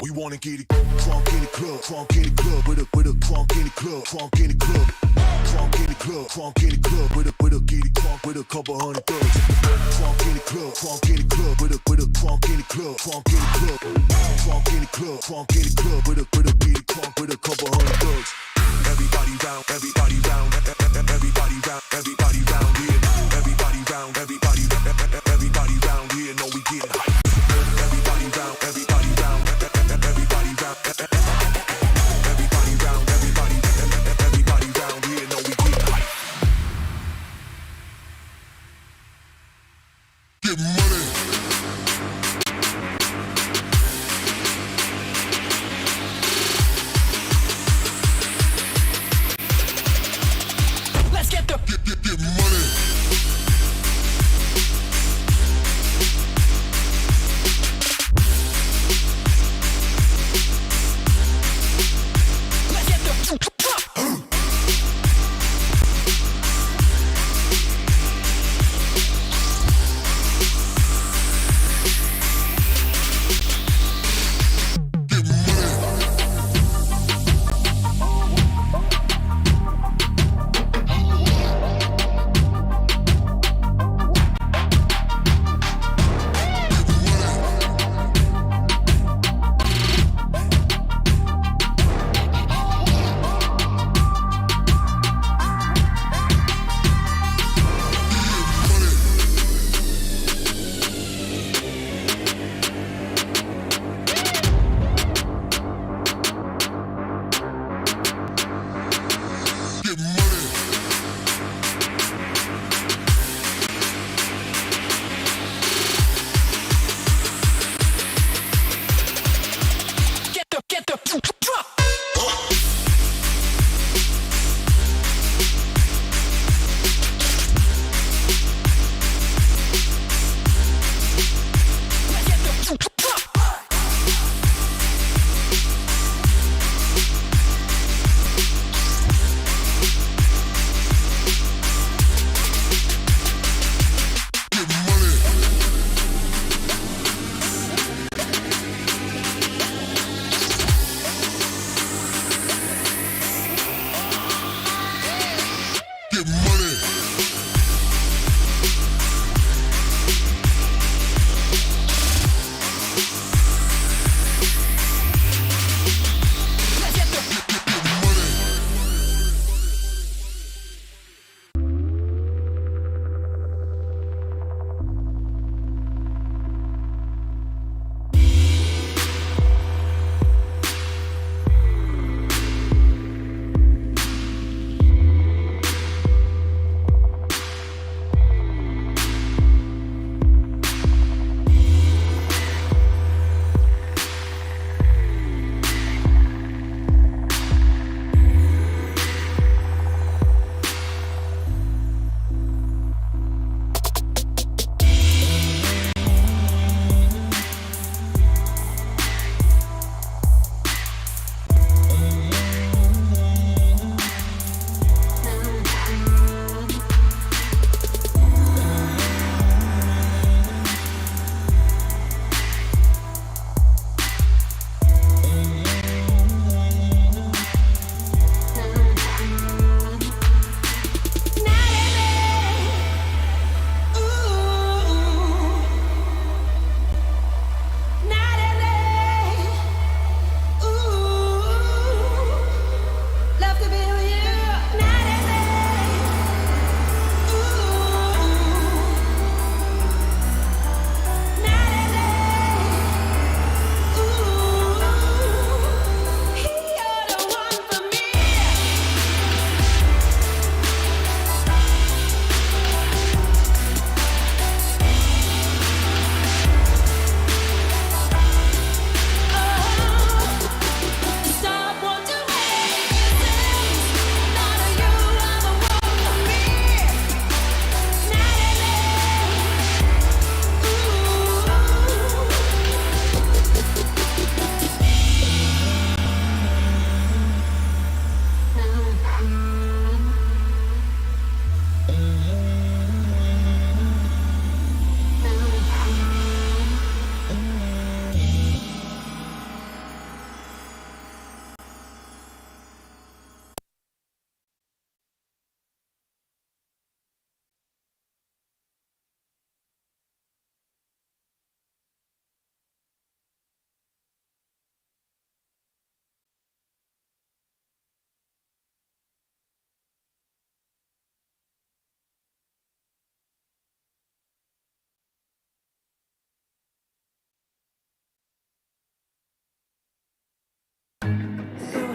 We wanna get it crunk in the club, crunk in the club, with a crunk in the club, crunk in the club, crunk in the club, crunk in the club, with a get it crunk with a couple hundred thugs. Crunk in the club, crunk in the club, with a crunk in the club, crunk in the club, crunk in the club, crunk in the club, with a get it crunk with a couple hundred thugs. Everybody round, everybody round, everybody round, everybody round here. Everybody round, everybody round here. Know we get hype. Everybody round, everybody round, everybody round, everybody round, everybody round here. Know we get hype. Get money. Let's get the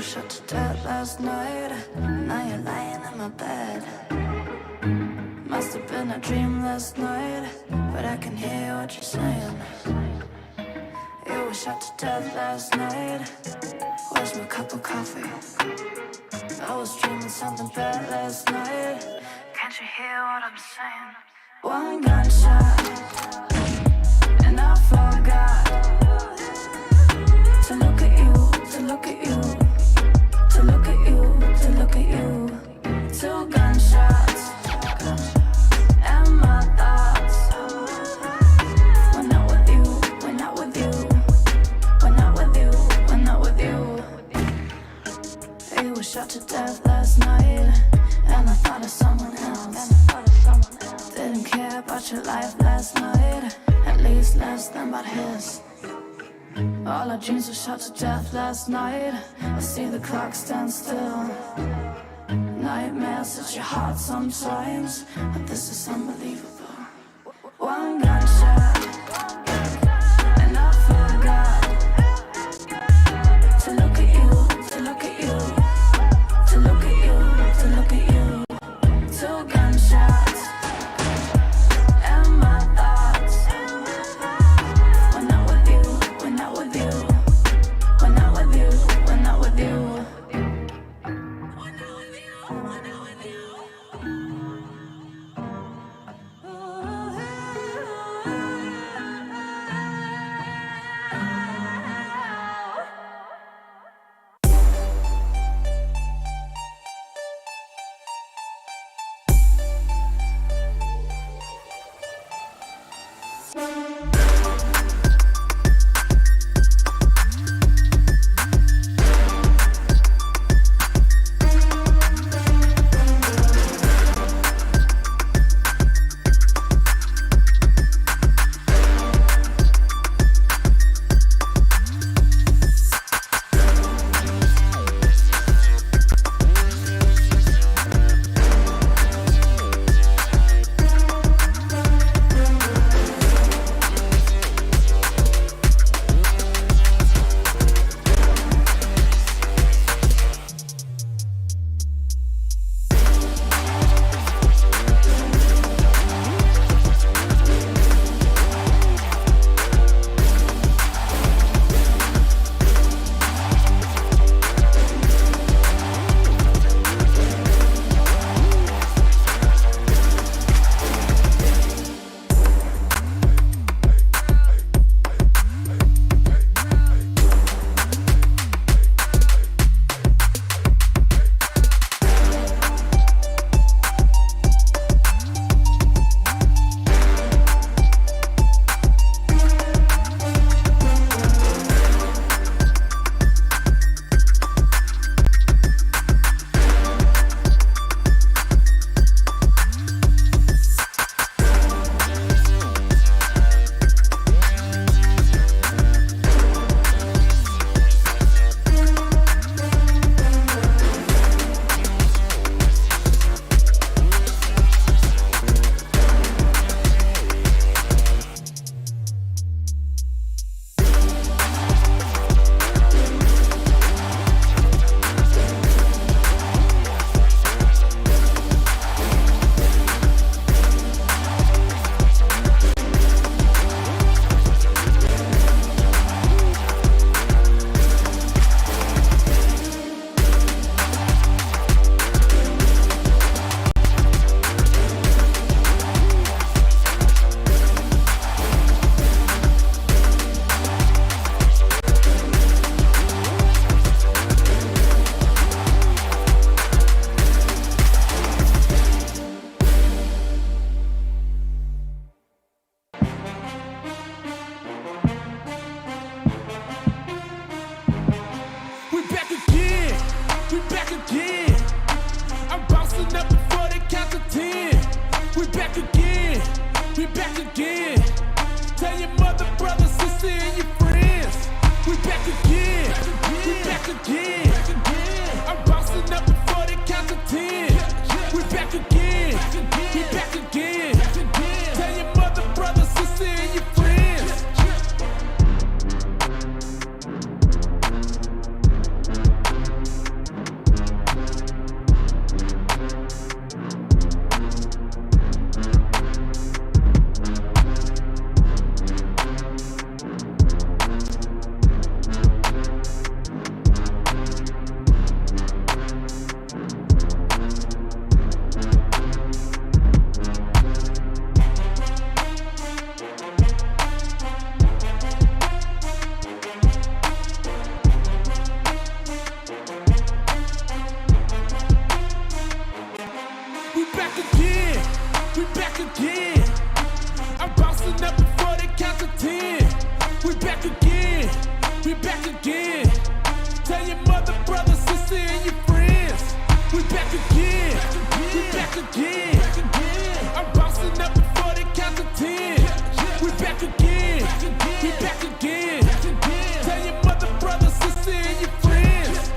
shot to death last night. Now you're lying in my bed. Must have been a dream last night, but I can hear what you're saying. You were shot to death last night. Where's my cup of coffee? I was dreaming something bad last night. Can't you hear what I'm saying? One gunshot, and I forgot to look at you, to look at you, to look at you, to look at you. Two gunshots, and my thoughts. We're not with you, we're not with you, we're not with you, we're not with you. You were shot to death last night, and I thought of someone else. Didn't care about your life last night, at least less than about his. All our dreams were shot to death last night. I see the clock stand still. Nightmares at your heart sometimes, but this is unbelievable. One gunshot, and I forgot to look at you, to look at you, to look at you, to look at you. Two gunshots, and my thoughts. We're not with you, we're not with you, we're not with you, we're not with you. again. I'm bouncing up before they count to 10. We back again. We back again. Tell your mother, brother, sister, and your friends. We back again. We back again. I'm bouncing up before they count to 10. We back again. We back again. Tell your mother, brother, sister, and your friends.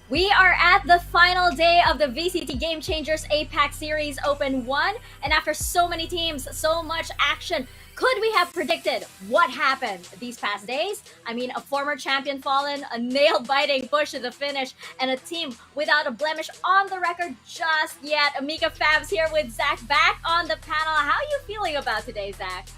We are at the final day of the VCT Game Changers APAC Series Open 1, and after so many teams, so much action, could we have predicted what happened these past days? I mean, a former champion fallen, a nail-biting push to the finish, and a team without a blemish on the record just yet. Mikafabs here with Zahk back on the panel. How are you feeling about today, Zahk?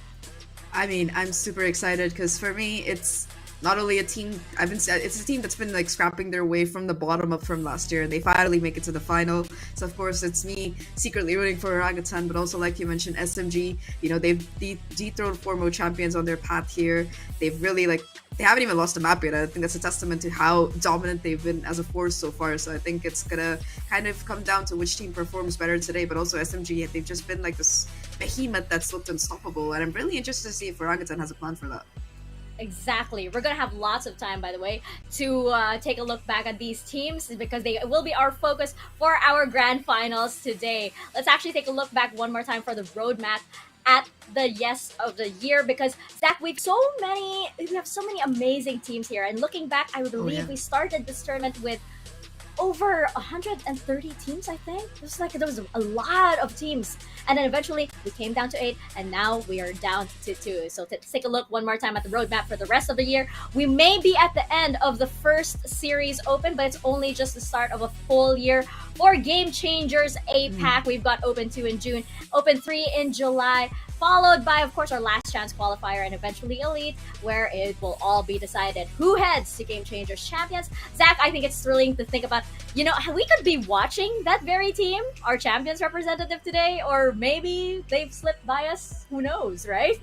I mean, I'm super excited because for me, it's not only a team, it's a team that's been like scrapping their way from the bottom up from last year, and they finally make it to the final. So of course, it's me secretly rooting for Orangutan, but also like you mentioned, SMG. You know, they've dethroned 4 champions on their path here. They've really they haven't even lost a map yet. I think that's a testament to how dominant they've been as a force so far. So I think it's gonna kind of come down to which team performs better today. But also SMG, they've just been like this behemoth that's looked unstoppable, and I'm really interested to see if Orangutan has a plan for that. Exactly. We're gonna have lots of time, by the way, to take a look back at these teams because they will be our focus for our grand finals today. Let's actually take a look back one more time for the roadmap at the yes of the year, because Zach, we have so many amazing teams here. And looking back, I believe we started this tournament with over 130 teams, I think. There was a lot of teams. And then eventually we came down to 8, and now we are down to 2. So let's take a look one more time at the roadmap for the rest of the year. We may be at the end of the first series open, but it's only just the start of a full year for Game Changers APAC. We've got Open 2 in June, Open 3 in July, followed by, of course, our last chance qualifier, and eventually Elite, where it will all be decided who heads to Game Changers Champions. Zach, I think it's thrilling to think about, we could be watching that very team, our champions representative today, or maybe they've slipped by us. Who knows, right?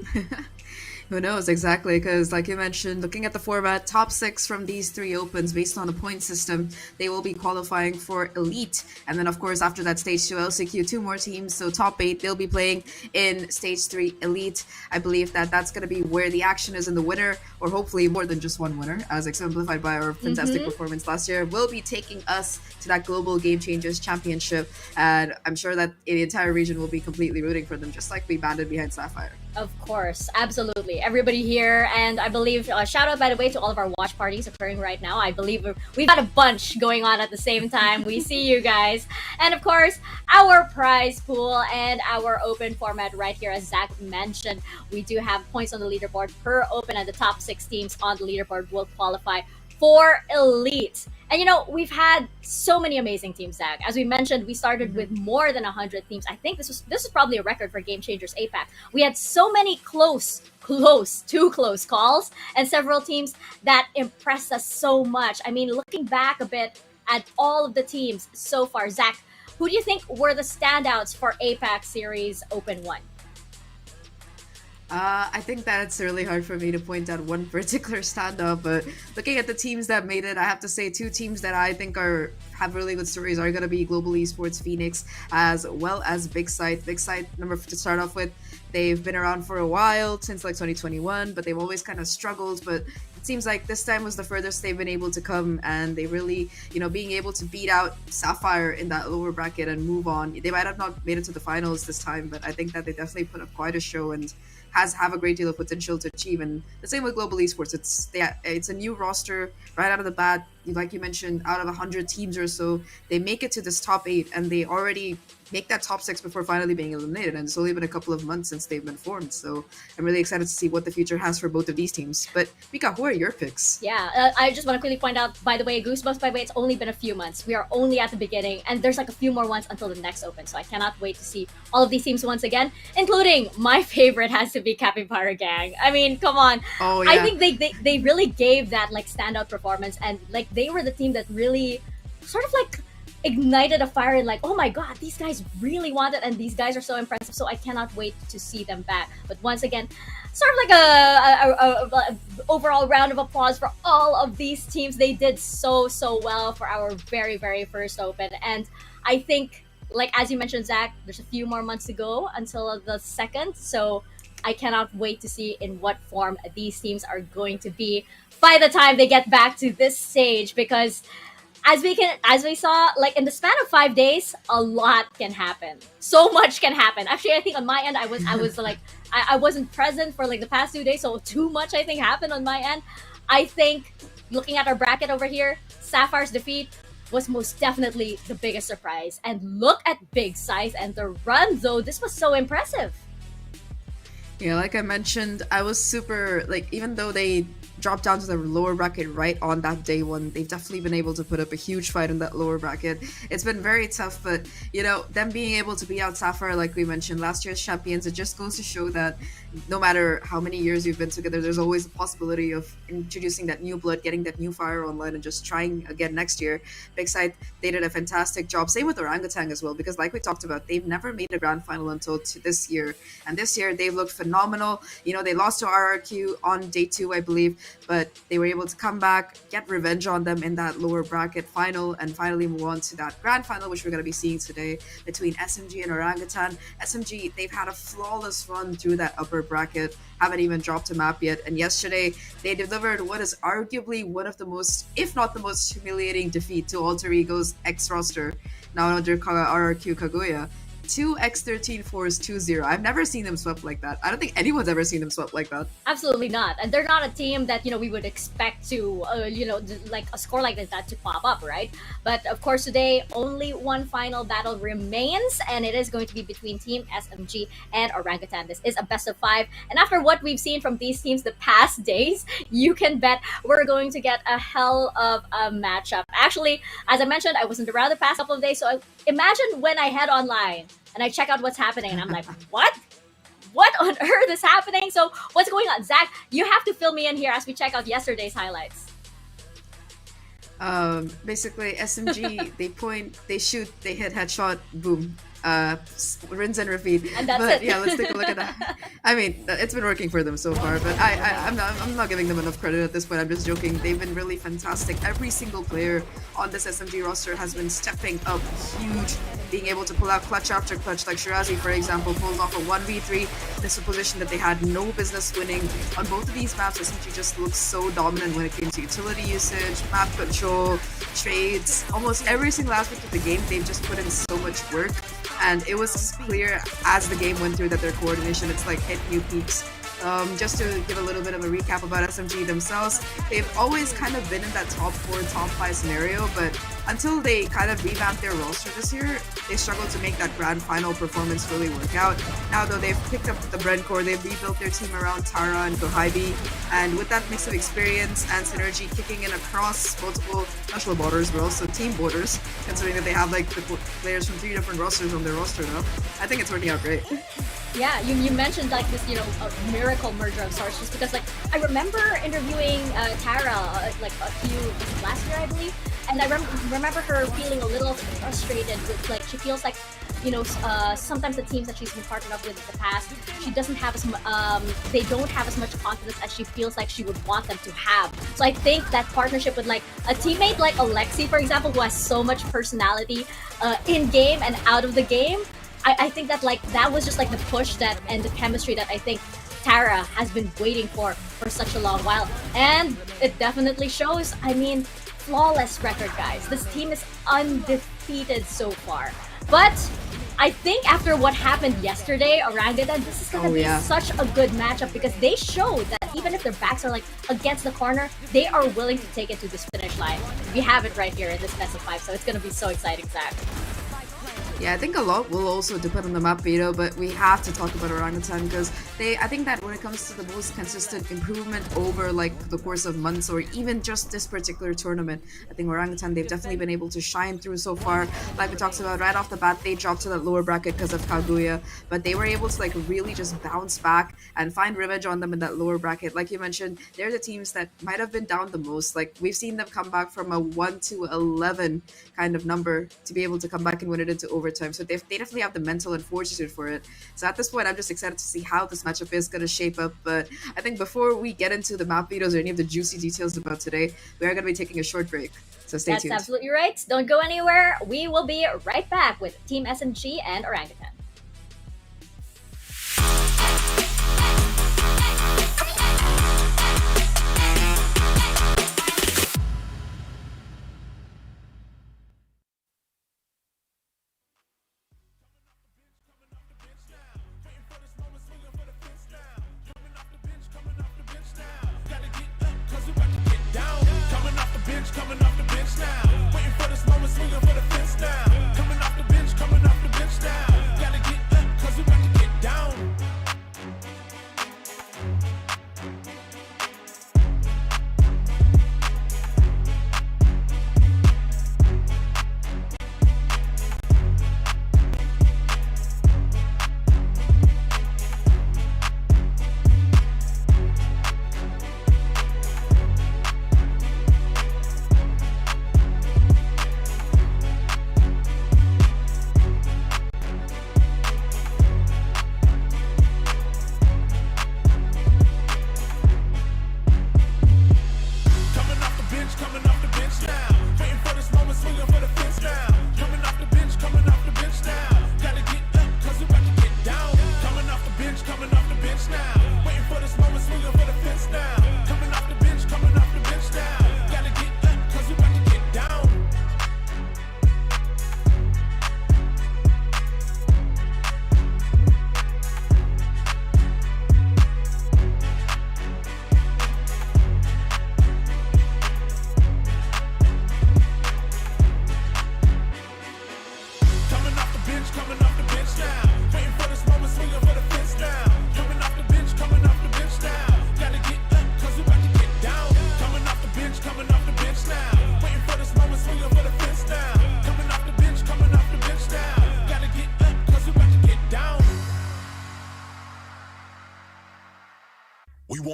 Who knows, exactly, because like you mentioned, looking at the format, top 6 from these 3 opens based on the point system, they will be qualifying for Elite. And then, of course, after that, Stage 2 LCQ, 2 more teams, so top 8, they'll be playing in Stage 3 Elite. I believe that that's going to be where the action is, and the winner, or hopefully more than just one winner, as exemplified by our fantastic performance last year, will be taking us to that Global Game Changers Championship. And I'm sure that the entire region will be completely rooting for them, just like we banded behind Sapphire. Of course, absolutely. Everybody here, and I believe, shout out, by the way, to all of our watch parties occurring right now. I believe we've got a bunch going on at the same time. We see you guys. And of course, our prize pool and our open format right here, as Zach mentioned. We do have points on the leaderboard per open, and the top 6 teams on the leaderboard will qualify for Elite. And we've had so many amazing teams, Zach. As we mentioned, we started with more than 100 teams. I think this was probably a record for Game Changers APAC. We had so many too close calls, and several teams that impressed us so much. I mean, looking back a bit at all of the teams so far, Zach, who do you think were the standouts for APAC Series Open 1? I think that it's really hard for me to point out one particular standout, but looking at the teams that made it, I have to say 2 teams that I think have really good stories are going to be Global Esports Phoenix as well as Big Sight. Big Sight, to start off with, they've been around for a while, since 2021, but they've always kind of struggled, but it seems like this time was the furthest they've been able to come, and they really, being able to beat out Sapphire in that lower bracket and move on. They might have not made it to the finals this time, but I think that they definitely put up quite a show and have a great deal of potential to achieve. And the same with Global Esports, it's a new roster right out of the bat. Like you mentioned, out of 100 teams or so, they make it to this top 8, and they already make that top 6 before finally being eliminated. And it's only been a couple of months since they've been formed, so I'm really excited to see what the future has for both of these teams. But Mika, who are your picks? Yeah, I just want to quickly point out, by the way, Goosebumps, by the way, it's only been a few months. We are only at the beginning, and there's a few more ones until the next open, so I cannot wait to see all of these teams once again, including my favorite has to be Capybara Gang. I mean, come on. Oh, yeah. I think they really gave that standout performance, and they were the team that really sort of ignited a fire, and oh my god, these guys really want it, and these guys are so impressive, so I cannot wait to see them back. But once again, sort of a overall round of applause for all of these teams. They did so well for our very, very first open, and I think, as you mentioned, Zach, there's a few more months to go until the second, so I cannot wait to see in what form these teams are going to be by the time they get back to this stage, because as we saw, in the span of 5 days, a lot can happen. So much can happen. Actually, I think on my end, I was I wasn't present for the past 2 days, so too much I think happened on my end. I think, looking at our bracket over here, Sapphire's defeat was most definitely the biggest surprise. And look at Big Size and the run, though. This was so impressive. Yeah, like I mentioned, I was super, even though they dropped down to the lower bracket right on that day one. They've definitely been able to put up a huge fight in that lower bracket. It's been very tough, but them being able to beat out Sapphire, like we mentioned, last year's champions, it just goes to show that no matter how many years you've been together, there's always a possibility of introducing that new blood, getting that new fire online, and just trying again next year. Big Side, they did a fantastic job. Same with Orangutan as well, because like we talked about, they've never made a grand final until this year. And this year, they've looked phenomenal. They lost to RRQ on day 2, I believe, but they were able to come back, get revenge on them in that lower bracket final, and finally move on to that grand final, which we're going to be seeing today between SMG and Orangutan. SMG, they've had a flawless run through that upper bracket, haven't even dropped a map yet, and yesterday they delivered what is arguably one of the most, if not the most humiliating defeat to Alter Ego's X roster, now under RRQ Kaguya. 2x13 force 2-0. I've never seen them swept like that. I don't think anyone's ever seen them swept like that. Absolutely not. And they're not a team that, we would expect to, like a score like that to pop up, right? But of course, today, only one final battle remains, and it is going to be between Team SMG and Orangutan. This is a best of 5. And after what we've seen from these teams the past days, you can bet we're going to get a hell of a matchup. Actually, as I mentioned, I wasn't around the past couple of days, so imagine when I head online and I check out what's happening, and I'm like, what? What on earth is happening? So what's going on? Zach, you have to fill me in here as we check out yesterday's highlights. Basically, SMG, they point, they shoot, they hit, headshot, boom. Rinse and repeat. And that's but it. yeah, let's take a look at that. I mean, it's been working for them so far, but I'm not giving them enough credit at this point. I'm just joking. They've been really fantastic. Every single player on this SMG roster has been stepping up huge, being able to pull out clutch after clutch. Like Shirazi, for example, pulls off a 1v3. This is a position that they had no business winning. On both of these maps, SMG just looks so dominant when it came to utility usage, map control, trades. Almost every single aspect of the game, they've just put in so much work. And it was clear as the game went through that their coordination, it's like hit new peaks. Just to give a little bit of a recap about SMG themselves, they've always kind of been in that top 4, top 5 scenario, but until they kind of revamped their roster this year, they struggled to make that grand final performance really work out. Now though, they've picked up the Brent core, they've rebuilt their team around Tara and Gohaibi, and with that mix of experience and synergy kicking in across multiple national borders, but also team borders, considering that they have like the players from 3 different rosters on their roster now, I think it's working out great. Yeah, you mentioned like this, a miracle merger of sorts, just because like I remember interviewing Tara like a few last year, I believe, and I remember her feeling a little frustrated with like she feels like sometimes the teams that she's been partnered up with in the past, she doesn't have they don't have as much confidence as she feels like she would want them to have. So I think that partnership with like a teammate like Alexi, for example, who has so much personality in game and out of the game, I think that like that was just like the push that and the chemistry that I think Tara has been waiting for such a long while, and it definitely shows. I mean, flawless record, guys. This team is undefeated so far, but I think after what happened yesterday, Orangutan, this is gonna be such a good matchup because they showed that even if their backs are like against the corner, they are willing to take it to this finish line. We have it right here in this best of 5, so it's gonna be so exciting, Zach. Yeah, I think a lot will also depend on the map veto, but we have to talk about Orangutan because I think that when it comes to the most consistent improvement over like the course of months or even just this particular tournament, I think Orangutan, they've definitely been able to shine through so far. Like we talked about, right off the bat, they dropped to that lower bracket because of Kaguya, but they were able to like really just bounce back and find revenge on them in that lower bracket. Like you mentioned, they're the teams that might have been down the most. Like we've seen them come back from a 1-11 kind of number to be able to come back and win it into overtime. So they definitely have the mental and fortitude for it. So at this point, I'm just excited to see how this matchup is going to shape up. But I think before we get into the map vetoes or any of the juicy details about today, we are going to be taking a short break. So stay tuned. That's absolutely right. Don't go anywhere. We will be right back with Team SMG and Orangutan. Coming off the bench now. Waiting for this moment, swinging for the fence now. Coming off the bench now.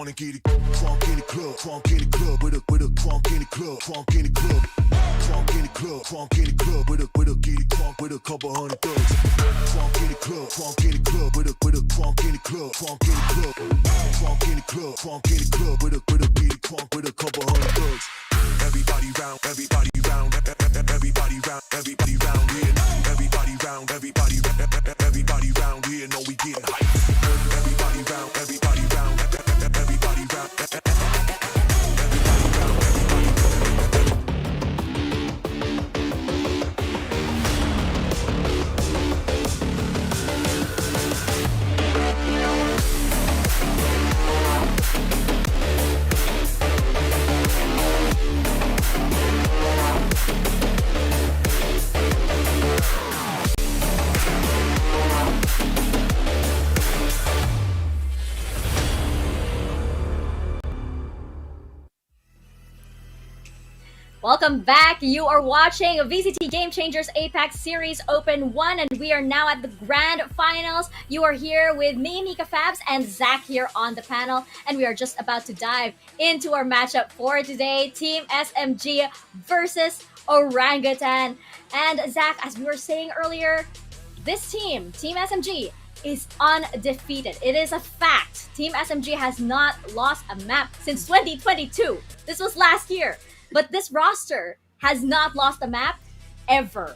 wanna get it crunk in the club, crunk in the club, with a crunk in the club, crunk in the club, crunk in the club, crunk in the club, with a get it crunk with a couple hundred thugs. Crunk in the club, crunk in the club, with a crunk in the club, crunk in the club, crunk in the club, crunk in the club, with a get it crunk with a couple hundred thugs. Everybody round, everybody round, everybody round, everybody round here. Everybody round, everybody round here. Know we getting hype. Everybody round, everybody round, everybody round. Welcome back. You are watching VCT Game Changers APAC Series Open 1, and we are now at the grand finals. You are here with me, Mikafabs, and Zach here on the panel, and we are just about to dive into our matchup for today. Team SMG versus Orangutan. And Zach, as we were saying earlier, this team, Team SMG, is undefeated. It is a fact. Team SMG has not lost a map since 2022. This was last year. But this roster has not lost a map ever.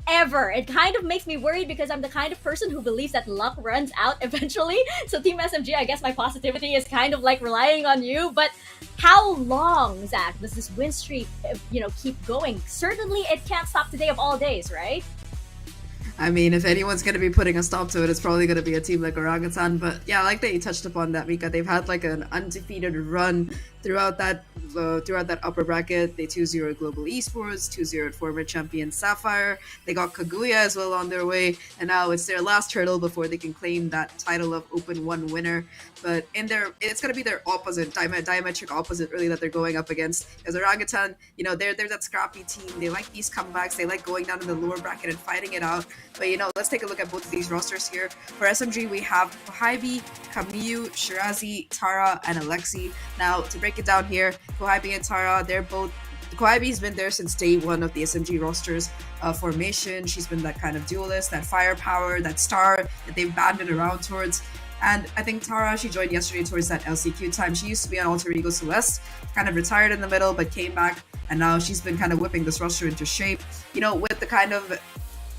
Ever. It kind of makes me worried because I'm the kind of person who believes that luck runs out eventually. So Team SMG, I guess my positivity is kind of like relying on you. But how long, Zach, does this win streak, keep going? Certainly it can't stop today of all days, right? I mean, if anyone's going to be putting a stop to it, it's probably going to be a team like Orangutan. But yeah, like that you touched upon that, Mika. They've had like an undefeated run throughout that upper bracket. They 2-0 Global Esports, 2-0 former champion Sapphire. They got Kaguya as well on their way, and now it's their last hurdle before they can claim that title of Open 1 winner. But it's going to be their opposite, diametric opposite, really, that they're going up against. As Orangutan, they're that scrappy team. They like these comebacks. They like going down in the lower bracket and fighting it out. But let's take a look at both of these rosters here. For SMG, we have Kohabi, Kamiyu, Shirazi, Tara, and Alexi. Now, to break it down here, Kohabi and Tara, Kohabi's been there since day one of the SMG roster's formation. She's been that kind of duelist, that firepower, that star that they've banded around towards. And I think Tara, she joined yesterday towards that LCQ time. She used to be on Alter Ego Celeste, kind of retired in the middle, but came back. And now she's been kind of whipping this roster into shape. With the kind of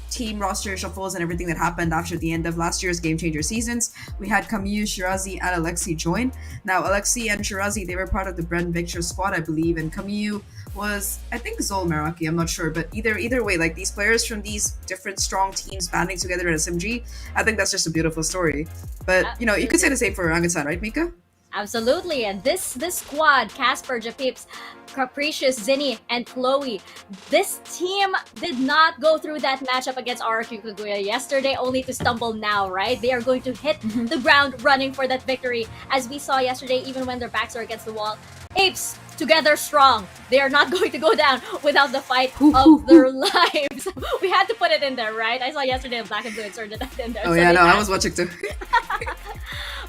team roster shuffles and everything that happened after the end of last year's Game Changer seasons, we had Kamiyu, Shirazi, and Alexi join. Now, Alexi and Shirazi, they were part of the Bren Victor squad, I believe, and Kamiyu was, I think, Zol Meraki, I'm not sure, but either way, like these players from these different strong teams banding together in SMG, I think that's just a beautiful story. But, you could say the same for Orangutan, right, Mika? Absolutely, and this squad, Casper, Japips, Capricious, Zinni, and Chloe, this team did not go through that matchup against RQ Kaguya yesterday only to stumble now, right? They are going to hit the ground running for that victory. As we saw yesterday, even when their backs are against the wall, Apes, together strong. They are not going to go down without the fight of their lives. We had to put it in there, right? I saw yesterday Blackenblue inserted that in there. Oh, so yeah, I was watching too.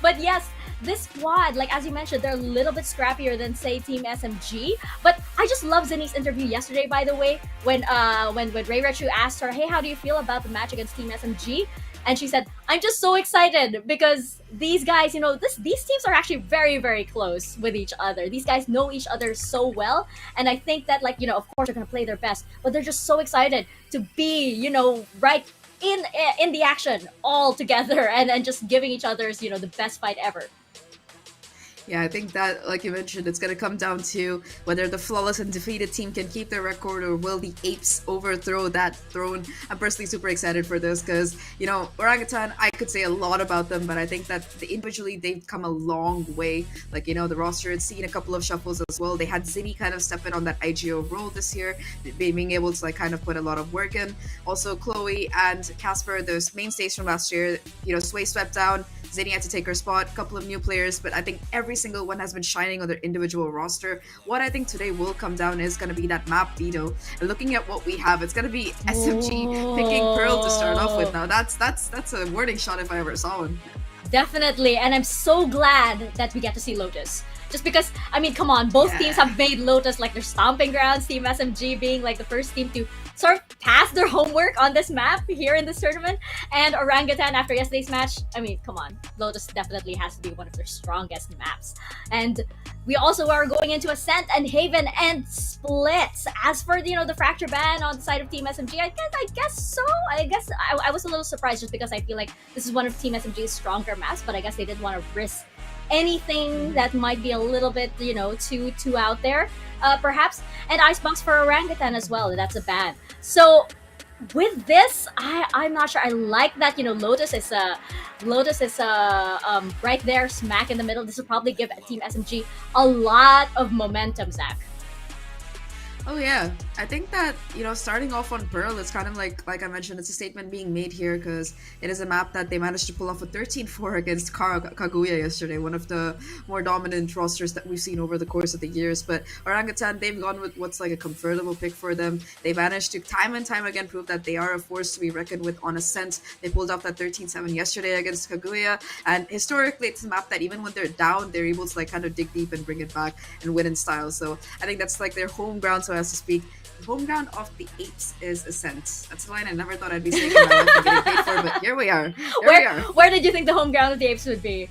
But yes, this squad, like as you mentioned, they're a little bit scrappier than, say, Team SMG. But I just love Zinni's interview yesterday, by the way, when Ray Rechu asked her, hey, how do you feel about the match against Team SMG? And she said, I'm just so excited because these guys, these teams are actually very, very close with each other. These guys know each other so well. And I think that, of course, they're going to play their best. But they're just so excited to be, right in the action all together and just giving each other's, the best fight ever. Yeah, I think that, like you mentioned, it's going to come down to whether the flawless and defeated team can keep their record or will the Apes overthrow that throne. I'm personally super excited for this because, Orangutan, I could say a lot about them, but I think that individually they've come a long way. Like, the roster had seen a couple of shuffles as well. They had Zinni kind of step in on that IGO role this year, being able to kind of put a lot of work in. Also, Chloe and Casper, those mainstays from last year, Sway swept down. Zinni had to take her spot, a couple of new players, but I think every single one has been shining on their individual roster. What I think today will come down is going to be that map veto. And looking at what we have, it's going to be SMG picking Pearl to start off with. Now, that's a warning shot if I ever saw one. Definitely, and I'm so glad that we get to see Lotus. Just because, I mean, come on, both teams have made Lotus like their stomping grounds. Team SMG being like the first team to sort of pass their homework on this map here in this tournament. And Orangutan, after yesterday's match, I mean, come on, Lotus definitely has to be one of their strongest maps. And we also are going into Ascent and Haven and Splits. As for, the fracture ban on the side of Team SMG, I guess so. I was a little surprised just because I feel like this is one of Team SMG's stronger maps, but I guess they didn't want to risk anything that might be a little bit, too out there, perhaps. And Icebox for Orangutan as well. That's a ban. So with this, I'm not sure. I like that, Lotus is right there, smack in the middle. This will probably give Team SMG a lot of momentum, Zach. Oh yeah, I think that, starting off on Pearl, it's kind of like I mentioned, it's a statement being made here because it is a map that they managed to pull off a 13-4 against Kaguya yesterday, one of the more dominant rosters that we've seen over the course of the years. But Orangutan, they've gone with what's like a comfortable pick for them. They managed to time and time again prove that they are a force to be reckoned with on Ascent. They pulled off that 13-7 yesterday against Kaguya, and historically it's a map that even when they're down, they're able to kind of dig deep and bring it back and win in style. So I think that's like their home ground, so as to speak. The home ground of the Apes is Ascent. That's a line I never thought I'd be saying in my life and getting paid for, but here we are. Where did you think the home ground of the Apes would be?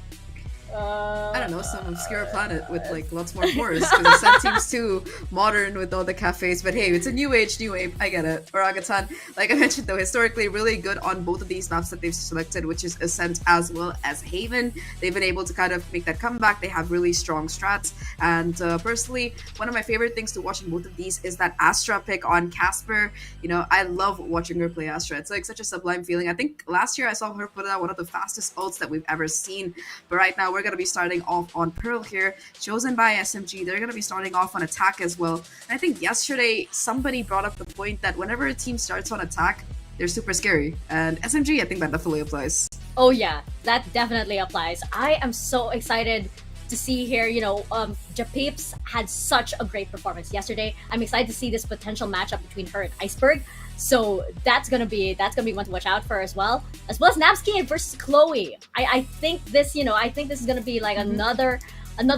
I don't know, some obscure planet with like lots more forests, because Ascent seems too modern with all the cafes, but hey, it's a new age, new ape, I get it. Orangutan, like I mentioned though, historically really good on both of these maps that they've selected, which is Ascent as well as Haven. They've been able to kind of make that comeback. They have really strong strats, and personally, one of my favorite things to watch in both of these is that Astra pick on Casper. I love watching her play Astra. It's like such a sublime feeling. I think last year I saw her put out one of the fastest ults that we've ever seen, but right now we're going to be starting off on Pearl here, chosen by SMG. They're going to be starting off on attack as well. And I think yesterday somebody brought up the point that whenever a team starts on attack, they're super scary. And SMG, I think that definitely applies. Oh yeah, that definitely applies. I am so excited to see here, Japeeps had such a great performance yesterday. I'm excited to see this potential matchup between her and Iceberg. So that's gonna be one to watch out for as well as Napsky versus Chloe. I think this is gonna be like another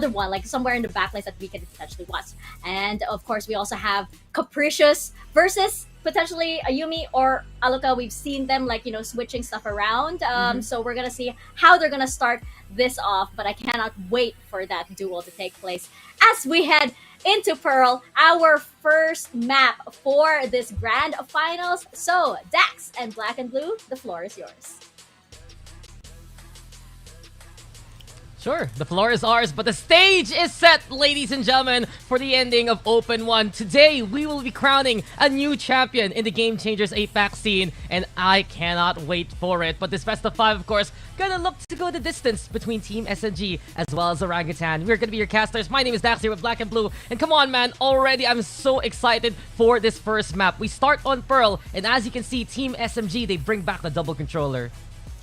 one, like somewhere in the backlines that we can potentially watch. And of course, we also have Capricious versus potentially Ayumi or Aluka. We've seen them switching stuff around. So we're gonna see how they're gonna start this off. But I cannot wait for that duel to take place as we head into Pearl, our first map for this grand finals. So Daks and Blackenblue, the floor is yours. Sure, the floor is ours, but the stage is set, ladies and gentlemen, for the ending of Open 1. Today, we will be crowning a new champion in the Game Changers APAC scene, and I cannot wait for it. But this best of 5, of course, gonna look to go the distance between Team SMG as well as Orangutan. We're gonna be your casters. My name is Daks here with Blackenblue, and come on, man, already I'm so excited for this first map. We start on Pearl, and as you can see, Team SMG, they bring back the double controller.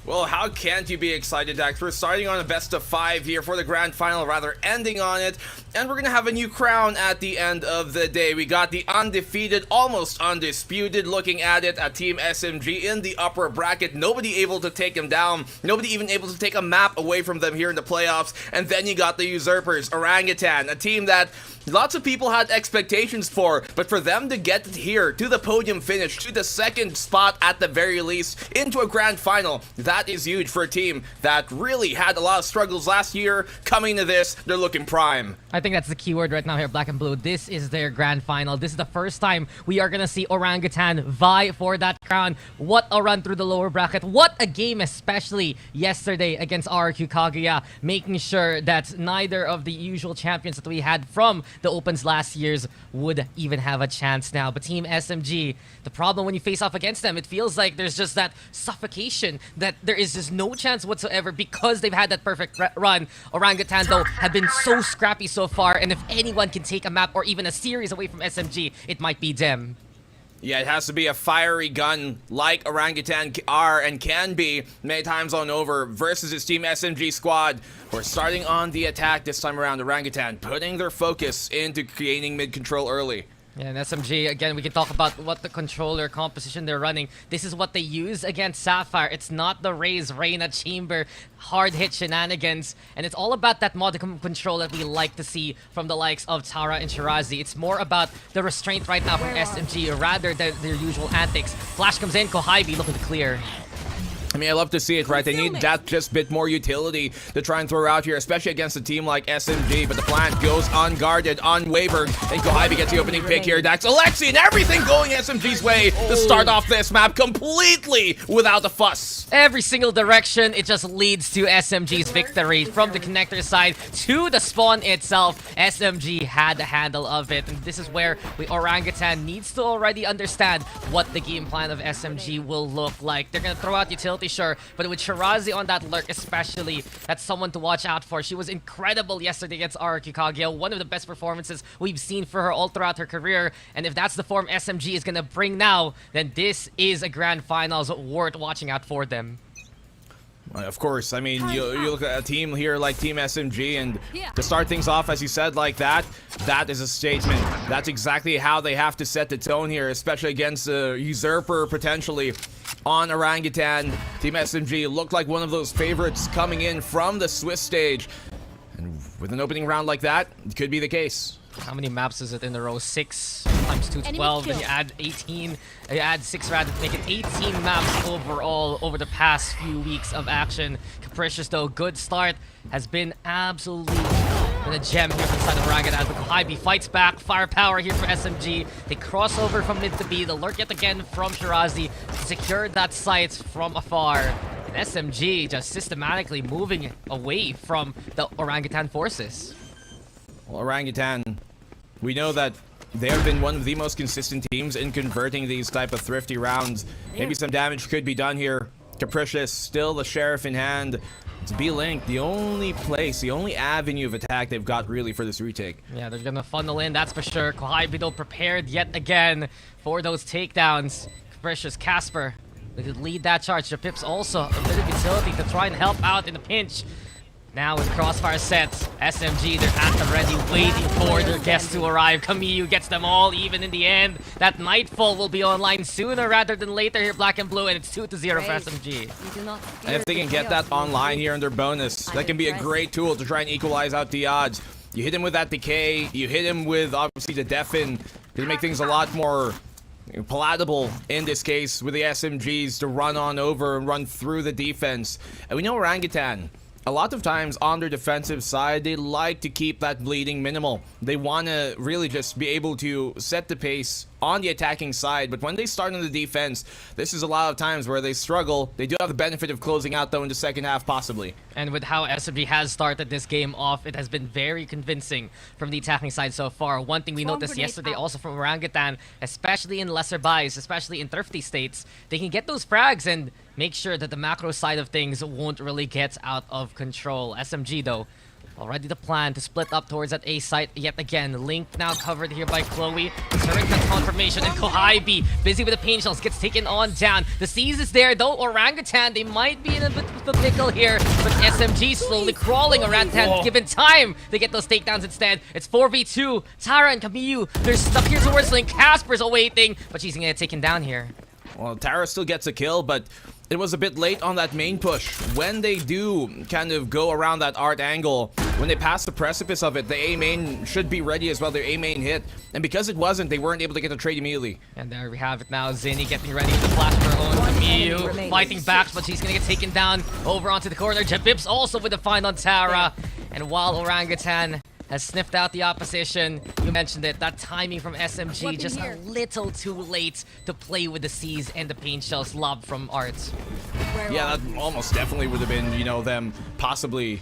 Well, how can't you be excited, Dax? We're starting on a best of 5 here for the grand final, rather ending on it. And we're going to have a new crown at the end of the day. We got the undefeated, almost undisputed, looking at it at Team SMG in the upper bracket. Nobody able to take them down. Nobody even able to take a map away from them here in the playoffs. And then you got the Usurpers, Orangutan, a team that lots of people had expectations for, but for them to get here to the podium finish, to the second spot at the very least, into a grand final, that is huge for a team that really had a lot of struggles last year. Coming to this, they're looking prime. I think that's the keyword right now here, Blackenblue. This is their grand final. This is the first time we are gonna see Orangutan vie for that crown. What a run through the lower bracket. What a game, especially yesterday against RQ Kaguya, making sure that neither of the usual champions that we had from the Opens last year's would even have a chance now. But Team SMG, the problem when you face off against them, it feels like there's just that suffocation, that there is just no chance whatsoever because they've had that perfect run. Orangutan, though, have been so scrappy so far, and if anyone can take a map or even a series away from SMG, it might be them. Yeah, it has to be a fiery gun like Orangutan are and can be many times on over versus his Team SMG squad. We're starting on the attack this time around. Orangutan putting their focus into creating mid-control early. Yeah, and SMG, again, we can talk about what the controller composition they're running. This is what they use against Sapphire. It's not the Raze, Reyna, Chamber, hard hit shenanigans. And it's all about that modicum of control that we like to see from the likes of Tara and Shirazi. It's more about the restraint right now from SMG rather than their usual antics. Flash comes in, Kohibi looking to clear. I mean, I love to see it, right? They need that just bit more utility to try and throw out here, especially against a team like SMG. But the plant goes unguarded, unwavered, and Kohibi gets the opening pick here. Daks, Alexi, and everything going SMG's way to start off this map completely without a fuss. Every single direction, it just leads to SMG's victory. From the connector side to the spawn itself, SMG had the handle of it. And this is where Orangutan needs to already understand what the game plan of SMG will look like. They're going to throw out utility, sure, but with Shirazi on that lurk especially, that's someone to watch out for. She was incredible yesterday against Araki Kageo, one of the best performances we've seen for her all throughout her career, and if that's the form SMG is gonna bring now, then this is a grand finals worth watching out for them. Of course, I mean, you look at a team here like Team SMG, and to start things off, as you said, like that is a statement. That's exactly how they have to set the tone here, especially against a usurper potentially on Orangutan. Team SMG looked like one of those favorites coming in from the Swiss stage. And with an opening round like that, it could be the case. How many maps is it in a row? 6 times 2, 12, and you add 18. You add 6 rather, make it 18 maps overall over the past few weeks of action. Capricious though, good start, has been absolutely a gem here from the side of Orangutan. But Kohibi fights back, firepower here for SMG. They cross over from mid to B, the lurk yet again from Shirazi to secure that site from afar. And SMG just systematically moving away from the Orangutan forces. Well, Orangutan, we know that they have been one of the most consistent teams in converting these type of thrifty rounds. Maybe some damage could be done here. Capricious, still the sheriff in hand. It's B-Link, the only place, the only avenue of attack they've got really for this retake. Yeah, they're gonna funnel in, that's for sure. Kohibi though prepared yet again for those takedowns. Capricious, Casper, they could lead that charge. The Pips also a bit of utility to try and help out in the pinch. Now with crossfire sets, SMG, they're at the ready, waiting for their guests to arrive. Kamiyu gets them all even in the end. That Nightfall will be online sooner rather than later here, Blackenblue, and it's 2-0 for SMG. And if they can get that online here in their bonus, that can be a great tool to try and equalize out the odds. You hit him with that decay, you hit him with obviously the deafen, to make things a lot more palatable in this case with the SMGs to run on over and run through the defense. And we know Orangutan, a lot of times on their defensive side, they like to keep that bleeding minimal. They want to really just be able to set the pace on the attacking side, but when they start on the defense, this is a lot of times where they struggle. They do have the benefit of closing out though in the second half possibly. And with how SMG has started this game off, it has been very convincing from the attacking side so far. One thing we noticed yesterday also from Orangutan, especially in lesser buys, especially in thrifty states, they can get those frags and make sure that the macro side of things won't really get out of control. SMG though, already the plan to split up towards that A site yet again. Link now covered here by Chloe. Turret confirmation, and Kohibi busy with the pain shells gets taken on down. The seize is there though. Orangutan, they might be in a bit of a pickle here, but SMG slowly crawling. Orangutan given time to get those takedowns instead. It's 4v2. Tara and Kamiyu, they're stuck here towards Link. Casper's awaiting, but she's gonna get taken down here. Well, Tara still gets a kill, but it was a bit late on that main push. When they do kind of go around that art angle, when they pass the precipice of it, the A main should be ready as well, their A main hit. And because it wasn't, they weren't able to get the trade immediately. And there we have it now. Zinni getting ready to flash her own. Kamiyu fighting back, but she's gonna get taken down over onto the corner. Jabips also with the find on Tara. And while Orangutan has sniffed out the opposition, you mentioned it, that timing from SMG just a little too late to play with the C's and the paint shells lobbed from Art. Yeah, that almost definitely would have been, you know, them possibly,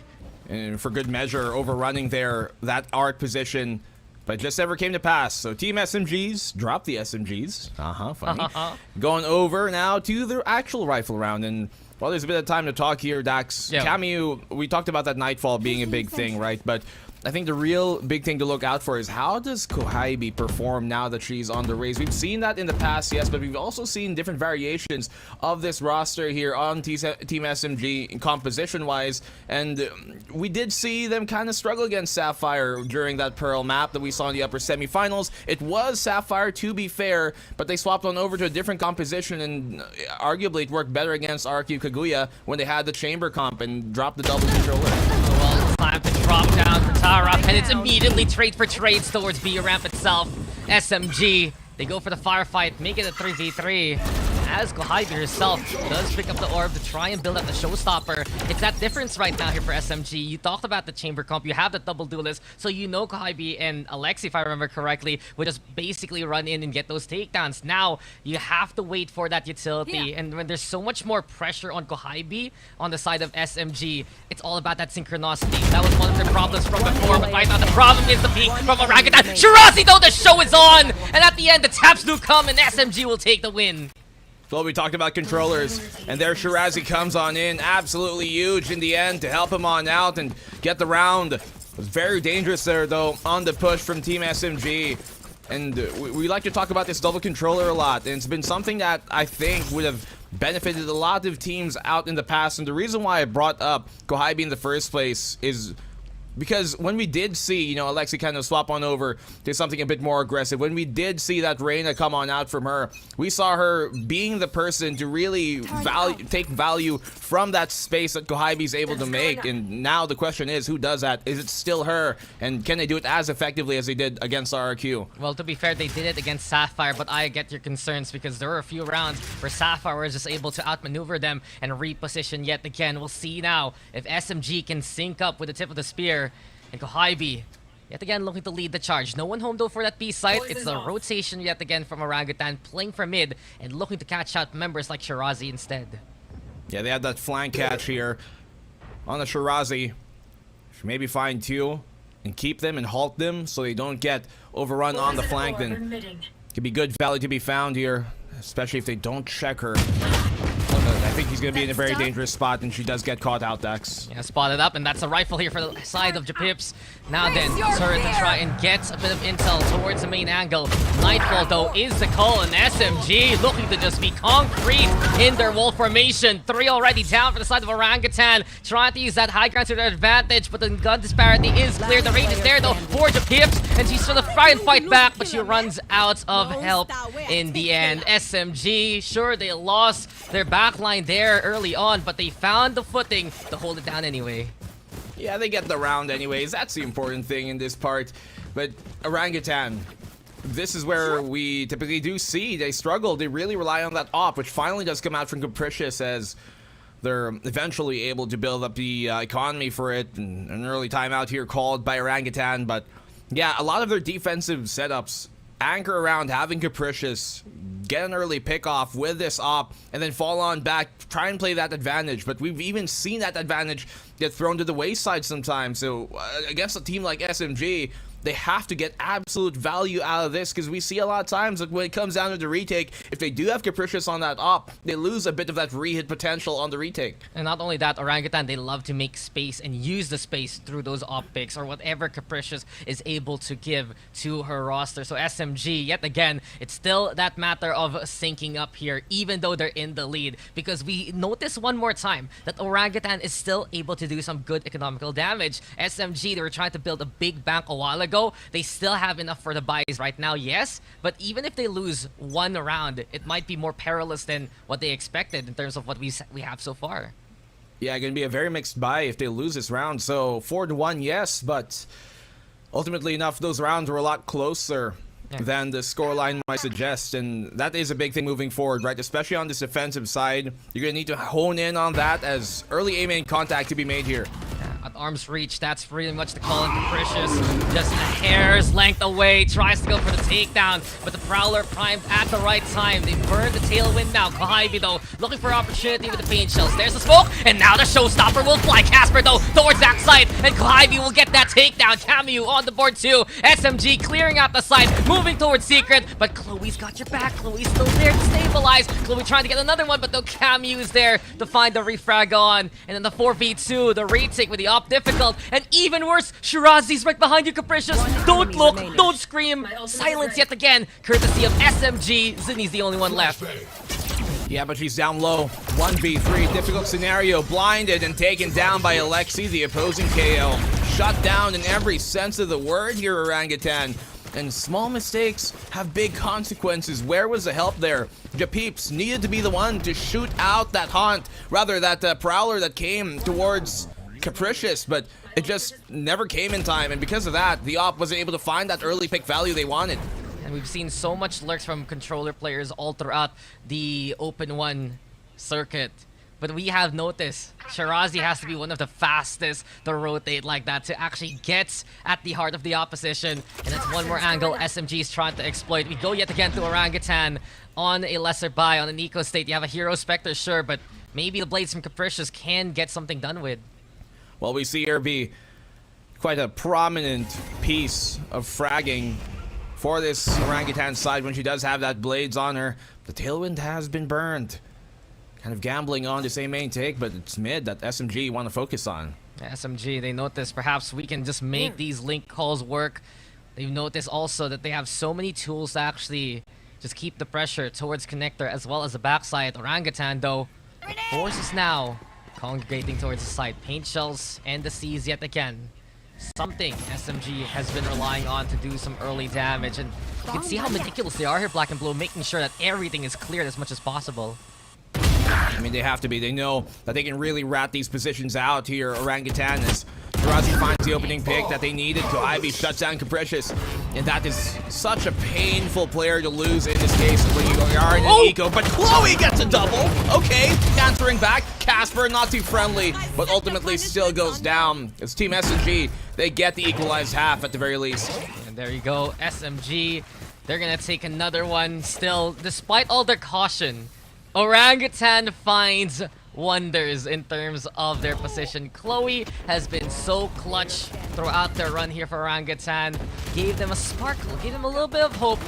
for good measure, overrunning that Art position, but just never came to pass. So Team SMGs drop the SMGs. Funny. Going over now to their actual rifle round, and well, there's a bit of time to talk here, Daks. Yeah. Kamiyu, we talked about that Nightfall being a big thing, right? But I think the real big thing to look out for is how does Kohaibi perform now that she's on the Rays? We've seen that in the past, yes, but we've also seen different variations of this roster here on Team SMG composition-wise, and we did see them kind of struggle against Sapphire during that Pearl map that we saw in the upper semifinals. It was Sapphire, to be fair, but they swapped on over to a different composition, and arguably it worked better against RQ Kaguya when they had the chamber comp and dropped the double controller. Well, it's time to drop down for Tara, and it's immediately trade for trades towards B ramp itself. SMG, they go for the firefight, make it a 3v3. As Kohaibi herself does pick up the orb to try and build up the showstopper. It's that difference right now here for SMG. You talked about the chamber comp, you have the double duelist, so you know Kohaibi and Alexi, if I remember correctly, would just basically run in and get those takedowns. Now, you have to wait for that utility, and when there's so much more pressure on Kohaibi on the side of SMG, it's all about that synchronicity. That was one of the problems from before, but right now the problem is the peak from Orangutan. Shirazi, though, the show is on! And at the end, the taps do come, and SMG will take the win. Well, we talked about controllers, and there Shirazi comes on in, absolutely huge in the end to help him on out and get the round. It was very dangerous there, though, on the push from Team SMG. And we like to talk about this double controller a lot, and it's been something that I think would have benefited a lot of teams out in the past. And the reason why I brought up Kohaibi in the first place is because when we did see, you know, Alexi kind of swap on over to something a bit more aggressive, when we did see that Reina come on out from her, we saw her being the person to really take value from that space that Kohaibi's able to make. And now the question is, who does that? Is it still her? And can they do it as effectively as they did against RRQ? Well, to be fair, they did it against Sapphire, but I get your concerns because there were a few rounds where Sapphire was just able to outmaneuver them and reposition yet again. We'll see now if SMG can sync up with the tip of the spear. And Kohaibi, yet again, looking to lead the charge. No one home though for that B site. It's the rotation yet again from Orangutan, playing for mid and looking to catch out members like Shirazi instead. Yeah, they had that flank catch here on the Shirazi. Should maybe find two and keep them and halt them so they don't get overrun on the flank. Then could be good value to be found here, especially if they don't check her. I think he's going to be in a very dangerous spot, and she does get caught out, Daks. Yeah, spotted up, and that's a rifle here for the side of Japips. Now then, turret to try and get a bit of intel towards the main angle. Nightfall, though, is the call, and SMG looking to just be concrete in their wall formation. 3 already down for the side of Orangutan, trying to use that high ground to their advantage, but the gun disparity is clear. The range is there, though, for Japips, and she's trying to try and fight back, but she runs out of help in the end. SMG, sure, they lost their backline there early on, but they found the footing to hold it down anyway. Yeah, they get the round anyways. That's the important thing in this part. But Orangutan, this is where we typically do see they struggle. They really rely on that op, which finally does come out from Capricious as they're eventually able to build up the economy for it. And an early timeout here called by Orangutan. But yeah, a lot of their defensive setups anchor around having Capricious get an early pick off with this op and then fall on back, try and play that advantage. But we've even seen that advantage get thrown to the wayside sometimes. So against a team like SMG, they have to get absolute value out of this, because we see a lot of times that when it comes down to the retake, if they do have Capricious on that op, they lose a bit of that re-hit potential on the retake. And not only that, Orangutan, they love to make space and use the space through those op picks or whatever Capricious is able to give to her roster. So SMG, yet again, it's still that matter of syncing up here, even though they're in the lead, because we notice one more time that Orangutan is still able to do some good economical damage. SMG, they were trying to build a big bank a while ago. They still have enough for the buys right now, yes, but even if they lose one round, it might be more perilous than what they expected in terms of what we have so far. Yeah, going to be a very mixed buy if they lose this round. So 4-1, yes, but ultimately enough, those rounds were a lot closer than the scoreline might suggest, and that is a big thing moving forward, right? Especially on this defensive side, you're going to need to hone in on that as early aim contact to be made here. At arm's reach, that's pretty much the call on Capricious. Just a hair's length away, tries to go for the takedown, but the Prowler primed at the right time. They burned the tailwind now. Kohaibi, though, looking for opportunity with the paint shells. There's the smoke, and now the showstopper will fly. Casper, though, towards that side, and Kohaibi will get that takedown. Camu on the board, too. SMG clearing out the side, moving towards Secret, but Chloe's got your back. Chloe's still there to stabilize. Chloe trying to get another one, but no, Camu is there to find the refrag on. And then the 4v2, the retake with the op op difficult. And even worse, Shirazi's right behind you, Capricious. Don't look, don't scream. Silence yet again, courtesy of SMG. Zinni's the only one left. Yeah, but she's down low. 1v3, difficult scenario. Blinded and taken down by Alexi, the opposing KO. Shut down in every sense of the word here, Orangutan. And small mistakes have big consequences. Where was the help there? Japeeps needed to be the one to shoot out that haunt, rather that prowler that came towards Capricious, but it just never came in time. And because of that, the op wasn't able to find that early pick value they wanted. And we've seen so much lurks from controller players all throughout the Open 1 circuit. But we have noticed Shirazi has to be one of the fastest to rotate like that, to actually get at the heart of the opposition. And that's one more angle SMG is trying to exploit. We go yet again to Orangutan on a lesser buy. On an eco state, you have a Hero Spectre, sure, but maybe the Blades from Capricious can get something done with. Well, we see her be quite a prominent piece of fragging for this Orangutan side when she does have that Blades on her. The Tailwind has been burned. Kind of gambling on the same main take, but it's mid that SMG want to focus on. Yeah, SMG, they notice perhaps we can just make these link calls work. They've noticed also that they have so many tools to actually just keep the pressure towards Connector as well as the backside. Orangutan, though, the forces now congregating towards the side. Paint shells and the C's yet again. Something SMG has been relying on to do some early damage. And you can see how meticulous they are here, Blackenblue, making sure that everything is cleared as much as possible. I mean, they have to be. They know that they can really rat these positions out here. Orangutan as Shirazi finds the opening pick that they needed. Ivy shuts down Capricious. And that is such a painful player to lose in this case when you are in an eco. But Chloe gets a double. Okay, answering back. Casper, not too friendly, but ultimately still goes down. It's Team SMG. They get the equalized half at the very least. And there you go, SMG. They're gonna take another one still, despite all their caution. Orangutan finds wonders in terms of their position. Chloe has been so clutch throughout their run here for Orangutan. Gave them a sparkle, gave them a little bit of hope.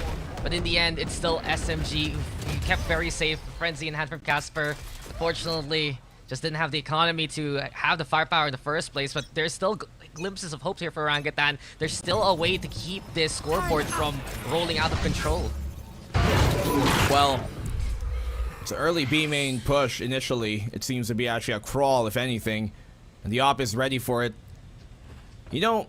But in the end, it's still SMG who kept very safe. Frenzy in hand from Casper. Fortunately, just didn't have the economy to have the firepower in the first place. But there's still glimpses of hope here for Orangutan. There's still a way to keep this scoreboard from rolling out of control. Well, it's an early B main push initially. It seems to be actually a crawl, if anything. And the op is ready for it. You know,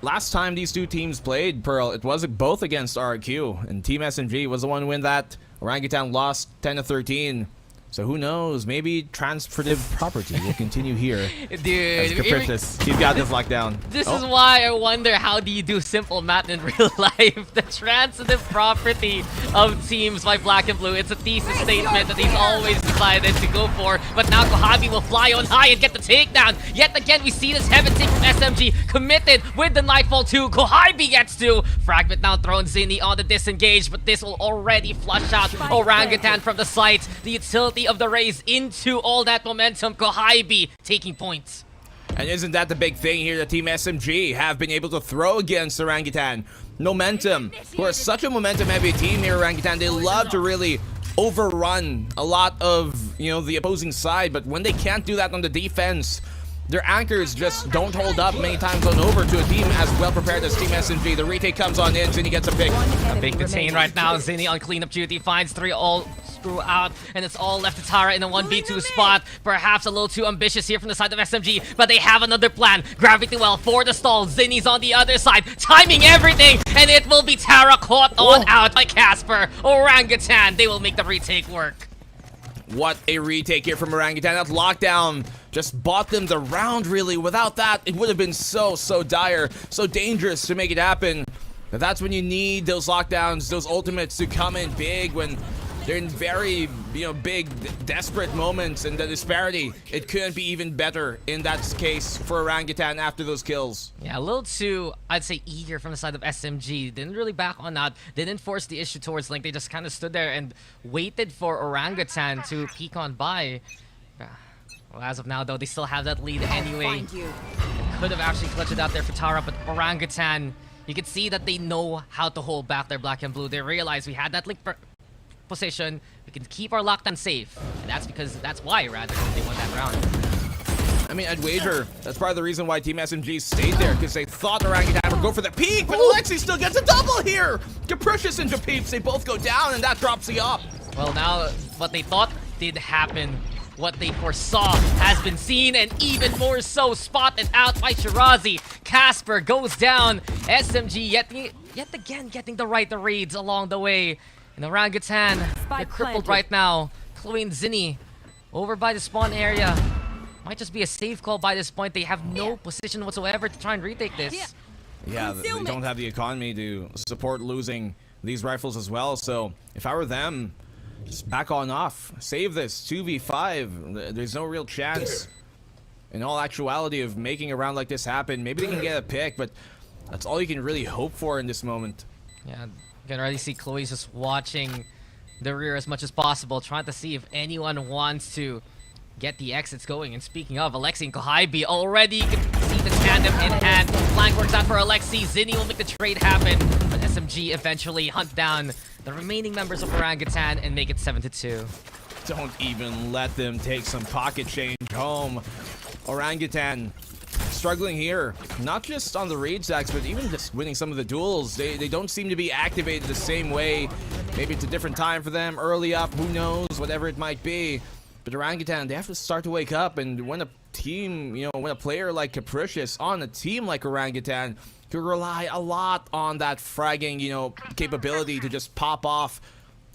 last time these two teams played, Pearl, it was both against RQ. And Team SMG was the one who win that. Orangutan lost 10-13. So who knows? Maybe transitive property will continue here. Dude, Capricious. He's got this locked down. This is why I wonder, how do you do simple math in real life? The transitive property of teams by Blackenblue. It's a thesis statement that he's always decided to go for. But now Kohabi will fly on high and get the takedown. Yet again, we see this heaven take from SMG. Committed with the Nightfall 2. Kohabi gets to. Fragment now thrown Zinni on the disengage. But this will already flush out Orangutan from the site. The utility of the raise into all that momentum. Kohabi taking points. And isn't that the big thing here that Team SMG have been able to throw against Orangutan? Momentum. Who are such a momentum-heavy team here, Orangutan. They love to really overrun a lot of, you know, the opposing side. But when they can't do that on the defense, their anchors just don't hold up many times on over to a team as well prepared as Team SMG. The retake comes on in. Zinni gets a pick. A big detain right now. Zinni on cleanup duty finds 3 all screw out, and it's all left to Tara in a 1v2 spot. Perhaps a little too ambitious here from the side of SMG, but they have another plan. Gravity well for the stall. Zinni's on the other side, timing everything, and it will be Tara caught on out by Casper. Orangutan, they will make the retake work. What a retake here from Orangutan. That lockdown just bought them the round, really. Without that, it would have been so dire, so dangerous to make it happen. But that's when you need those lockdowns, those ultimates to come in big when they're in very, big, desperate moments. And the disparity, it couldn't be even better in that case for Orangutan after those kills. Yeah, a little too, I'd say, eager from the side of SMG. Didn't really back on that. Didn't force the issue towards Link. They just kind of stood there and waited for Orangutan to peek on by. Well, as of now, though, they still have that lead anyway. Could have actually clutched it out there for Tara, but Orangutan, you can see that they know how to hold back their Blackenblue. They realize we had that Link position, we can keep our lockdown safe, and that's why they won that round. I mean, I'd wager that's probably the reason why Team SMG stayed there, because they thought Orangutan would go for the peak, but Alexi still gets a double here! Capricious and Japeeps, they both go down, and that drops the up. Well, now what they thought did happen. What they foresaw has been seen, and even more so spotted out by Shirazi. Casper goes down. SMG yet again getting the right reads along the way. And Orangutan, they're crippled right now. Chloe and Zinni over by the spawn area. Might just be a safe call by this point. They have no position whatsoever to try and retake this. Yeah, they don't have the economy to support losing these rifles as well. So if I were them, just back on off. Save this 2v5. There's no real chance in all actuality of making a round like this happen. Maybe they can get a pick, but that's all you can really hope for in this moment. Yeah, you can already see Chloe's just watching the rear as much as possible, trying to see if anyone wants to get the exits going. And speaking of, Alexi and Kohaibi already, you can see the tandem in hand. Flank works out for Alexi. Zinni will make the trade happen, but SMG eventually hunt down the remaining members of Orangutan and make it 7-2. Don't even let them take some pocket change home. Orangutan struggling here, not just on the raid stacks, but even just winning some of the duels. They don't seem to be activated the same way. Maybe it's a different time for them, early up, who knows, whatever it might be. But Orangutan, they have to start to wake up, and when a team, when a player like Capricious on a team like Orangutan to rely a lot on that fragging, capability to just pop off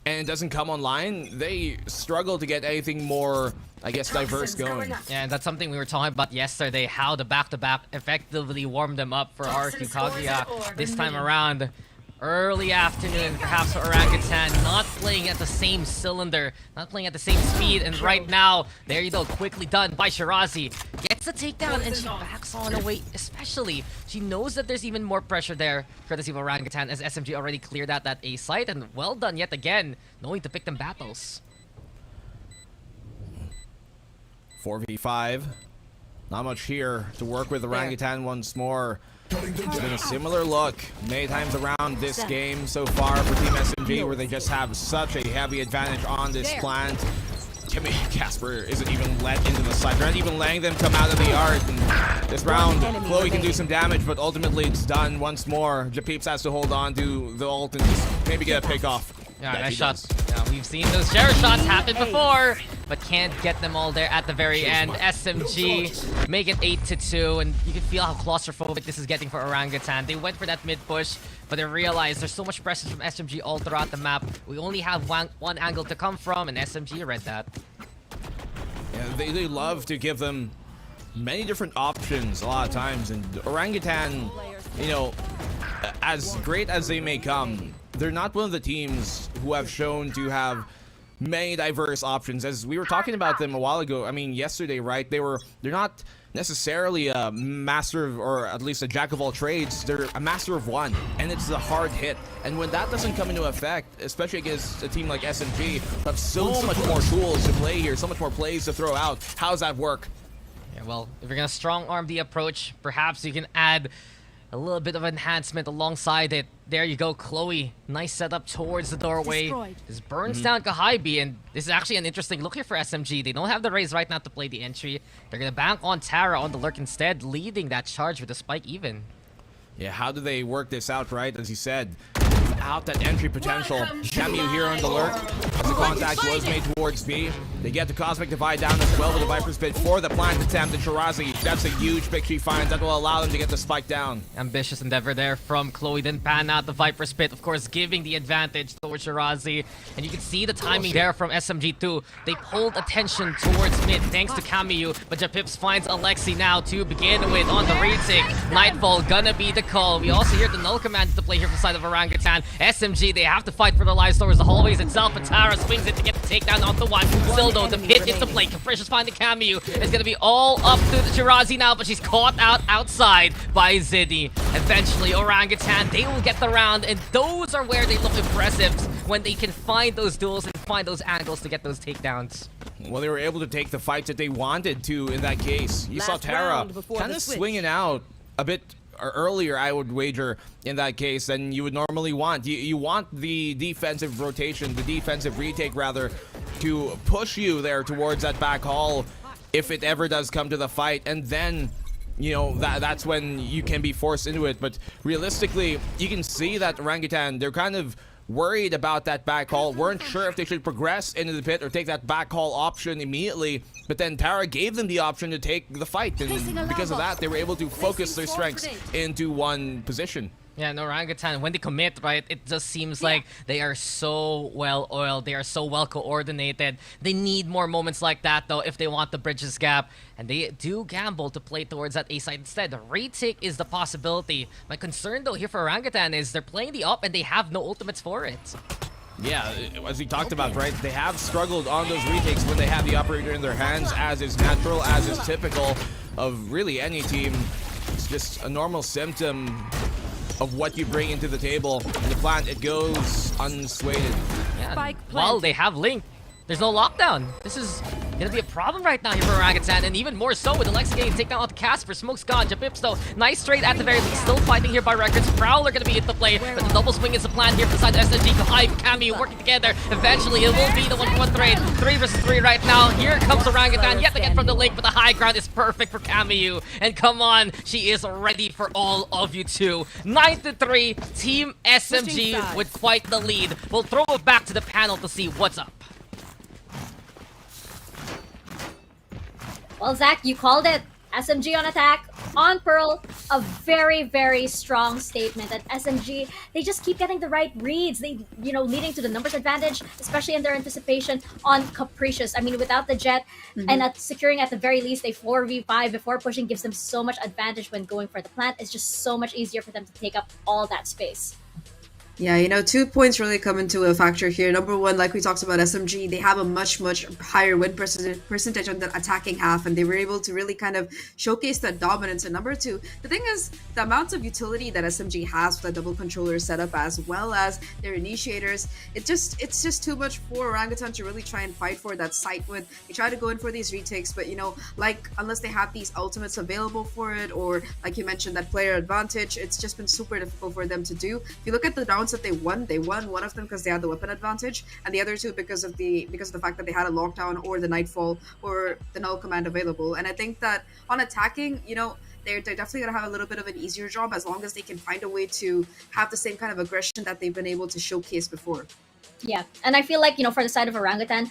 and it doesn't come online, they struggle to get anything more, I guess, diverse going. Yeah, and that's something we were talking about yesterday, how the back-to-back effectively warmed them up for RQ Kaguya this time around. Early afternoon, perhaps for Orangutan, not playing at the same cylinder, not playing at the same speed, and right now, there you go, quickly done by Shirazi. Gets the takedown, and she backs on away, especially. She knows that there's even more pressure there, courtesy of Orangutan, as SMG already cleared out that A site, and well done yet again, knowing to pick them battles. 4v5. Not much here to work with Orangutan once more. It's been a similar look many times around this game so far for Team SMG, where they just have such a heavy advantage on this plant. Casper isn't even let into the site. They're not even letting them come out of the art. And this round, Chloe can do some damage, but ultimately it's done once more. Japeeps has to hold on to the ult and just maybe get a pick off. Yeah, nice shots. Yeah, we've seen those share shots happen before, but can't get them all there at the very end. SMG make it 8-2, and you can feel how claustrophobic this is getting for Orangutan. They went for that mid push, but they realized there's so much pressure from SMG all throughout the map. We only have one angle to come from, and SMG read that. Yeah, they love to give them many different options a lot of times, and Orangutan, as great as they may come, they're not one of the teams who have shown to have many diverse options. As we were talking about them a while ago, yesterday, right? They're not necessarily a master of, or at least a jack of all trades. They're a master of one, and it's the hard hit. And when that doesn't come into effect, especially against a team like SMG, who have so much more tools to play here, so much more plays to throw out, how does that work? Yeah, well, if you're gonna strong arm the approach, perhaps you can add a little bit of enhancement alongside it. There you go, Chloe. Nice setup towards the doorway. This burns down Kohaibi, and this is actually an interesting look here for SMG. They don't have the raise right now to play the entry. They're gonna bank on Tara on the lurk instead, leading that charge with a spike even. Yeah, how do they work this out, right? As you said, out that entry potential. Camu here on the lurk as the contact was made towards B. They get the Cosmic Divide down as well with the Viper's Pit for the plant attempt. And Shirazi, that's a huge pick she finds that will allow them to get the spike down. Ambitious endeavor there from Chloe. Didn't pan out the Viper's Pit, of course, giving the advantage towards Shirazi. And you can see the timing there from SMG too. They pulled attention towards mid thanks to Camu, but Japips finds Alexi now to begin with on the retake. Nightfall gonna be the call. We also hear the null command to play here from the side of Orangutan. SMG, they have to fight for the lives towards the hallways itself, and Tara swings it to get the takedown onto one. Still though, the pit into play. Capricious finding Camu. It's gonna be all up to Shirazi now, but she's caught outside by Zinni. Eventually, Orangutan, they will get the round, and those are where they look impressive, when they can find those duels and find those angles to get those takedowns. Well, they were able to take the fights that they wanted to in that case. You saw Tara kind of swinging out a bit earlier, I would wager, in that case, than you would normally want. You want the defensive rotation, the defensive retake rather, to push you there towards that back hall. if it ever does come to the fight, and then that's when you can be forced into it. But realistically, you can see that Orangutan, they're kind of worried about that back call, weren't sure if they should progress into the pit or take that back call option immediately, but then Tara gave them the option to take the fight, and because of that, they were able to focus their strengths into one position. Yeah, and Orangutan, when they commit, right, it just seems like they are so well oiled. They are so well coordinated. They need more moments like that, though, if they want the bridges gap. And they do gamble to play towards that A side instead. Retake is the possibility. My concern, though, here for Orangutan is they're playing the up and they have no ultimates for it. Yeah, as we talked about, right, they have struggled on those retakes when they have the operator in their hands, as is natural, as is typical of really any team. It's just a normal symptom of what you bring into the table. In the plant, it goes unswayed. Yeah, well, they have Link. There's no lockdown. This is gonna be a problem right now here for Orangutan, and even more so with Alexa getting taken out the Casper. Smoke's gone. Japips, though, nice trade at the very least. Still fighting here by Records. Prowler gonna be into play, but the double swing is the plan here beside SNG. Kohai, Kami working together. Eventually, it will be the 1-1 trade. 3 versus 3 right now. Here comes Orangutan yet again from the Link, but the high ground is perfect for Kamiyu. And come on, she is ready for all of you too. 9-3, Team SMG with quite the lead. We'll throw it back to the panel to see what's up. Well, Zach, you called it. SMG on attack, on Pearl, a very, very strong statement that SMG, they just keep getting the right reads. They, leading to the numbers advantage, especially in their anticipation on Capricious. I mean, without the Jet and securing at the very least a 4v5 before pushing gives them so much advantage when going for the plant. It's just so much easier for them to take up all that space. Yeah, 2 points really come into a factor here. Number one, like we talked about, SMG, they have a much, much higher win percentage on the attacking half, and they were able to really kind of showcase that dominance. And number two, the thing is, the amount of utility that SMG has with the double controller setup, as well as their initiators, it's just too much for Orangutan to really try and fight for that site win. They try to go in for these retakes, but unless they have these ultimates available for it, or like you mentioned, that player advantage, it's just been super difficult for them to do. If you look at the rounds that they won one of them because they had the weapon advantage, and the other two because of the fact that they had a lockdown or the nightfall or the null command available. And I think that on attacking, they're definitely going to have a little bit of an easier job as long as they can find a way to have the same kind of aggression that they've been able to showcase before. Yeah, and I feel like, for the side of Orangutan,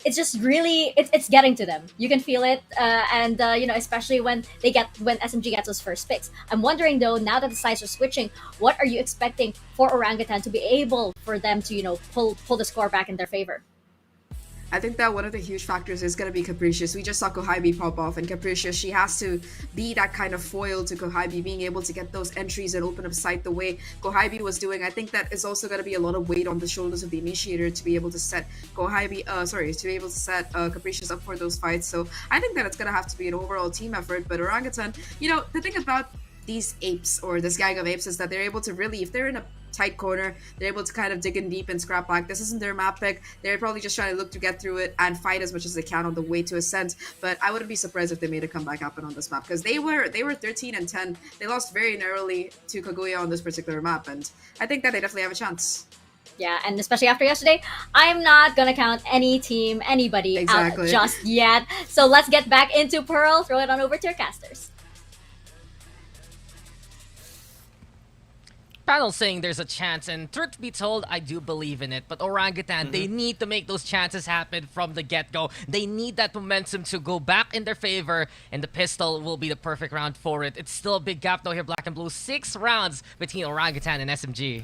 it's just really, it's getting to them. You can feel it, and especially when SMG gets those first picks. I'm wondering, though, now that the sides are switching, what are you expecting for Orangutan to be able for them to, pull the score back in their favor? I think that one of the huge factors is going to be Capricious. We just saw Kohaibi pop off, and Capricious, she has to be that kind of foil to Kohaibi, being able to get those entries and open up sight the way Kohaibi was doing. I think that is also going to be a lot of weight on the shoulders of the initiator to be able to set Capricious up for those fights. So I think that it's going to have to be an overall team effort. But Orangutan, the thing about these apes, or this gang of apes, is that they're able to really, if they're in a tight corner, they're able to kind of dig in deep and scrap back. This isn't their map pick. They're probably just trying to look to get through it and fight as much as they can on the way to Ascent. But I wouldn't be surprised if they made a comeback happen on this map, because they were 13-10. They lost very narrowly to Kaguya on this particular map, and I think that they definitely have a chance. Yeah, and especially after yesterday, I'm not gonna count anybody out just yet. So let's get back into Pearl. Throw it on over to your casters. Panel saying there's a chance, and truth be told, I do believe in it. But Orangutan, they need to make those chances happen from the get-go. They need that momentum to go back in their favor, and the pistol will be the perfect round for it. It's still a big gap though here, Blackenblue. 6 rounds between Orangutan and SMG.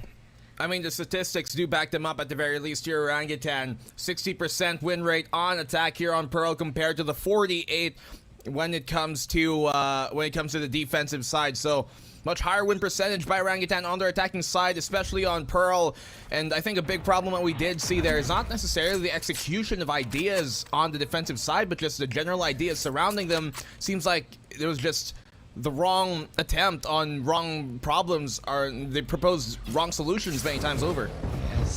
I mean, the statistics do back them up at the very least here. Orangutan, 60% win rate on attack here on Pearl compared to the 48 when it comes to the defensive side. So much higher win percentage by Orangutan on their attacking side, especially on Pearl. And I think a big problem that we did see there is not necessarily the execution of ideas on the defensive side, but just the general ideas surrounding them. Seems like there was just the wrong attempt on wrong problems, or they proposed wrong solutions many times over.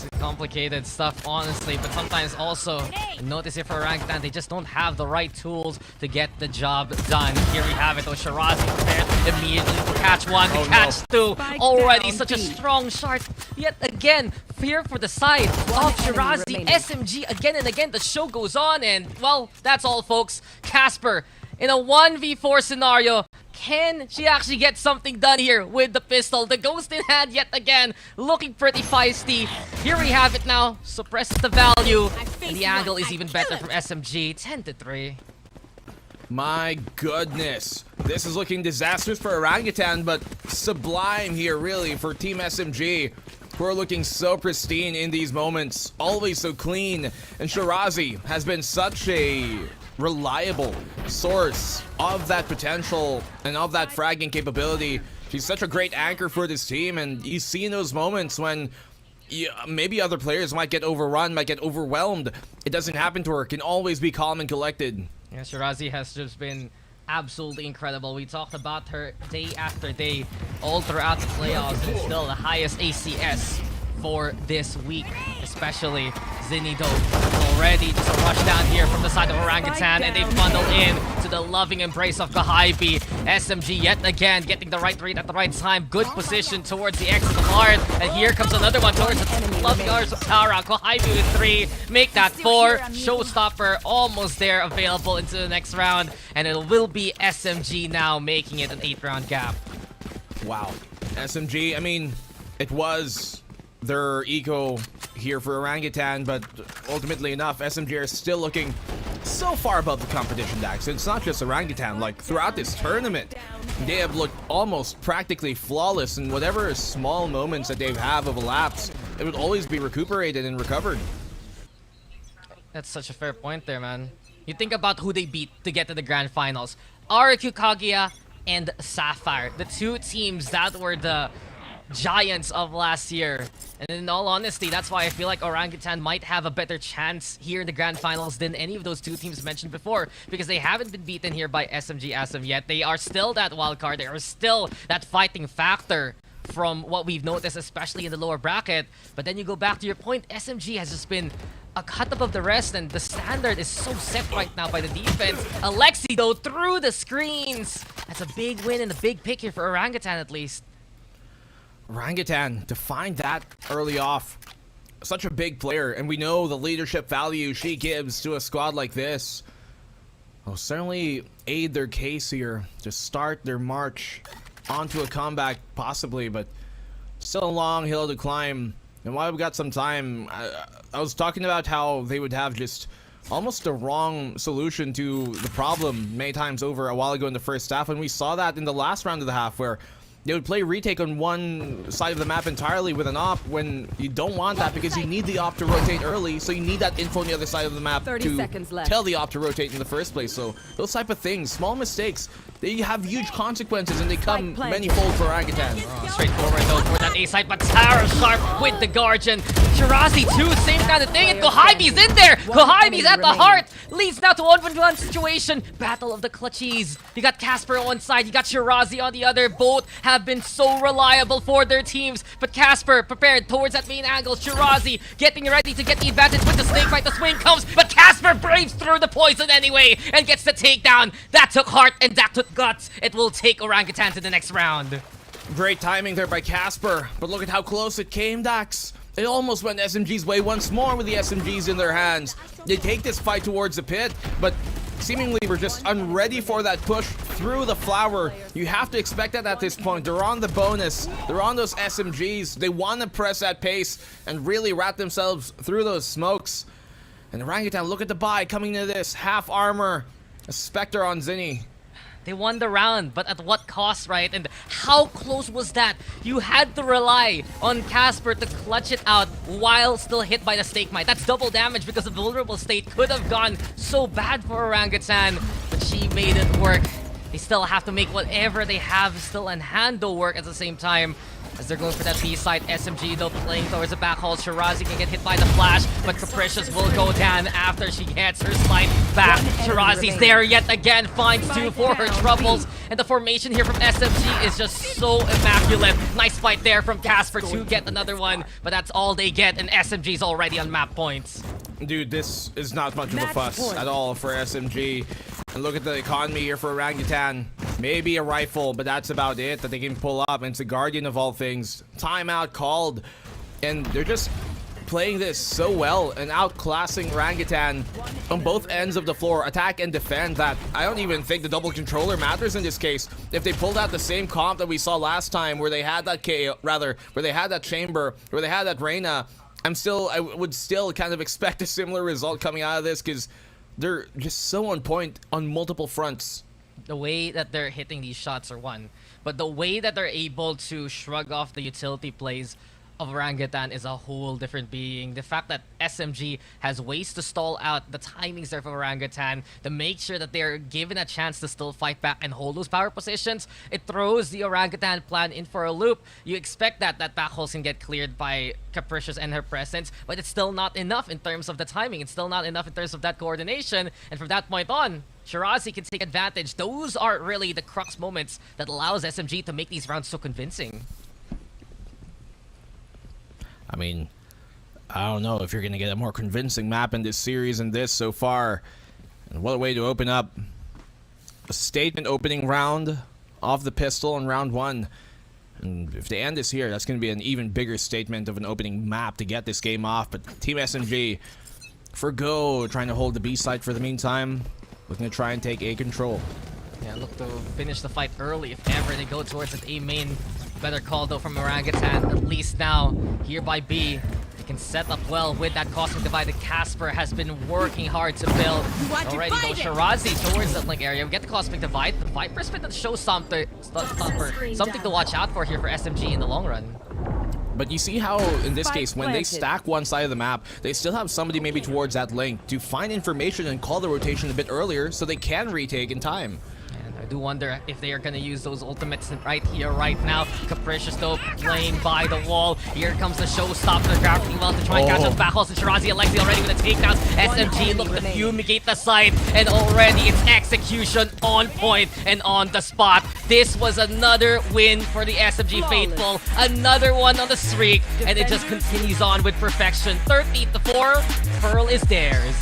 It's complicated stuff, honestly, but sometimes also notice if for Orangutan, they just don't have the right tools to get the job done. Here we have it. Shirazi prepared immediately to catch one, to catch two. Already such a strong shot. Yet again, fear for the side of Shirazi. SMG again and again. The show goes on, and well, that's all, folks. Casper in a 1v4 scenario. Can she actually get something done here with the pistol? The ghost in hand yet again, looking pretty feisty. Here we have it now. Suppresses the value. And the angle is even better from SMG. 10-3. My goodness. This is looking disastrous for Orangutan, but sublime here, really, for Team SMG, who are looking so pristine in these moments. Always so clean. And Shirazi has been such a reliable source of that potential and of that fragging capability. She's such a great anchor for this team, and you see in those moments when maybe other players might get overrun, might get overwhelmed. It doesn't happen to her. Can always be calm and collected. Yeah, Shirazi has just been absolutely incredible. We talked about her day after day, all throughout the playoffs, and still the highest ACS for this week, especially Zinido. Already just a rush down here from the side of Orangutan, and they funnel in to the loving embrace of Kahaibi. SMG yet again getting the right read at the right time. Good position towards the exit of Heart, and here comes another one towards the loving arms of Tara. Kahaibi with 3, make that 4. Showstopper almost there, available into the next round, and it will be SMG now making it an 8-round gap. Wow. SMG, I mean, it was their eco here for Orangutan, but ultimately enough, SMG are still looking so far above the competition, Daks. It's not just Orangutan, like throughout this tournament, they have looked almost practically flawless, and whatever small moments that they have of a lapse, it would always be recuperated and recovered. That's such a fair point there, man. You think about who they beat to get to the grand finals. RQ Kaguya and Sapphire, the two teams that were the giants of last year. And in all honesty, that's why I feel like Orangutan might have a better chance here in the grand finals than any of those two teams mentioned before, because they haven't been beaten here by SMG as of yet. They are still that wild card. They are still that fighting factor from what we've noticed, especially in the lower bracket. But then you go back to your point, SMG has just been a cut above the rest, and the standard is so set right now by the defense. Alexi, though, through the screens. That's a big win and a big pick here for Orangutan, at least. Orangutan, to find that early off, such a big player, and we know the leadership value she gives to a squad like this will certainly aid their case here to start their march onto a comeback, possibly, but still a long hill to climb. And while we've got some time, I was talking about how they would have just almost a wrong solution to the problem many times over a while ago in the first half, and we saw that in the last round of the half, where they would play retake on one side of the map entirely with an op, when you don't want that, because you need the op to rotate early, so you need that info on the other side of the map to tell the op to rotate in the first place. So those type of things, small mistakes, they have huge consequences, and they come many-fold for Orangutan. Straightforward though for that A side, but Tara sharp with the Guardian. Shirazi too, same kind of thing, and Kohaibi's in there! Kohaibi's at the heart! Leads now to 1v1 situation. Battle of the clutchies. You got Casper on one side, you got Shirazi on the other. Both have been so reliable for their teams, but Casper prepared towards that main angle. Shirazi getting ready to get the advantage with the snake bite. The swing comes, but Casper braves through the poison anyway and gets the takedown. That took heart and that took guts. It will take Orangutan to the next round. Great timing there by Casper, but look at how close it came, Daks. It almost went SMG's way once more with the SMGs in their hands. They take this fight towards the pit, but seemingly we're just unready for that push through the flower. You have to expect that at this point. They're on the bonus. They're on those SMGs. They want to press that pace and really wrap themselves through those smokes. And Orangutan, look at the buy coming to this. Half armor. A Spectre on Zinni. They won the round, but at what cost, right? And how close was that? You had to rely on Casper to clutch it out while still hit by the snake mite. That's double damage, because the vulnerable state could have gone so bad for Orangutan, but she made it work. They still have to make whatever they have still in hand to work at the same time. as they're going for that B side. SMG though playing towards the back hole. Shirazi can get hit by the flash, but Capricious will go down after she gets her slide back. Shirazi's there yet again, finds 2 for her troubles, and the formation here from SMG is just so immaculate. Nice fight there from Casper to get another one, but that's all they get, and SMG's already on map points. Dude, this is not much of a fuss at all for SMG. And look at the economy here for Orangutan. Maybe a rifle, but that's about it that they can pull up. And it's the Guardian of all things. Timeout called. And they're just playing this so well and outclassing Orangutan on both ends of the floor, attack and defend, that I don't even think the double controller matters in this case. If they pulled out the same comp that we saw last time, where they had that where they had that chamber, where they had that Reyna, I would still kind of expect a similar result coming out of this, because they're just so on point on multiple fronts. The way that they're hitting these shots are one, but the way that they're able to shrug off the utility plays of Orangutan is a whole different being. The fact that SMG has ways to stall out the timings there for Orangutan to make sure that they're given a chance to still fight back and hold those power positions, it throws the Orangutan plan in for a loop. You expect that back holes can get cleared by Capricious and her presence, but it's still not enough in terms of the timing. It's still not enough in terms of that coordination, and from that point on, Shirazi can take advantage. Those are really the crux moments that allows SMG to make these rounds so convincing. I mean, I don't know if you're going to get a more convincing map in this series than this so far. And what a way to open up a statement opening round off the pistol in round 1. And if they end this here, that's going to be an even bigger statement of an opening map to get this game off. But Team SMG, for Go, trying to hold the B side for the meantime, looking to try and take A control. Yeah, look to finish the fight early if ever they go towards an A main. Better call though from Orangutan, at least now here by B. They can set up well with that Cosmic Divide that Casper has been working hard to build. Already though, Shirazi towards that link area. We get the Cosmic Divide. The Viper's been to show something to watch out for here for SMG in the long run. But you see how, in this case, when they stack one side of the map, they still have somebody maybe towards that link to find information and call the rotation a bit earlier so they can retake in time. I do wonder if they are going to use those ultimates right here, right now. Capricious though playing by the wall. Here comes the showstopper. They're grappling well to try and catch those back holes. And Shirazi Alexi already with the takedowns. SMG look to fumigate the side. And already it's execution on point and on the spot. This was another win for the SMG faithful. Another one on the streak. And it just continues on with perfection. 13-4. Pearl is theirs.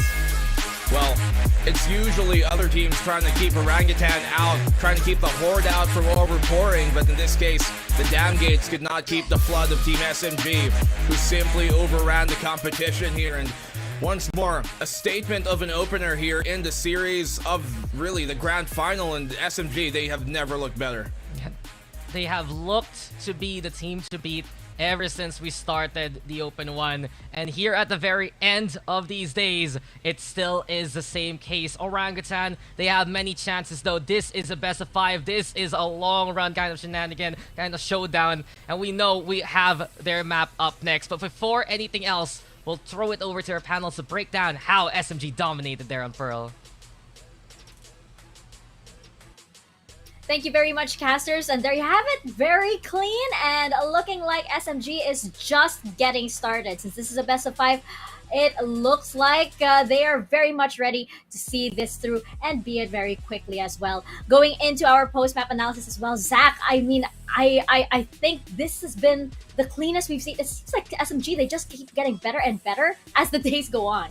Well, it's usually other teams trying to keep Orangutan out, trying to keep the Horde out from overpouring, but in this case, the Dam Gates could not keep the flood of Team SMG, who simply overran the competition here. And once more, a statement of an opener here in the series of really the grand final, and SMG, they have never looked better. They have looked to be the team to beat ever since we started the Open 1. And here at the very end of these days, it still is the same case. Orangutan, they have many chances though. This is a best of 5. This is a long run kind of shenanigan, kind of showdown. And we know we have their map up next. But before anything else, we'll throw it over to our panels to break down how SMG dominated there on Pearl. Thank you very much, casters. And there you have it. Very clean and looking like SMG is just getting started. Since this is a best of 5, it looks like they are very much ready to see this through and beat it very quickly as well. Going into our post-map analysis as well, Zach, I mean, I think this has been the cleanest we've seen. It seems like SMG, they just keep getting better and better as the days go on.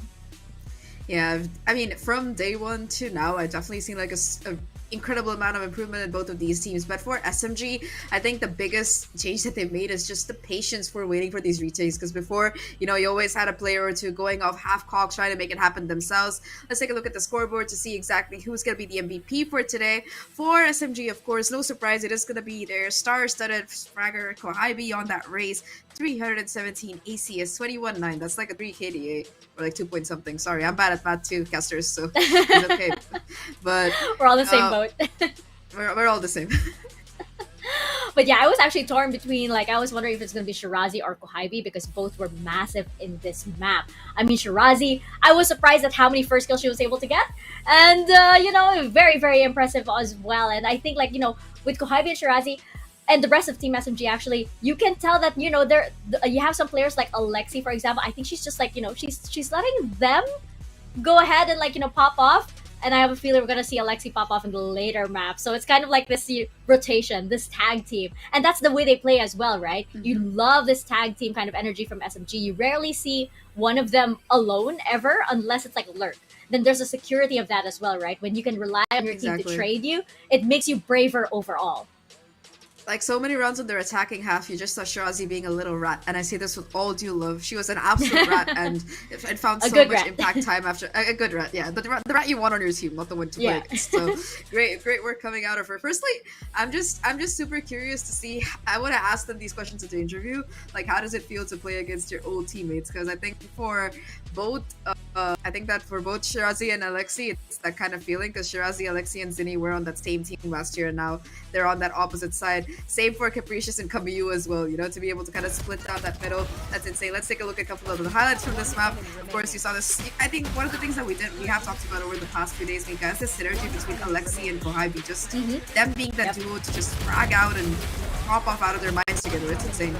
Yeah, I mean, from day 1 to now, I've definitely seen like a incredible amount of improvement in both of these teams. But for SMG, I think the biggest change that they made is just the patience for waiting for these retakes. Because before, you know, you always had a player or two going off half cock trying to make it happen themselves. Let's take a look at the scoreboard to see exactly who's going to be the MVP for today. For SMG, of course, no surprise, it is going to be their star-studded fragger Kohaibi on that race. 317 ACS, 21-9. That's like a 3 KDA or like 2 point something. Sorry, I'm bad at math too, casters, so it's okay. But we're all the same boat. we're all the same. But yeah, I was actually torn between, like, I was wondering if it's going to be Shirazi or Kohaibi because both were massive in this map. I mean, Shirazi, I was surprised at how many first kills she was able to get. And, you know, very, very impressive as well. And I think, like, you know, with Kohaibi and Shirazi, and the rest of Team SMG actually, you can tell that you have some players like Alexi, for example. I think she's just like she's letting them go ahead and pop off. And I have a feeling we're gonna see Alexi pop off in the later map. So it's kind of like this rotation, this tag team, and that's the way they play as well, right? You love this tag team kind of energy from SMG. You rarely see one of them alone ever, unless it's like Lurk. Then there's a security of that as well, right? When you can rely on your team to trade you, it makes you braver overall. Like so many rounds in their attacking half, you just saw Shirazi being a little rat, and I say this with all due love. She was an absolute rat, and it found so much rat. impact time after a good rat. Yeah, the rat you want on your team, not the one to play against. So great work coming out of her. Firstly, I'm just super curious to see. I want to ask them these questions at the interview. Like, how does it feel to play against your old teammates? Because I think for both Shirazi and Alexi, it's that kind of feeling. Because Shirazi, Alexi, and Zinni were on that same team last year, and now they're on that opposite side. Same for Capricious and Kamyu as well, to be able to kind of split down that middle. That's insane. Let's take a look at a couple of the highlights from this map. Of course, you saw this. I think one of the things that we have talked about over the past few days, Mika, is the synergy between Alexi and Kohabi. Just them being that duo to just frag out and pop off out of their minds together. It's insane.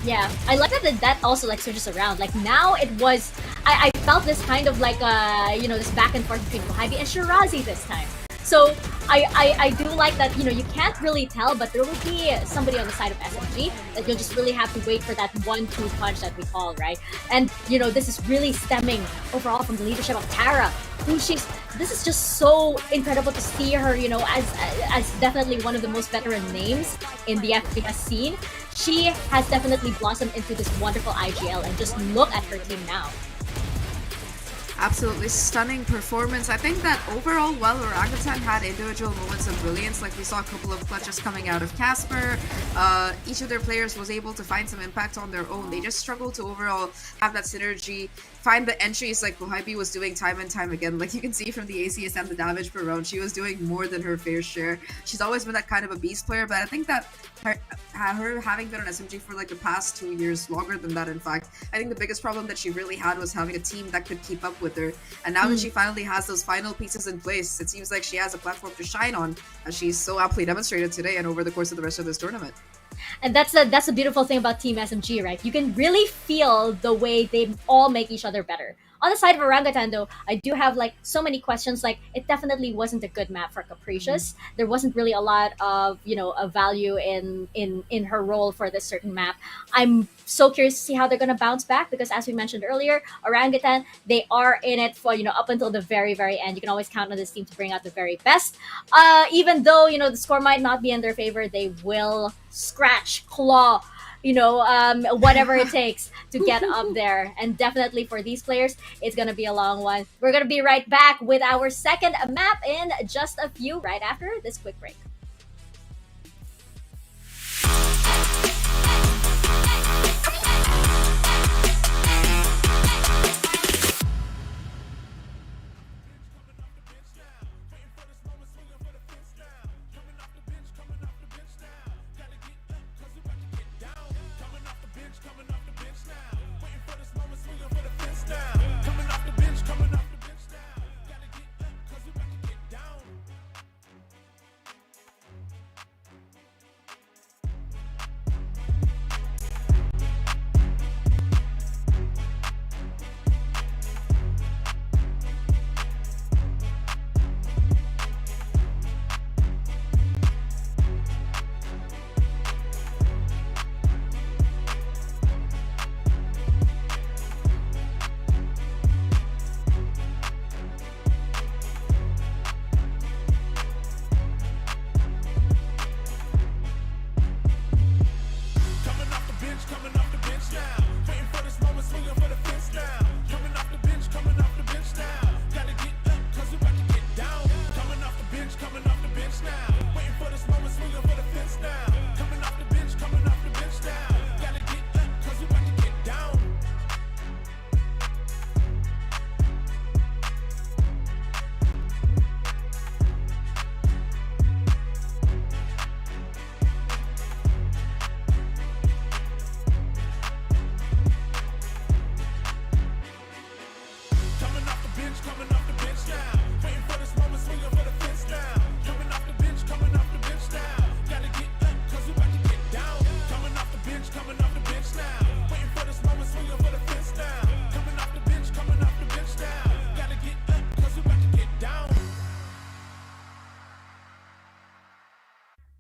Yeah, I like that also switches around. Like now it was, I felt this kind of like this back and forth between Kohabi and Shirazi this time. So I do like that, you can't really tell, but there will be somebody on the side of SMG that you'll just really have to wait for that 1-2 punch that we call, right? And, this is really stemming overall from the leadership of Tara, this is just so incredible to see her, as definitely one of the most veteran names in the FPS scene. She has definitely blossomed into this wonderful IGL, and just look at her team now. Absolutely stunning performance. I think that overall, while Orangutan had individual moments of brilliance, like we saw a couple of clutches coming out of Casper, each of their players was able to find some impact on their own. They just struggled to overall have that synergy, find the entries like Kohabi was doing time and time again. Like you can see from the ACS and the damage per round, she was doing more than her fair share. She's always been that kind of a beast player, but I think that her having been on SMG for like the past 2 years, longer than that in fact, I think the biggest problem that she really had was having a team that could keep up with her. And now that she finally has those final pieces in place, it seems like she has a platform to shine on, as she's so aptly demonstrated today and over the course of the rest of this tournament. And that's the beautiful thing about Team SMG, right? You can really feel the way they all make each other better. On the side of Orangutan, though, I do have so many questions. Like, it definitely wasn't a good map for Capricious. There wasn't really a lot of a value in her role for this certain map. I'm so curious to see how they're gonna bounce back, because as we mentioned earlier, Orangutan, they are in it for up until the very, very end. You can always count on this team to bring out the very best. Even though the score might not be in their favor, they will scratch, claw, whatever it takes to get up there. And definitely for these players, it's going to be a long one. We're going to be right back with our second map in just a few, right after this quick break.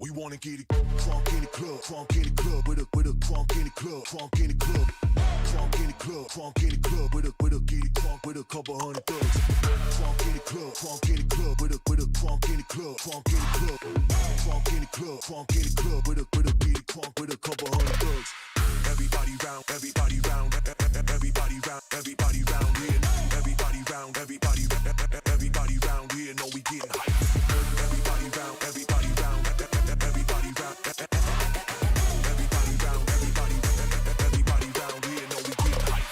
We wanna get it crunk in the club, crunk in the club, with a crunk in the club, crunk in the club, crunk in the club, crunk in the club, with a get it crunk with a couple hundred thugs. Crunk in the club, crunk in the club, with a crunk in the club, crunk in the club, crunk in the club, crunk in the club, with a get it crunk with a couple hundred thugs. Everybody round, everybody round, everybody round, everybody round here. Everybody round, everybody round here. Know we getting hype. Everybody round, everybody round, everybody round, everybody round, everybody round here. Know we getting hype.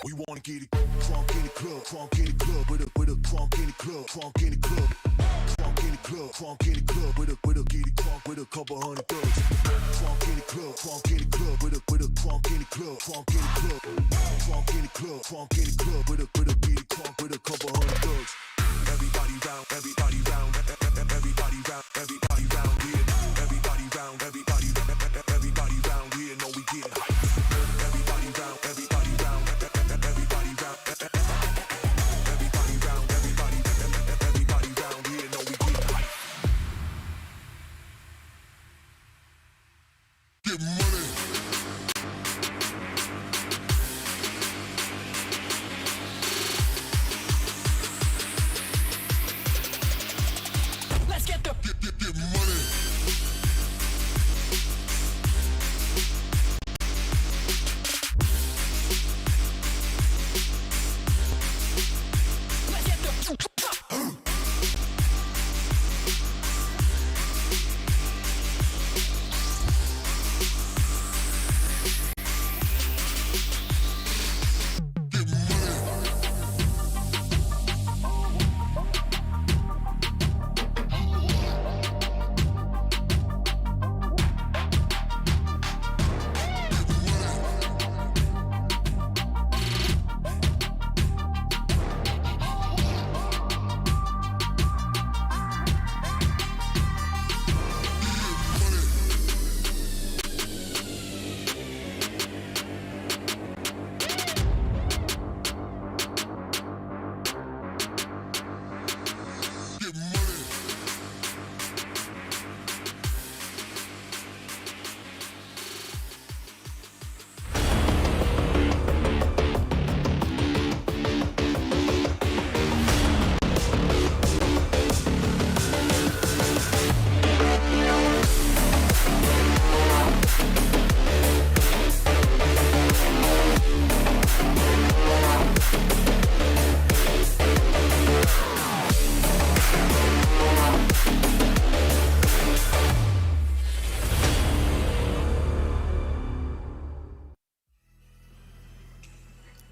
We wanna get it crunk in the club, crunk in the club, with a crunk in the club, crunk in the club, crunk in the club, crunk in the club, with a get it crunk with a couple hundred thugs. Crunk in the club, crunk in the club, with a crunk in the club, crunk in the club, crunk in the club, crunk in the club, with a get it crunk with a couple hundred thugs. Everybody round, everybody round, everybody round, everybody round here. Everybody round, everybody round here. Know we getting hype. Everybody round, everybody round, everybody round, everybody round, everybody round here. Know we getting hype. Get money. Let's get the Get money. let's get the Get money. Get money.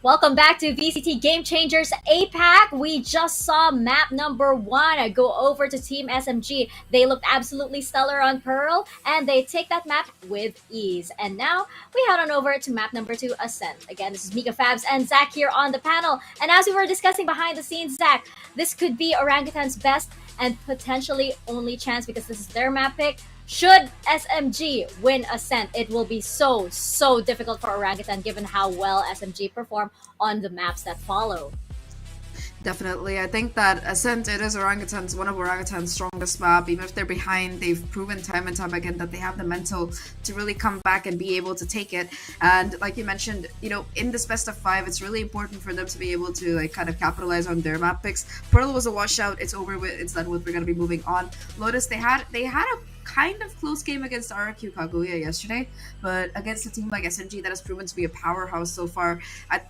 Welcome back to VCT Game Changers APAC. We just saw map number 1 go over to Team SMG. They looked absolutely stellar on Pearl, and they take that map with ease. And now we head on over to map number 2, Ascent. Again, this is Mikafabs and Zahk here on the panel. And as we were discussing behind the scenes, Zahk, this could be Orangutan's best and potentially only chance because this is their map pick. Should SMG win Ascent, it will be so difficult for Orangutan given how well SMG perform on the maps that follow. Definitely. I think that Ascent, it is one of Orangutan's strongest map. Even if they're behind, they've proven time and time again that they have the mental to really come back and be able to take it. And like you mentioned, in this best of 5, it's really important for them to be able to like kind of capitalize on their map picks. Pearl was a washout. It's over with. It's done with. We're gonna be moving on. Lotus, they had a kind of close game against RRQ Kaguya yesterday, but against a team like SMG that has proven to be a powerhouse so far,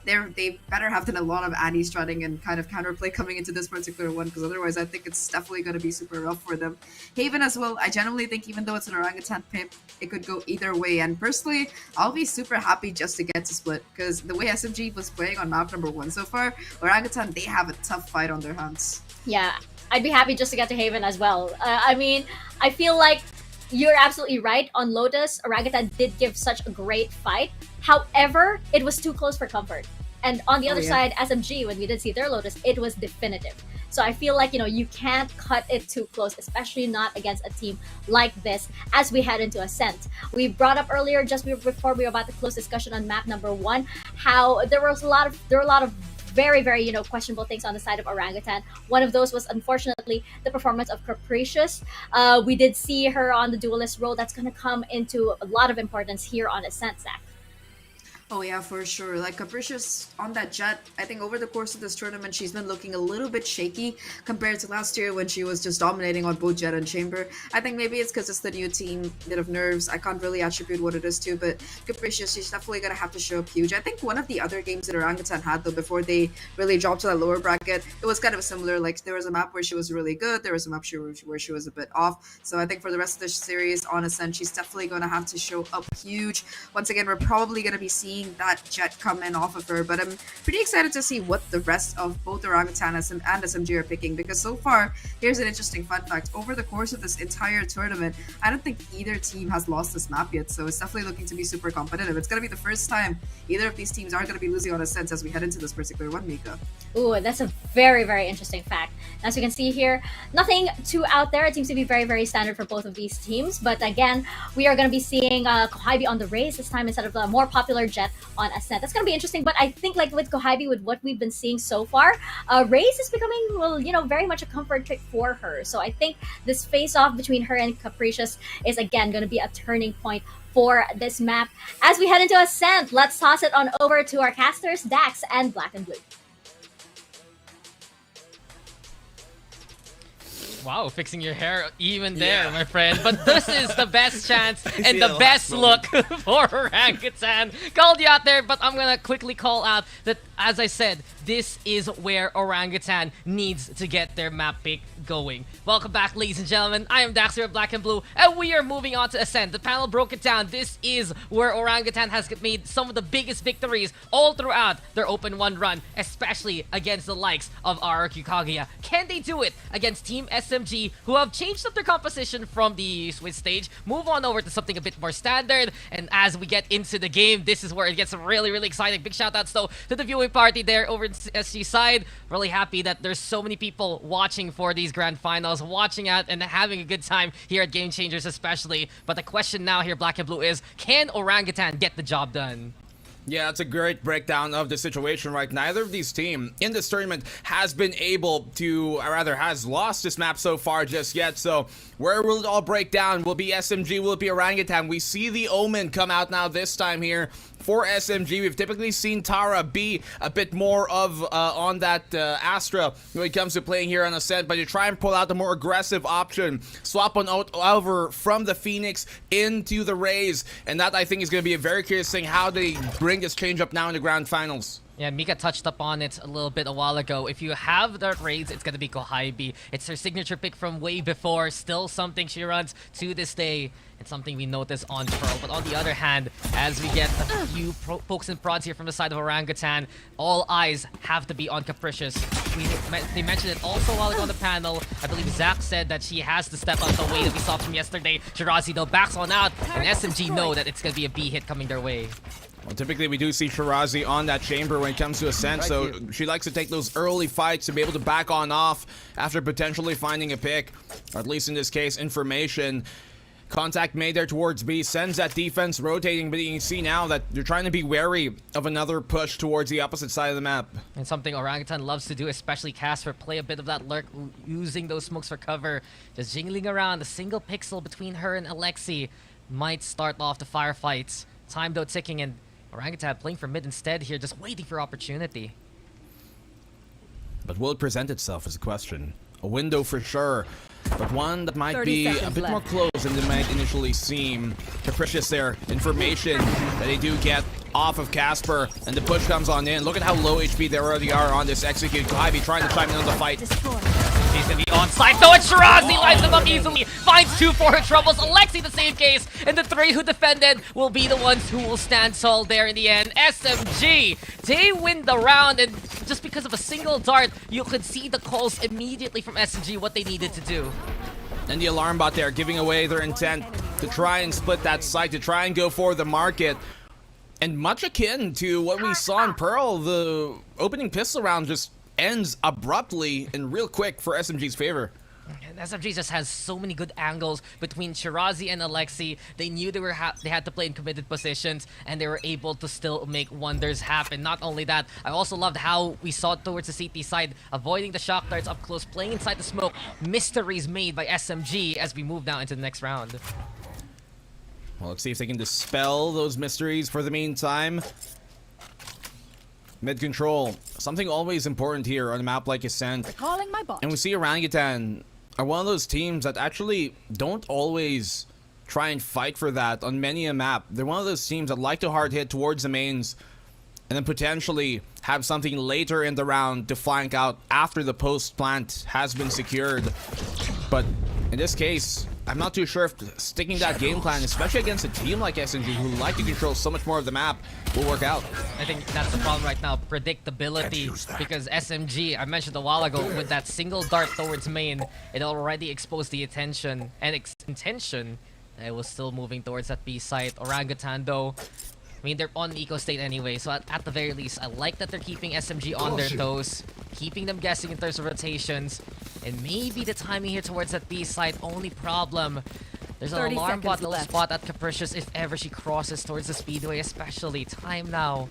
they better have done a lot of anti-strutting and kind of counterplay coming into this particular one, because otherwise I think it's definitely going to be super rough for them. Haven as well, I generally think even though it's an Orangutan pimp, it could go either way, and personally, I'll be super happy just to get to split, because the way SMG was playing on map number 1 so far, Orangutan, they have a tough fight on their hands. Yeah, I'd be happy just to get to Haven as well. I mean, I feel like you're absolutely right. On Lotus, Orangutan did give such a great fight. However, it was too close for comfort. And on the other side, SMG, when we did see their Lotus, it was definitive. So I feel like, you can't cut it too close, especially not against a team like this as we head into Ascent. We brought up earlier, just before we were about to close discussion on map number 1, how there were a lot of very, very, questionable things on the side of Orangutan. One of those was, unfortunately, the performance of Capricious. We did see her on the duelist role. That's going to come into a lot of importance here on Ascent, Zahk. Oh yeah, for sure. Like Capricious on that Jet, I think over the course of this tournament, she's been looking a little bit shaky compared to last year when she was just dominating on both Jet and Chamber. I think maybe it's because it's the new team, bit of nerves. I can't really attribute what it is to, but Capricious, she's definitely going to have to show up huge. I think one of the other games that Orangutan had, though, before they really dropped to that lower bracket, it was kind of similar. Like, there was a map where she was really good, there was a map where she was a bit off. So I think for the rest of the series on Ascent, she's definitely going to have to show up huge. Once again, we're probably going to be seeing that Jet come in off of her, but I'm pretty excited to see what the rest of both Orangutan and SMG are picking, because so far, here's an interesting fun fact. Over the course of this entire tournament, I don't think either team has lost this map yet, so it's definitely looking to be super competitive. It's going to be the first time either of these teams are going to be losing on Ascent as we head into this particular one, Mika. Ooh, that's a very, very interesting fact. As you can see here, nothing too out there. It seems to be very, very standard for both of these teams, but again, we are going to be seeing Kohibi on the Raze this time instead of the more popular Jet on Ascent. That's going to be interesting, but I think like with Kohibi, with what we've been seeing so far, Raze is becoming, well, very much a comfort pick for her. So I think this face-off between her and Capricious is again going to be a turning point for this map. As we head into Ascent, let's toss it on over to our casters, Daks and Blackenblue. Wow, fixing your hair even there, my friend. But this is the best chance and the best look for Orangutan. Called you out there, but I'm going to quickly call out that, as I said, this is where Orangutan needs to get their map pick going. Welcome back, ladies and gentlemen. I am Daks here at Blackenblue, and we are moving on to Ascent. The panel broke it down. This is where Orangutan has made some of the biggest victories all throughout their Open 1 run, especially against the likes of RRQ Kaguya. Can they do it against Team SMG, who have changed up their composition from the Swiss stage, move on over to something a bit more standard? And as we get into the game, this is where it gets really, really exciting. Big shout outs though to the viewing party there over in SG side. Really happy that there's so many people watching for these grand finals, watching out and having a good time here at Game Changers especially. But the question now here, Blackenblue, is can Orangutan get the job done? Yeah, that's a great breakdown of the situation, right? Neither of these teams in this tournament has been able to, or rather has lost this map so far just yet. So where will it all break down? Will it be SMG? Will it be Orangutan? We see the Omen come out now this time here for SMG. We've typically seen Tara be a bit more of on that Astra when it comes to playing here on Ascent, but you try and pull out the more aggressive option, swap on over from the Phoenix into the Raze, and that I think is going to be a very curious thing, how they bring this change up now in the grand finals. Yeah, Mika touched upon it a little bit a while ago. If you have the Raze, it's going to be Kohibi. It's her signature pick from way before. Still something she runs to this day. It's something we notice on Pearl. But on the other hand, as we get a few pokes and prods here from the side of Orangutan, all eyes have to be on Capricious. They mentioned it also a while ago on the panel. I believe Zahk said that she has to step up the way that we saw from yesterday. Shirazi, though, backs on out. And SMG know that it's going to be a B hit coming their way. Well, typically we do see Shirazi on that chamber when it comes to Ascent, so she likes to take those early fights to be able to back on off after potentially finding a pick, or at least in this case, information. Contact made there towards B, sends that defense rotating, but you can see now that they're trying to be wary of another push towards the opposite side of the map. And something Orangutan loves to do, especially Casper, play a bit of that lurk, using those smokes for cover. Just jingling around, a single pixel between her and Alexi might start off the firefights. Time though ticking, and Orangutan playing for mid instead here, just waiting for opportunity. But will it present itself is a question. A window for sure, but one that might be a bit more close than it might initially seem. Capricious there, information that they do get off of Casper, and the push comes on in. Look at how low HP they already are on this execute. Ivy trying to chime in on the fight. He's gonna be onside, though it's Shirazi lines them up easily, finds 2 for her troubles. Alexi the same case, and the 3 who defended will be the ones who will stand tall there in the end. SMG, they win the round, and just because of a single dart, you could see the calls immediately from SMG what they needed to do. And the alarm bot there giving away their intent to try and split that site, to try and go for the market. And much akin to what we saw in Pearl, the opening pistol round just ends abruptly and real quick for SMG's favor. And SMG just has so many good angles between Shirazi and Alexi. They knew they had to play in committed positions, and they were able to still make wonders happen. Not only that, I also loved how we saw towards the CT side, avoiding the shock darts up close, playing inside the smoke. Mysteries made by SMG as we move now into the next round. Well, let's see if they can dispel those mysteries for the meantime. Mid control, something always important here on a map like Ascent. Calling my bot. And we see Orangutan are one of those teams that actually don't always try and fight for that on many a map. They're one of those teams that like to hard hit towards the mains and then potentially have something later in the round to flank out after the post plant has been secured. But in this case, I'm not too sure if sticking that game plan, especially against a team like SNG who like to control so much more of the map, will work out. I think that's the problem right now, predictability, because SMG, I mentioned a while ago, with that single dart towards main, it already exposed the attention and intention. It was still moving towards that B site. Orangutan though, I mean, they're on eco state anyway, so at the very least, I like that they're keeping SMG on their toes, keeping them guessing in terms of rotations, and maybe the timing here towards that B site. Only problem, there's an alarm bot that will spot at Capricious if ever she crosses towards the speedway, especially. Time now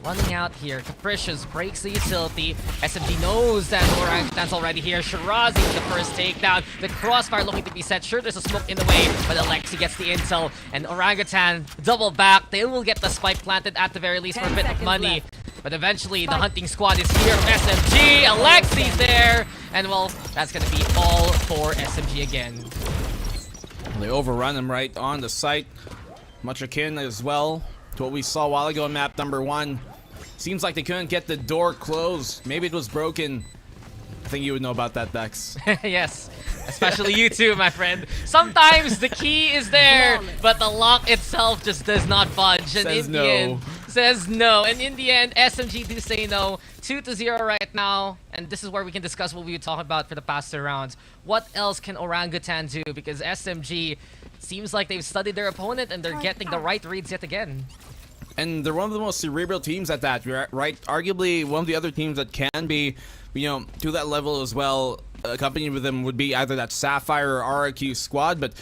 running out here. Capricious breaks the utility. SMG knows that Orangutan's already here. Shirazi with the first takedown. The crossfire looking to be set. Sure, there's a smoke in the way, but Alexi gets the intel, and Orangutan double back. They will get the spike planted at the very least for a bit of money. But eventually, the hunting squad is here from SMG. Alexi's there, and well, that's gonna be all for SMG again. They overrun him right on the site. Much akin as well to what we saw a while ago in map number 1. Seems like they couldn't get the door closed. Maybe it was broken. I think you would know about that, Daks. Yes, especially you too, my friend. Sometimes the key is there, but the lock itself just does not budge. And Says in no. the end, says no. And in the end, SMG do say no. 2-0 right now. And this is where we can discuss what we were talking about for the past 2 rounds. What else can Orangutan do? Because SMG seems like they've studied their opponent and they're getting the right reads yet again. And they're one of the most cerebral teams at that, right? Arguably, one of the other teams that can be, you know, to that level as well, accompanied with them would be either that Sapphire or RRQ squad. But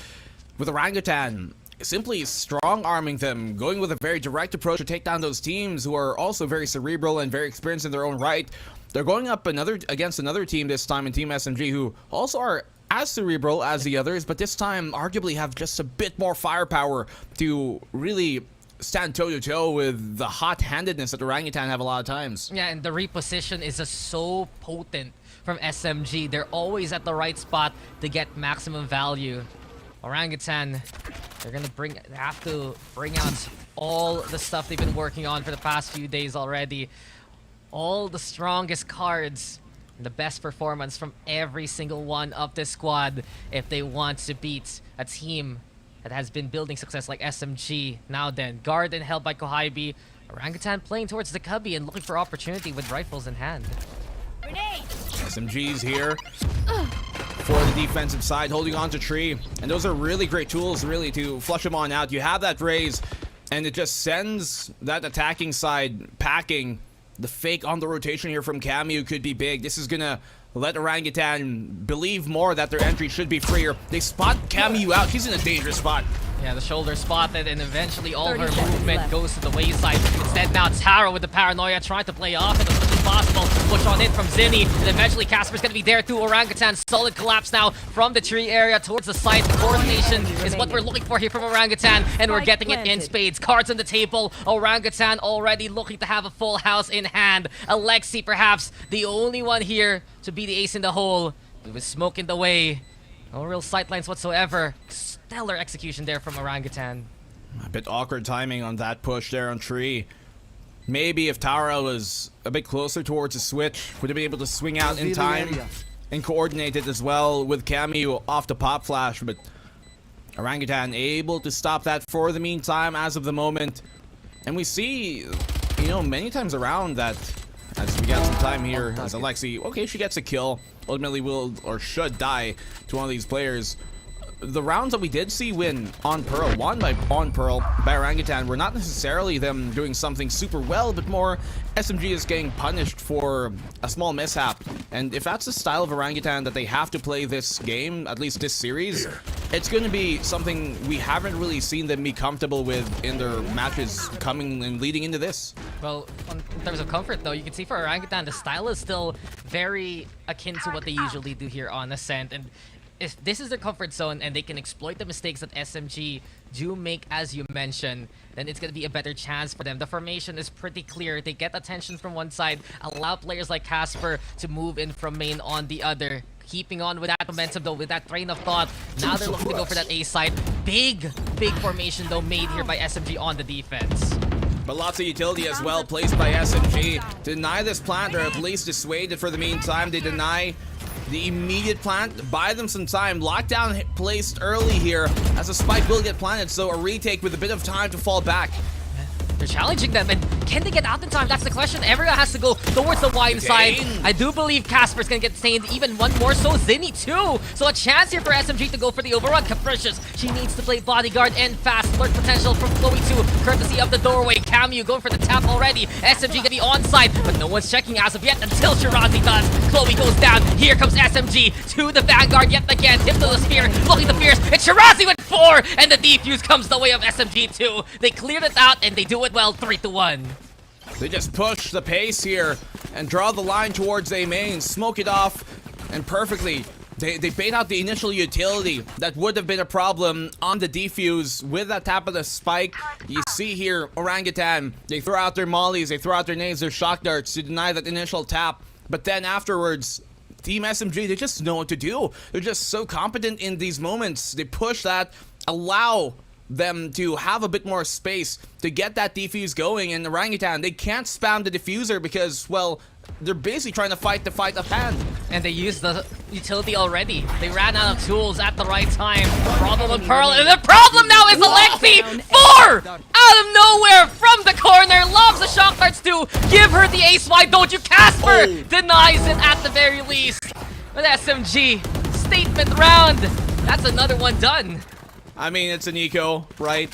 with Orangutan, simply strong-arming them, going with a very direct approach to take down those teams who are also very cerebral and very experienced in their own right. They're going up against another team this time in Team SMG who also are as cerebral as the others, but this time arguably have just a bit more firepower to really stand toe-to-toe with the hot-handedness that Orangutan have a lot of times. Yeah, and the reposition is just so potent from SMG. They're always at the right spot to get maximum value. Orangutan, they're gonna have to bring out all the stuff they've been working on for the past few days already. All the strongest cards, the best performance from every single one of this squad if they want to beat a team that has been building success like SMG. Now then, Garden held by Kohaibi. Orangutan playing towards the cubby and looking for opportunity with rifles in hand. SMG's here for the defensive side, holding on to tree. And those are really great tools, really, to flush them on out. You have that raise, and it just sends that attacking side packing. The fake on the rotation here from Camu could be big. This is gonna let Orangutan believe more that their entry should be freer. They spot Camu out. She's in a dangerous spot. Yeah, the shoulder spotted, and eventually all her movement goes to the wayside. Instead, now Tara with the paranoia trying to play off it as much as possible. Push on in from Zinni, and eventually Casper's gonna be there too. Orangutan, solid collapse now from the tree area towards the site. The coordination is what we're looking for here from Orangutan, and we're getting it in spades. Cards on the table. Orangutan already looking to have a full house in hand. Alexi, perhaps the only one here to be the ace in the hole. It was smoking the way. No real sightlines whatsoever. Stellar execution there from Orangutan. A bit awkward timing on that push there on tree. Maybe if Tara was a bit closer towards the switch, would have been able to swing out in time and coordinate it as well with Camu off the pop flash, but Orangutan able to stop that for the meantime as of the moment. And we see, you know, many times around that as we got some time here as Alexi, okay, she gets a kill, ultimately will or should die to one of these players. The rounds that we did see win on Pearl, won by Orangutan, were not necessarily them doing something super well, but more SMG is getting punished for a small mishap. And if that's the style of Orangutan that they have to play this game, at least this series, it's going to be something we haven't really seen them be comfortable with in their matches coming and leading into this. Well, in terms of comfort though, you can see for Orangutan, the style is still very akin to what they usually do here on Ascent. And if this is their comfort zone and they can exploit the mistakes that SMG do make, as you mentioned, then it's going to be a better chance for them. The formation is pretty clear. They get attention from one side, allow players like Casper to move in from main on the other. Keeping on with that momentum though, with that train of thought. Now they're looking to go for that A side. Big formation though made here by SMG on the defense. But lots of utility as well placed by SMG. Deny this plant, or at least dissuade it for the meantime. They deny the immediate plant, buy them some time. Lockdown placed early here as a spike will get planted, so a retake with a bit of time to fall back. They're challenging them, and can they get out in time? That's the question. Everyone has to go towards the wide side. I do believe Casper's gonna get stained, even one more so. Zinni too. So a chance here for SMG to go for the overrun. Capricious, she needs to play bodyguard and fast. Lurk potential from Chloe too, courtesy of the doorway. Camu going for the tap already. SMG gonna be onside, but no one's checking as of yet until Shirazi does. Chloe goes down. Here comes SMG to the vanguard yet again. Tip to the spear, looking to fierce. And Shirazi with 4, and the defuse comes the way of SMG too. They cleared it out, and they do it well, 3-1. They just push the pace here and draw the line towards A main, smoke it off, and perfectly. They bait out the initial utility that would have been a problem on the defuse with that tap of the spike. You see here, Orangutan, they throw out their mollies, they throw out their nades, their shock darts to deny that initial tap. But then afterwards, Team SMG, they just know what to do. They're just so competent in these moments. They push that, allow them to have a bit more space to get that defuse going. And Orangutan, they can't spam the diffuser because, well, they're basically trying to fight the fight of hand. And they used the utility already. They ran out of tools at the right time. Problem with Pearl, and the problem now is Alexi! 4! Out of nowhere from the corner, loves the shock darts to give her the ace. Why don't you? Casper denies it at the very least. But SMG, statement round. That's another one done. I mean, it's an eco, right?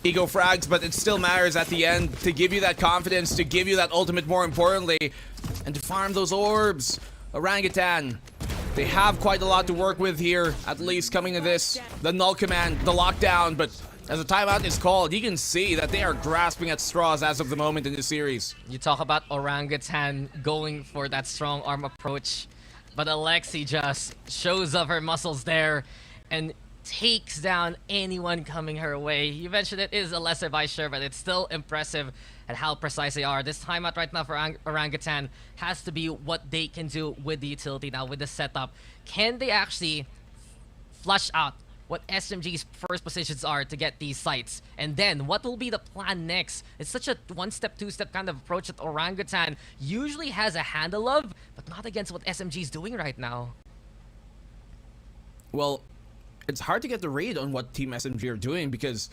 Eco frags, but it still matters at the end to give you that confidence, to give you that ultimate more importantly, and to farm those orbs. Orangutan, they have quite a lot to work with here, at least coming to this. The null command, the lockdown, but as a timeout is called, you can see that they are grasping at straws as of the moment in the series. You talk about Orangutan going for that strong arm approach, but Alexi just shows off her muscles there and takes down anyone coming her way. You mentioned it is a lesser vice, sure, but it's still impressive at how precise they are. This timeout right now for Orangutan has to be what they can do with the utility now, with the setup. Can they actually flush out what SMG's first positions are to get these sites? And then what will be the plan next? It's such a one-step, two-step kind of approach that Orangutan usually has a handle of, but not against what SMG's doing right now. Well, it's hard to get the read on what Team SMG are doing because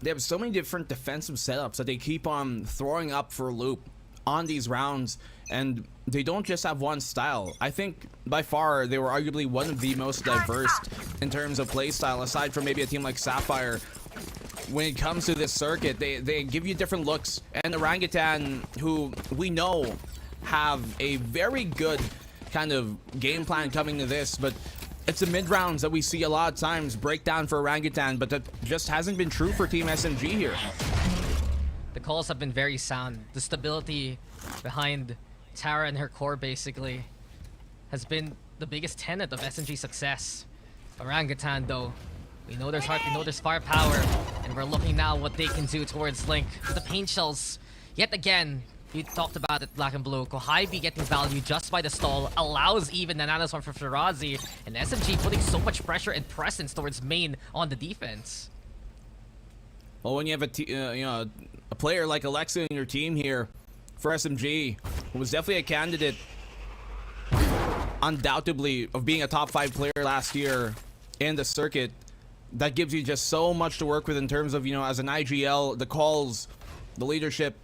they have so many different defensive setups that they keep on throwing up for a loop on these rounds, and they don't just have one style. I think by far they were arguably one of the most diverse in terms of playstyle, aside from maybe a team like Sapphire. When it comes to this circuit, they give you different looks, and Orangutan, who we know have a very good kind of game plan coming to this, but it's the mid-rounds that we see a lot of times break down for Orangutan, but that just hasn't been true for Team SMG here. The calls have been very sound. The stability behind Tara and her core basically has been the biggest tenet of SMG's success. Orangutan though, we know there's heart, we know there's firepower, and we're looking now what they can do towards Link. With the paint shells, yet again, you talked about it, Blackenblue. Kohaibi getting value just by the stall allows even the nanoswarm for Shirazi, and SMG putting so much pressure and presence towards main on the defense. Well, when you have a player like Alexa in your team here for SMG, who was definitely a candidate, undoubtedly, of being a top 5 player last year in the circuit, that gives you just so much to work with in terms of, as an IGL, the calls, the leadership,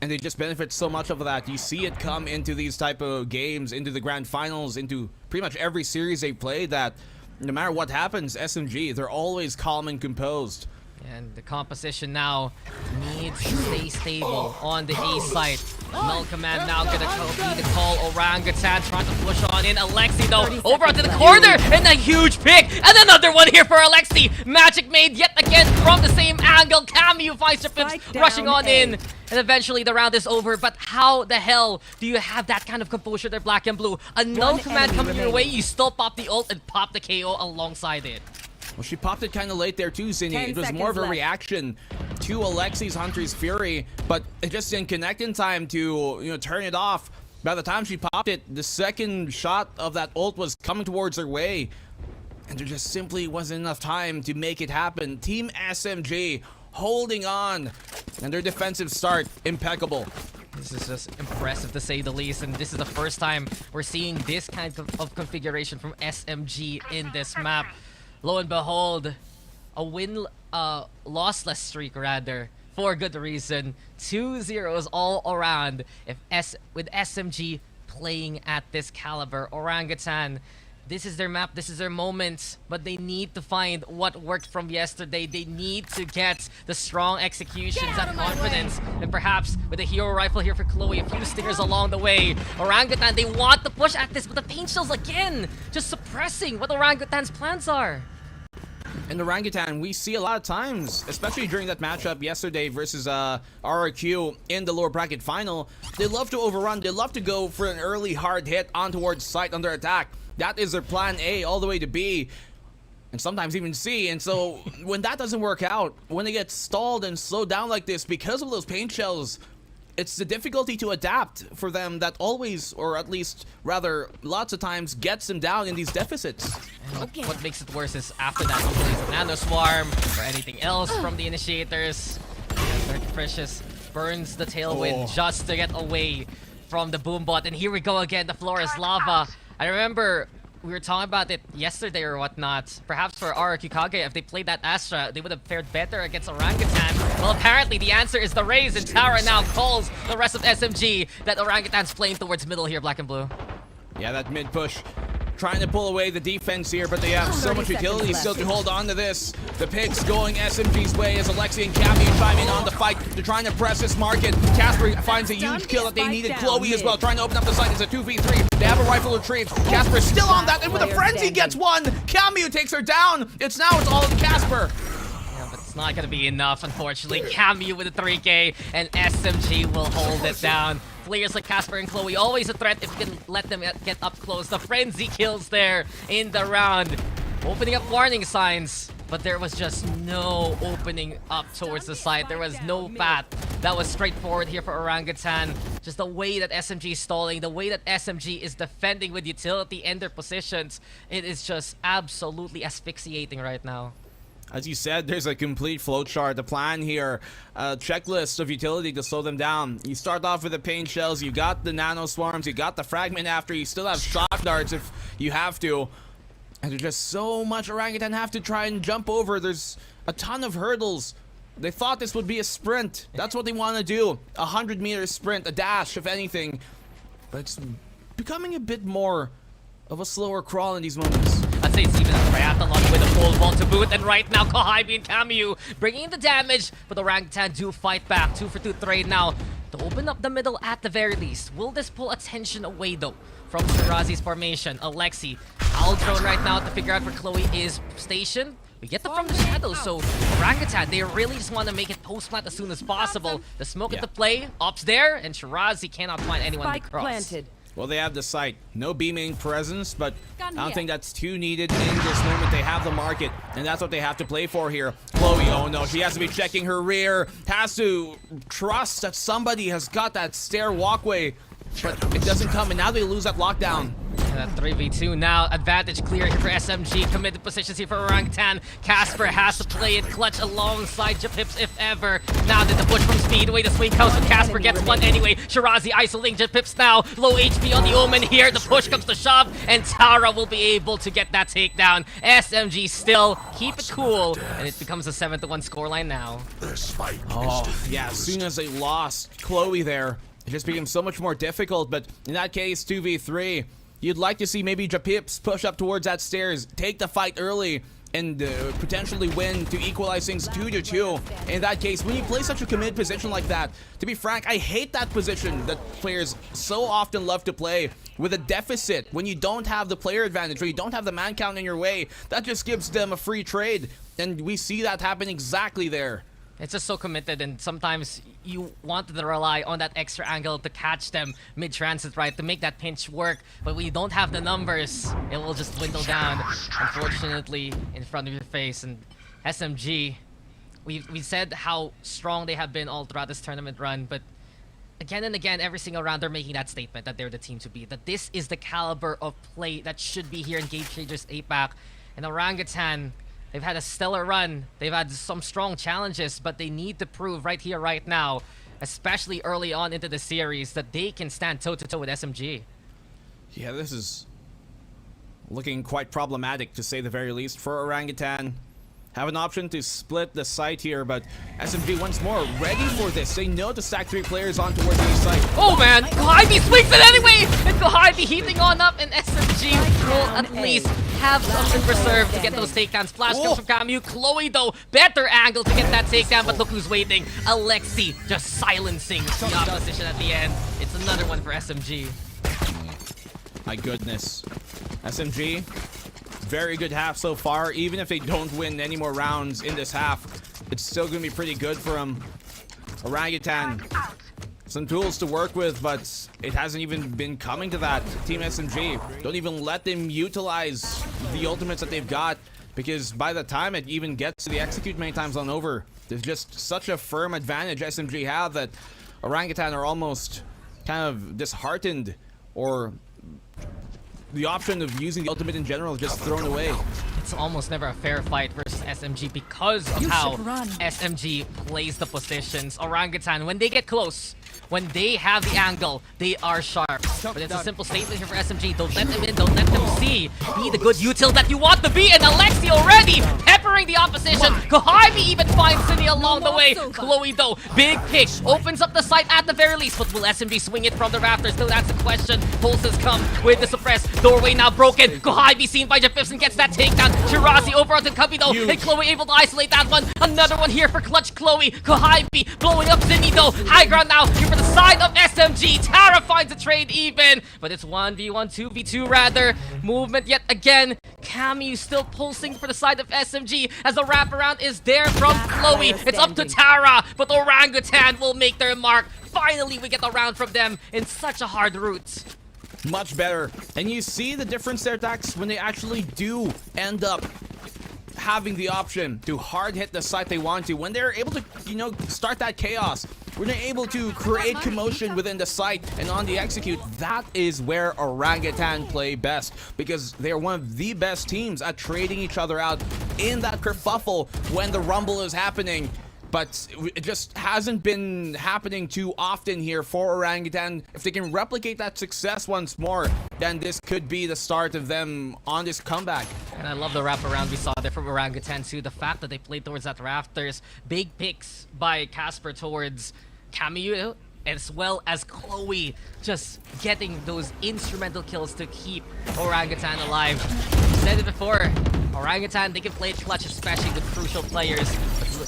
and they just benefit so much of that. You see it come into these type of games, into the grand finals, into pretty much every series they play, that no matter what happens, SMG, they're always calm and composed. And the composition now needs to stay stable on the A site. Null Command now gonna be the call. Orangutan trying to push on in. Alexi though, over onto the corner, and a huge pick, and another one here for Alexi. Magic made yet again from the same angle. Camu finds Phipps rushing on in, and eventually the round is over. But how the hell do you have that kind of composure there, Blackenblue? A Null Command coming your way, you still pop the ult and pop the KO alongside it. Well, she popped it kind of late there too, Zinni. It was more of a reaction to Alexi's Hunter's Fury, but it just didn't connect in time to, turn it off. By the time she popped it, the second shot of that ult was coming towards her way, and there just simply wasn't enough time to make it happen. Team SMG holding on, and their defensive start impeccable. This is just impressive to say the least, and this is the first time we're seeing this kind of configuration from SMG in this map. Lo and behold, a lossless streak rather, for good reason. 2-0s all around with SMG playing at this caliber. Orangutan, this is their map, this is their moment, but they need to find what worked from yesterday. They need to get the strong executions, that confidence, and perhaps with a hero rifle here for Chloe, a few stingers along the way. Orangutan, they want to push at this, but the paint shells again, just suppressing what Orangutan's plans are. And Orangutan, we see a lot of times, especially during that matchup yesterday versus RRQ in the lower bracket final, they love to overrun, they love to go for an early hard hit on towards site under attack. That is their plan A all the way to B, and sometimes even C. And so when that doesn't work out, when they get stalled and slowed down like this because of those paint shells, it's the difficulty to adapt for them that always, or at least rather lots of times, gets them down in these deficits. And what makes it worse is after that, hopefully the Nano Swarm or anything else from the initiators. Dirty Precious burns the Tailwind just to get away from the Boombot. And here we go again, the floor is lava. I remember we were talking about it yesterday or whatnot. Perhaps for RRQ Kage, if they played that Astra, they would have fared better against Orangutan. Well, apparently the answer is the Raze, and Tara now calls the rest of SMG that Orangutan's playing towards middle here, Black&Blue. Yeah, that mid push. Trying to pull away the defense here, but they have so much utility still to hold on to this. The picks going SMG's way as Alexi and Cammy chiming on the fight. They're trying to press this market. Casper finds a huge kill that they needed. Chloe as well, trying to open up the site. It's a 2v3. They have a rifle retrieved. Casper is still on that, and with a frenzy gets one. Cammy takes her down. It's all in Casper. Yeah, but it's not gonna be enough, unfortunately. Cammy with a 3K, and SMG will hold it down. Players like Casper and Chloe, always a threat if you can let them get up close. The frenzy kills there in the round. Opening up warning signs, but there was just no opening up towards the side. There was no path that was straightforward here for Orangutan. Just the way that SMG is stalling, the way that SMG is defending with utility and their positions, it is just absolutely asphyxiating right now. As you said, there's a complete flowchart. The plan here, a checklist of utility to slow them down. You start off with the paint shells, you got the nano swarms, you got the fragment after, you still have shock darts if you have to. And there's just so much Orangutan have to try and jump over. There's a ton of hurdles. They thought this would be a sprint. That's what they want to do. A 100-meter sprint, a dash, if anything. But it's becoming a bit more of a slower crawl in these moments. I'd say it's even a triathlon with a pole vault to boot, and right now Kohaibi and Camu bringing in the damage, but the Orangutan do fight back. 2-for-2 trade now. to open up the middle at the very least. Will this pull attention away though from Shirazi's formation? Alexi, drone right now to figure out where Chloe is stationed. We get them from the shadows, so Orangutan, they really just want to make it post-plant as soon as possible. The smoke at the play, Ops there, and Shirazi cannot find anyone to cross. Planted. Well, they have the site. No B-main presence, but I don't think that's too needed in this moment. They have the market, and that's what they have to play for here. Chloe, oh no, she has to be checking her rear. Has to trust that somebody has got that stair walkway, but it doesn't come, and now they lose that lockdown. And that 3v2 now, advantage clear here for SMG. Committed positions here for Orangutan. Casper has to play it clutch alongside Japips if ever. Now did the push from Speedway. The swing comes, but Casper gets one anyway. Shirazi isolating Japips now. Low HP on the Omen here. The push comes to shove, and Tara will be able to get that takedown. SMG still keep it cool, and it becomes a 7-1 scoreline now. Oh, yeah, as soon as they lost Chloe there, it just became so much more difficult, but in that case, 2v3. You'd like to see maybe Japips push up towards that stairs, take the fight early, and potentially win to equalize things 2-2. In that case, when you play such a committed position like that, to be frank, I hate that position that players so often love to play with a deficit. When you don't have the player advantage or you don't have the man count in your way, that just gives them a free trade. And we see that happen exactly there. It's just so committed, and sometimes you want to rely on that extra angle to catch them mid-transit, right? To make that pinch work. But when you don't have the numbers, it will just dwindle down, unfortunately, in front of your face. And SMG, we said how strong they have been all throughout this tournament run, but again and again, every single round, they're making that statement that they're the team to beat. That this is the caliber of play that should be here in Game Changers APAC. And Orangutan, they've had a stellar run. They've had some strong challenges, but they need to prove right here, right now, especially early on into the series, that they can stand toe-to-toe with SMG. Yeah, this is looking quite problematic, to say the very least, for Orangutan. Have an option to split the site here, but SMG once more ready for this. They know to stack 3 players on towards the site. Oh man, Kohibi swings it anyway! And Kohibi heating on up, and SMG will at least have something reserved to get those takedowns. Flash comes from Camu. Chloe, though, better angle to get that takedown, but look who's waiting. Alexi just silencing the opposition at the end. It's another one for SMG. My goodness. SMG, very good half so far. Even if they don't win any more rounds in this half, it's still going to be pretty good for them. Orangutan, some tools to work with, but it hasn't even been coming to that. Team SMG, don't even let them utilize the ultimates that they've got, because by the time it even gets to the execute many times on over, there's just such a firm advantage SMG have that Orangutan are almost kind of disheartened, or the option of using the ultimate in general is just thrown away. It's almost never a fair fight versus SMG because of how SMG plays the positions. Orangutan, when they get close, when they have the angle, they are sharp. But it's a simple statement here for SMG. Don't let them in, don't let them see. Be the good util that you want to be, and Alexi already peppering the opposition. Kohibi even finds Cindy along the way. Chloe, though, big pick, opens up the site at the very least, but will SMG swing it from the rafters? Still, that's the question. Pulses come with the suppress. Doorway now broken. Kohibi seen by Jeff and gets that takedown. Shirazi over onto Cubby, though, and Chloe able to isolate that one. Another one here for clutch Chloe. Kohibi blowing up Zinni, though. High ground now here for the side of SMG. Tara finds a trade even, but it's 1v1, 2v2 rather. Movement yet again. Camu still pulsing for the side of SMG as the wraparound is there from Chloe. It's up to Tara, but Orangutan will make their mark. Finally, we get the round from them in such a hard route. Much better. And you see the difference there, Daks, when they actually do end up having the option to hard hit the site they want to. When they're able to, start that chaos, when they're able to create commotion within the site and on the execute, that is where Orangutan play best, because they're one of the best teams at trading each other out in that kerfuffle when the rumble is happening. But it just hasn't been happening too often here for Orangutan. If they can replicate that success once more, then this could be the start of them on this comeback. And I love the wraparound we saw there from Orangutan too. The fact that they played towards that rafters. Big picks by Casper towards Camu. as well as Chloe just getting those instrumental kills to keep Orangutan alive. Said it before, Orangutan, they can play it clutch, especially with crucial players,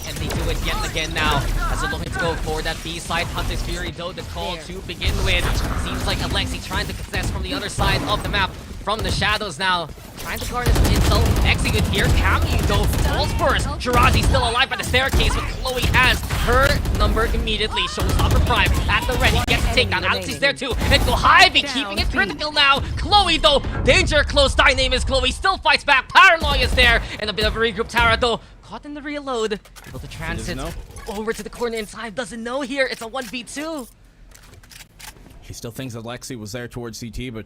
and they do it yet again now as they're looking to go for that B side. Hunter's Fury, though, the call to begin with. Seems like Alexi trying to contest from the other side of the map, from the shadows now. Trying to guard his intel. Execute here. Cammy, though, falls first. Shirazi still alive by the staircase, but Chloe has her number immediately. Showstopper Prime at the ready. Gets to take down. Alexi's there too. And Gohaibi keeping it critical now. Chloe, though, danger close. Dynamic Chloe still fights back. Paranoia is there. And a bit of a regroup. Tara, though, caught in the reload. Able to transit over to the corner inside. Doesn't know here. It's a 1v2. He still thinks that Lexi was there towards CT, but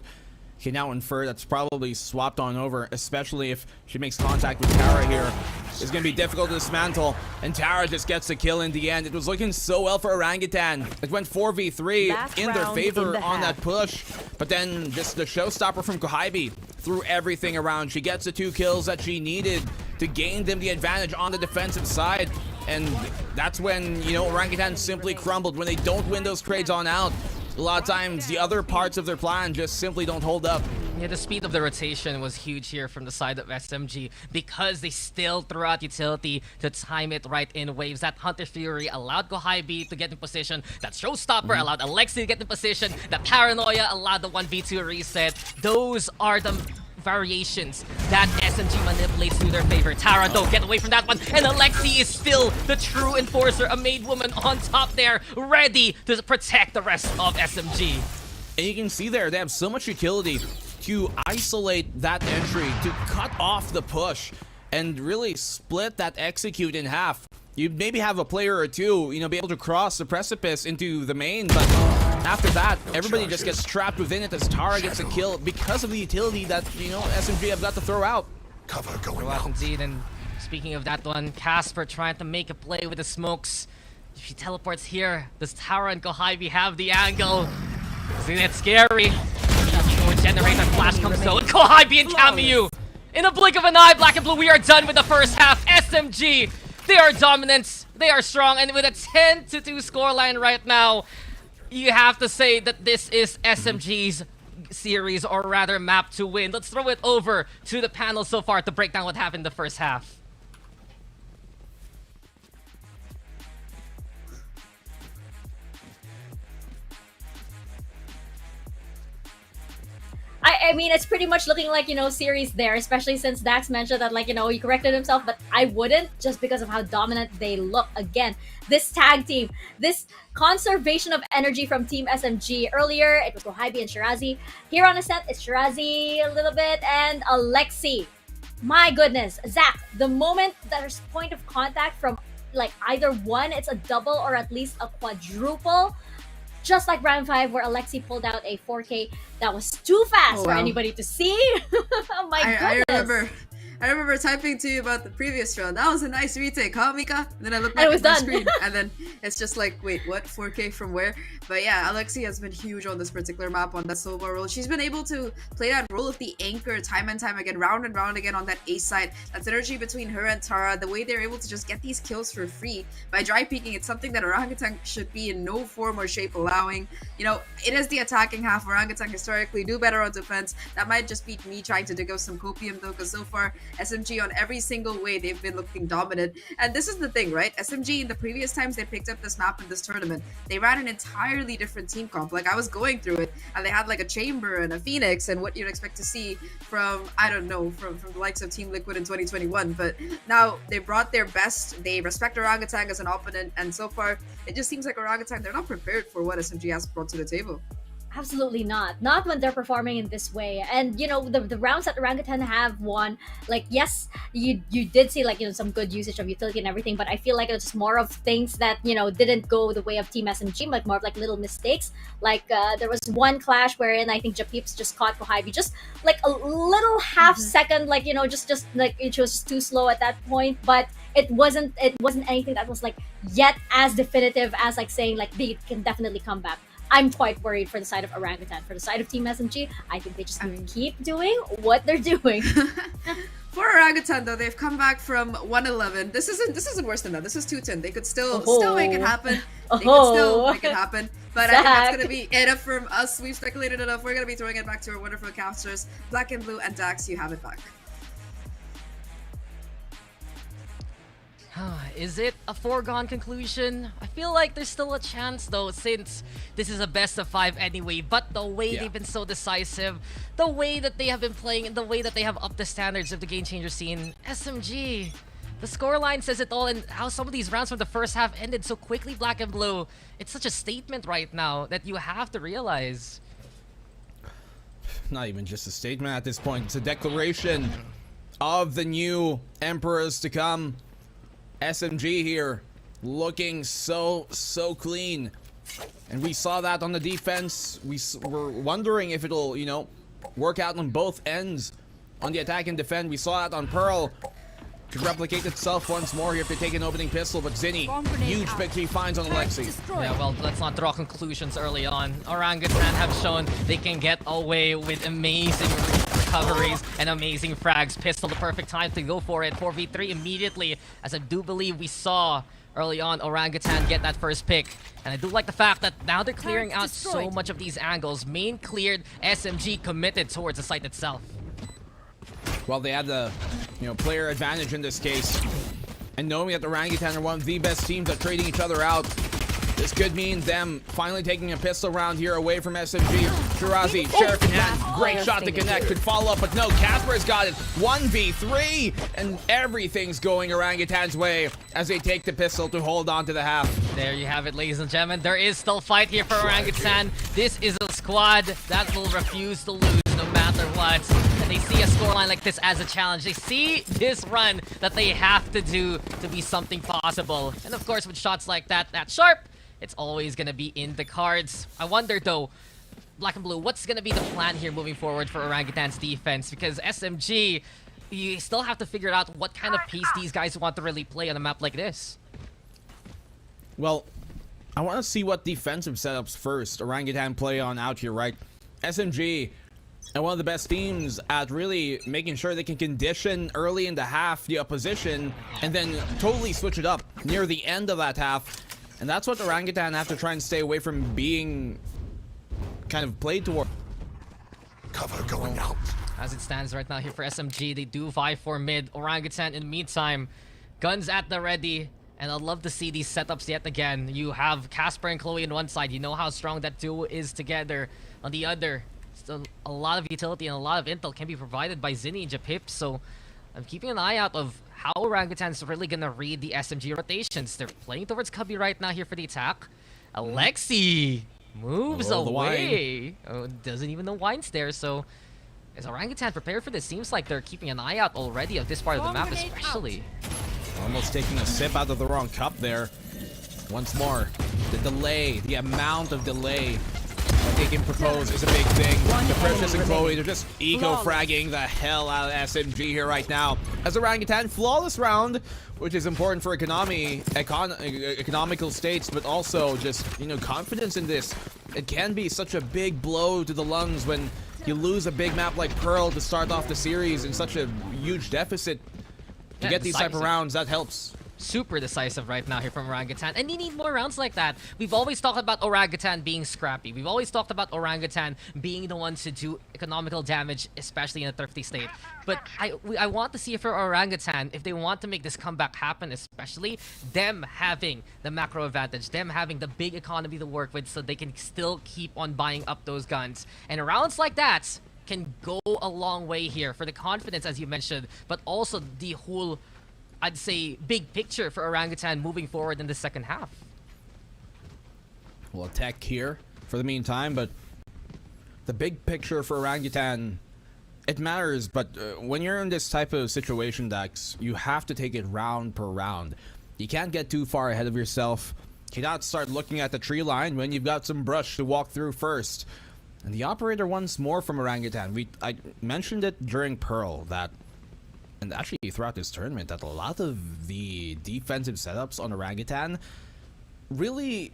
can now infer that's probably swapped on over, especially if she makes contact with Tara here. It's going to be difficult to dismantle, and Tara just gets the kill in the end. It was looking so well for Orangutan. It went 4v3 in their favor on that push, but then just the showstopper from Gohaibi threw everything around. She gets the 2 kills that she needed to gain them the advantage on the defensive side, and that's when, you know, Orangutan simply crumbled. When they don't win those trades on out, a lot of times the other parts of their plan just simply don't hold up. Yeah, the speed of the rotation was huge here from the side of SMG because they still threw out utility to time it right in waves. That Hunter Fury allowed Gohaibi to get in position. That Showstopper allowed Alexi to get in position. That Paranoia allowed the 1v2 reset. Those are the variations that SMG manipulates to their favor. Tara, though, get away from that one, and Alexi is still the true enforcer, a maid woman on top there, ready to protect the rest of SMG. And you can see there, they have so much utility to isolate that entry, to cut off the push, and really split that execute in half. You maybe have a player or two, you know, be able to cross the precipice into the main, but after that, everybody just gets trapped within it as Tara gets a kill because of the utility that, you know, SMG have got to throw out. Cover going Well, out. indeed, and speaking of that one, Casper trying to make a play with the smokes. If she teleports here, does Tara and Gohaibi have the angle? See, that's scary. Generator flash comes out. Gohaibi and Camu! In a blink of an eye, Blackenblue, we are done with the first half. SMG, they are dominant, they are strong, and with a 10-2 scoreline right now, you have to say that this is SMG's series, or rather map to win. Let's throw it over to the panel so far to break down what happened in the first half. I mean, it's pretty much looking like, you know, series there, especially since Daks mentioned that, like, you know, he corrected himself, but I wouldn't, just because of how dominant they look. Again, this tag team, this conservation of energy from Team SMG. Earlier, it was Gohaibi and Shirazi. Here on Ascent, it's Shirazi a little bit and Alexi. My goodness, Zahk, the moment there's point of contact from, like, either one, it's a double or at least a quadruple. Just like round 5 where Alexi pulled out a 4K that was too fast for anybody to see. Oh my goodness. I remember typing to you about the previous round. That was a nice retake, huh, Mika? And then I looked And back it was at my done. screen, and then it's just like, wait, what? 4K from where? But yeah, Alexi has been huge on this particular map, on that solo bar role. She's been able to play that role of the anchor time and time again, round and round again on that A side. That synergy between her and Tara, the way they're able to just get these kills for free by dry peeking, it's something that Orangutan should be in no form or shape allowing. You know, it is the attacking half. Orangutan historically do better on defense. That might just be me trying to dig up some copium though, because so far SMG on every single way they've been looking dominant. And this is the thing, right? SMG in the previous times they picked up this map in this tournament, they ran an entirely different team comp. Like, I was going through it and they had like a Chamber and a Phoenix and what you'd expect to see from, I don't know, from the likes of Team Liquid in 2021. But now they brought their best. They respect Orangutan as an opponent, and so far it just seems like Orangutan, they're not prepared for what SMG has brought to the table. Absolutely not. Not when they're performing in this way. And, you know, the rounds that Orangutan have won, like, yes, you did see, like, you know, some good usage of utility and everything, but I feel like it's more of things that, you know, didn't go the way of Team SMG, like more of, like, little mistakes. Like, there was one clash wherein I think Japeeps just caught Gohaibi just, like, a little half second, like, you know, just like, it was just too slow at that point, but it wasn't anything that was, like, yet as definitive as, like, saying, like, they can definitely come back. I'm quite worried for the side of Orangutan. For the side of Team SMG, I think they just need to keep doing what they're doing. For Orangutan though, they've come back from 111. This isn't worse than that. This is 210. They could still make it happen. They could still make it happen. But I think that's gonna be it from us. We've speculated enough. We're gonna be throwing it back to our wonderful casters, Blackenblue and Daks. You have it back. Is it a foregone conclusion? I feel like there's still a chance though, since this is a best of 5 anyway, but the way they've been so decisive, the way that they have been playing, and the way that they have upped the standards of the game changer scene, SMG, the scoreline says it all, and how some of these rounds from the first half ended so quickly, Blackenblue. It's such a statement right now that you have to realize. Not even just a statement at this point, it's a declaration of the new emperors to come. SMG here looking so clean, and we saw that on the defense. We were wondering if it'll, you know, work out on both ends. On the attack and defend, we saw it on Pearl. Could replicate itself once more here if they take an opening pistol, but Zinni, huge victory finds on Alexi. Yeah, well, let's not draw conclusions early on. Orangutan have shown they can get away with amazing recoveries and amazing frags. Pistol, the perfect time to go for it. 4v3 immediately, as I do believe we saw early on Orangutan get that first pick. And I do like the fact that now they're clearing out so much of these angles. Main cleared, SMG committed towards the site itself. Well, they had the, you know, player advantage in this case. And knowing that the Orangutan are one of the best teams at trading each other out, this could mean them finally taking a pistol round here away from SMG. Shirazi, Sheriff in hand, great shot to connect, could follow up, but no, Casper's got it. 1v3, and everything's going Orangutan's way as they take the pistol to hold on to the half. There you have it, ladies and gentlemen. There is still fight here for Orangutan. This is a squad that will refuse to lose no matter what. And they see a scoreline like this as a challenge. They see this run that they have to do to be something possible. And of course, with shots like that sharp, it's always gonna be in the cards. I wonder though, Blackenblue, what's gonna be the plan here moving forward for Orangutan's defense? Because SMG, you still have to figure out what kind of pace these guys want to really play on a map like this. Well, I want to see what defensive setups first Orangutan play on out here, right? SMG and one of the best teams at really making sure they can condition early in the half the opposition and then totally switch it up near the end of that half. And that's what Orangutan have to try and stay away from being kind of played toward. Cover going out. As it stands right now here for SMG, they do vie for mid. Orangutan in the meantime, guns at the ready. And I'd love to see these setups yet again. You have Casper and Chloe on one side. You know how strong that duo is together. On the other, still a lot of utility and a lot of intel can be provided by Zinni and Japip. So I'm keeping an eye out of how Orangutan's really gonna read the SMG rotations. They're playing towards Cubby right now here for the attack. Alexi moves away. Oh, doesn't even know Wine's there, so is Orangutan prepared for this? Seems like they're keeping an eye out already of this part of the map, especially. Almost taking a sip out of the wrong cup there. Once more, the delay, the amount of delay that they can propose is a big thing. The Precious and Chloe, they're just eco-fragging the hell out of SMG here right now. As Orangutan, flawless round, which is important for economical states, but also just, you know, confidence in this. It can be such a big blow to the lungs when you lose a big map like Pearl to start off the series in such a huge deficit. To get these type of rounds, that helps. Super decisive right now here from Orangutan, and you need more rounds like that. We've always talked about Orangutan being scrappy. We've always talked about Orangutan being the ones to do economical damage, especially in a thrifty state. But I want to see for Orangutan, if they want to make this comeback happen, especially them having the macro advantage, them having the big economy to work with, so they can still keep on buying up those guns. And rounds like that can go a long way here for the confidence, as you mentioned, but also the whole, I'd say, big picture for Orangutan moving forward in the second half. Well, tech here for the meantime, but the big picture for Orangutan, it matters, but when you're in this type of situation, Daks, you have to take it round per round. You can't get too far ahead of yourself. You cannot start looking at the tree line when you've got some brush to walk through first. And the operator wants more from Orangutan. I mentioned it during Pearl that, and actually throughout this tournament, that a lot of the defensive setups on Orangutan really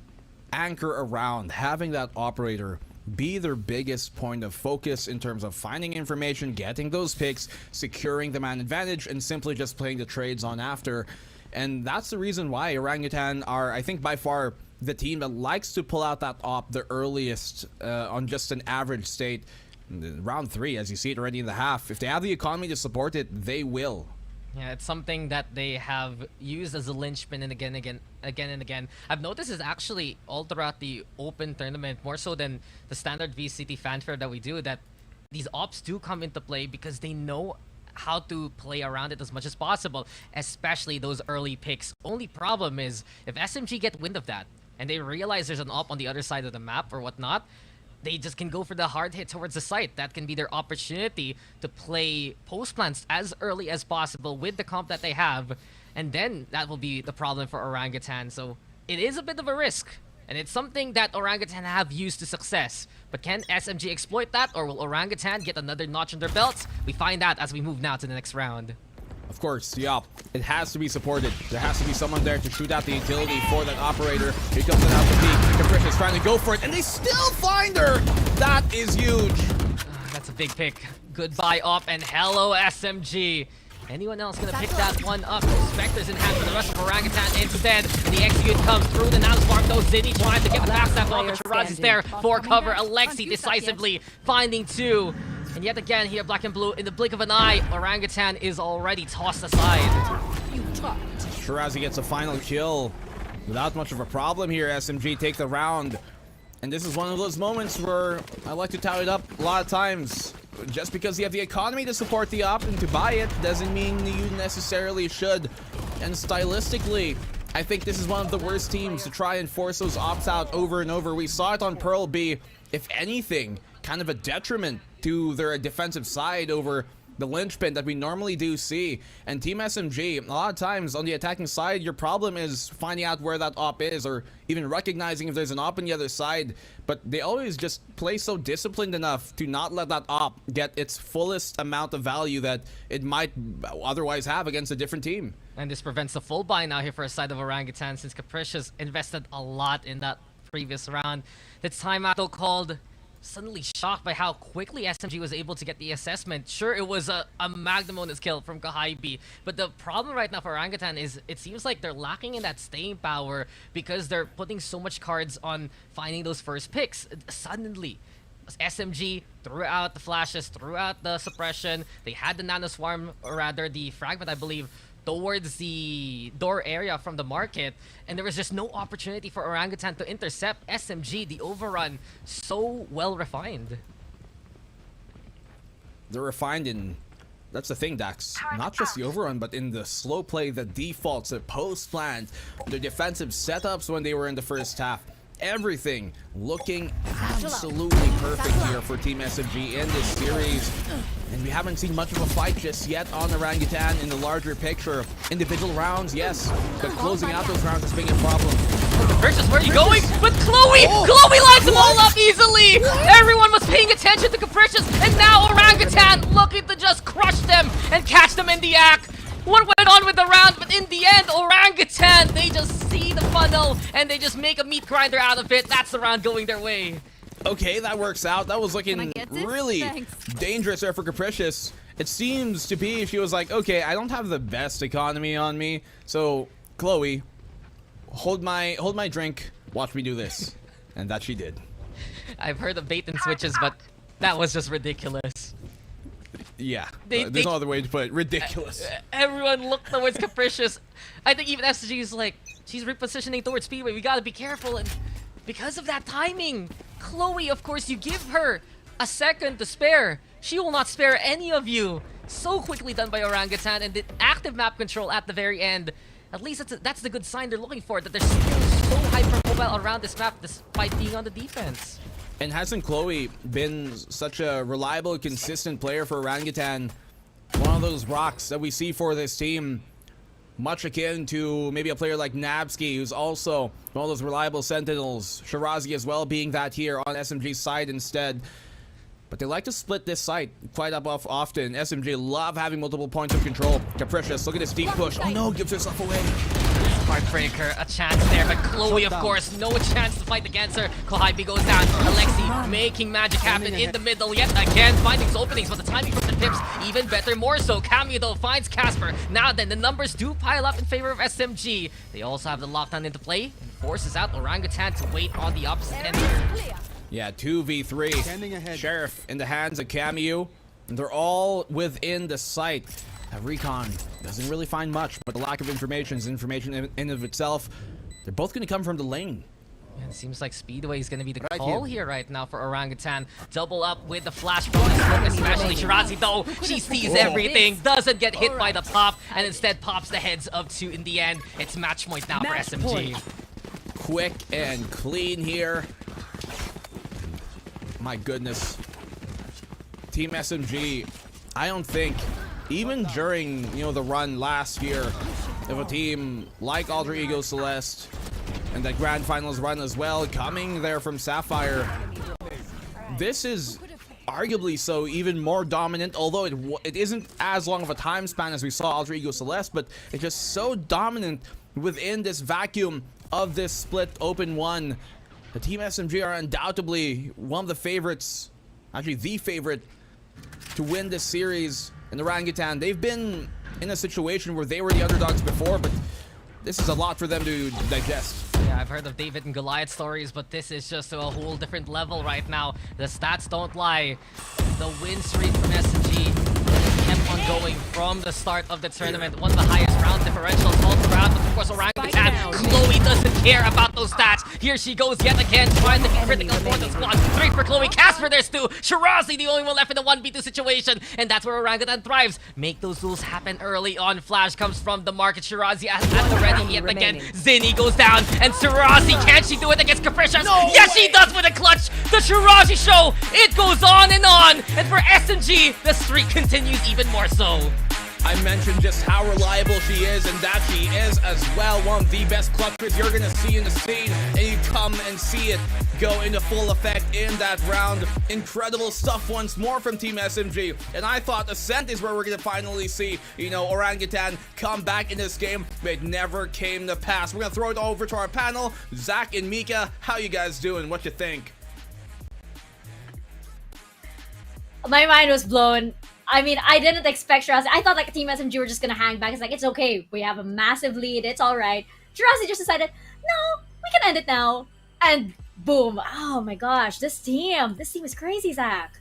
anchor around having that operator be their biggest point of focus in terms of finding information, getting those picks, securing the man advantage, and simply just playing the trades on after. And that's the reason why Orangutan are, I think, by far the team that likes to pull out that op the earliest on just an average state. Round 3, as you see it already in the half. If they have the economy to support it, they will. Yeah, it's something that they have used as a linchpin and again and again. I've noticed is actually all throughout the open tournament, more so than the standard VCT fanfare that we do, that these ops do come into play because they know how to play around it as much as possible, especially those early picks. Only problem is if SMG get wind of that and they realize there's an op on the other side of the map or whatnot, they just can go for the hard hit towards the site. That can be their opportunity to play post plants as early as possible with the comp that they have, and then that will be the problem for Orangutan. So it is a bit of a risk, and it's something that Orangutan have used to success. But can SMG exploit that, or will Orangutan get another notch in their belts? We find out as we move now to the next round. Of course, yeah, it has to be supported. There has to be someone there to shoot out the utility for that operator. Here comes an out the peak. Capricious trying to go for it, and they still find her! That is huge. That's a big pick. Goodbye, op, and hello, SMG. Anyone else gonna pick that one up? Spectre's in hand for the rest of Orangutan instead. And the execute comes through the nano farm, though Zinni trying to get the backstab off, but Shiraz is there for cover. Alexi decisively finding 2. And yet again here, Blackenblue, in the blink of an eye, Orangutan is already tossed aside. Shirazi gets a final kill without much of a problem here. SMG take the round. And this is one of those moments where I like to tout it up a lot of times. Just because you have the economy to support the op and to buy it doesn't mean you necessarily should. And stylistically, I think this is one of the worst teams to try and force those ops out over and over. We saw it on Pearl be, if anything, kind of a detriment to their defensive side over the linchpin that we normally do see. And Team SMG, a lot of times on the attacking side, your problem is finding out where that op is, or even recognizing if there's an op on the other side. But they always just play so disciplined enough to not let that op get its fullest amount of value that it might otherwise have against a different team. And this prevents the full buy now here for a side of Orangutan, since Capricious invested a lot in that previous round. The timeout though called. Suddenly shocked by how quickly SMG was able to get the assessment. Sure, it was a magnum bonus kill from Kahaibi, but the problem right now for Orangutan is it seems like they're lacking in that staying power because they're putting so much cards on finding those first picks. Suddenly, SMG threw out the flashes, threw out the suppression. They had the nano swarm, or rather the fragment, I believe, towards the door area from the market, and there was just no opportunity for Orangutan to intercept SMG. The overrun, so well refined. They're refined in, that's the thing, Daks, not just the overrun, but in the slow play, the defaults, the post plans, the defensive setups when they were in the first half. Everything looking absolutely perfect here for Team SMG in this series. And we haven't seen much of a fight just yet on Orangutan in the larger picture. Individual rounds, yes, but closing out those rounds is being a problem. Capricious, where are you going? But Chloe! Chloe lines them all up easily! Everyone was paying attention to Capricious, and now Orangutan looking to just crush them and catch them in the act. What went on with the round, but in the end, Orangutan, they just see the funnel and they just make a meat grinder out of it. That's the round going their way. Okay, that works out. That was looking really dangerous there for Capricious. It seems to be she was like, okay, I don't have the best economy on me, so Chloe, hold my drink, watch me do this. And that she did. I've heard of bait and switches, but that was just ridiculous. Yeah, there's no other way to put it. Ridiculous. Everyone looked towards Capricious. I think even SG is like, she's repositioning towards Speedway. We gotta be careful, and because of that timing, Chloe, of course, you give her a second to spare. She will not spare any of you. So quickly done by Orangutan, and the active map control at the very end. At least that's the good sign they're looking for, that they're still so hyper-mobile around this map despite being on the defense. And hasn't Chloe been such a reliable, consistent player for Orangutan? One of those rocks that we see for this team, much akin to maybe a player like Nabsky, who's also one of those reliable sentinels. Shirazi as well being that here on SMG's side instead. But they like to split this site quite up often. SMG love having multiple points of control. Capricious, look at this deep push. Oh no, gives herself away. Heartbreaker, a chance there, but Chloe, of course, no chance to fight against her. Kohibi goes down. Alexi making magic happen in the middle yet again, finding openings, but the timing from the pips even better, more so. Cameo though finds Casper. Now then, the numbers do pile up in favor of SMG. They also have the lockdown into play and forces out Orangutan to wait on the opposite end here. Yeah, 2v3. Sheriff in the hands of Cameo. And they're all within the site. Recon doesn't really find much, but the lack of information is information in of itself. They're both going to come from the lane. Yeah, it seems like Speedway is going to be the call here right now for Orangutan. Double up with the flash bonus, especially Shirazi though. She sees everything, doesn't get hit by the pop, and instead pops the heads of two in the end. It's match point now for SMG. Quick and clean here. My goodness. Team SMG, I don't think, even during, the run last year of a team like Alter Ego Celeste and that Grand Finals run as well, coming there from Sapphire, this is arguably so even more dominant, although it isn't as long of a time span as we saw Alter Ego Celeste, but it's just so dominant within this vacuum of this split open one. The Team SMG are undoubtedly one of the favorites, actually the favorite, to win this series. In Orangutan, they've been in a situation where they were the underdogs before, but this is a lot for them to digest. Yeah, I've heard of David and Goliath stories, but this is just a whole different level right now. The stats don't lie. The win streak from SMG kept on going from the start of the tournament. One of the highest round differentials all throughout, but of course Orangutan, Chloe doesn't care about those stats. Here she goes yet again, trying to be critical for the squad. 3 for Chloe, Casper there's 2, Shirazi the only one left in the 1v2 situation, and that's where Orangutan thrives. Make those duels happen early on. Flash comes from the market, Shirazi at the ready yet again. Zinni goes down, and Shirazi, can she do it against Capricious? No yes, she does with a clutch! The Shirazi show, it goes on, and for SMG, the streak continues even more so. I mentioned just how reliable she is, and that she is as well one of the best clutchers you're gonna see in the scene, and you come and see it go into full effect in that round. Incredible stuff once more from Team SMG, and I thought Ascent is where we're gonna finally see, Orangutan come back in this game, but it never came to pass. We're gonna throw it over to our panel. Zach and Mika, how you guys doing? What you think? My mind was blown. I mean, I didn't expect Shirazi. I thought Team SMG were just gonna hang back. It's like, it's okay. We have a massive lead. It's all right. Shirazi just decided, no, we can end it now. And boom. Oh my gosh, this team is crazy, Zach.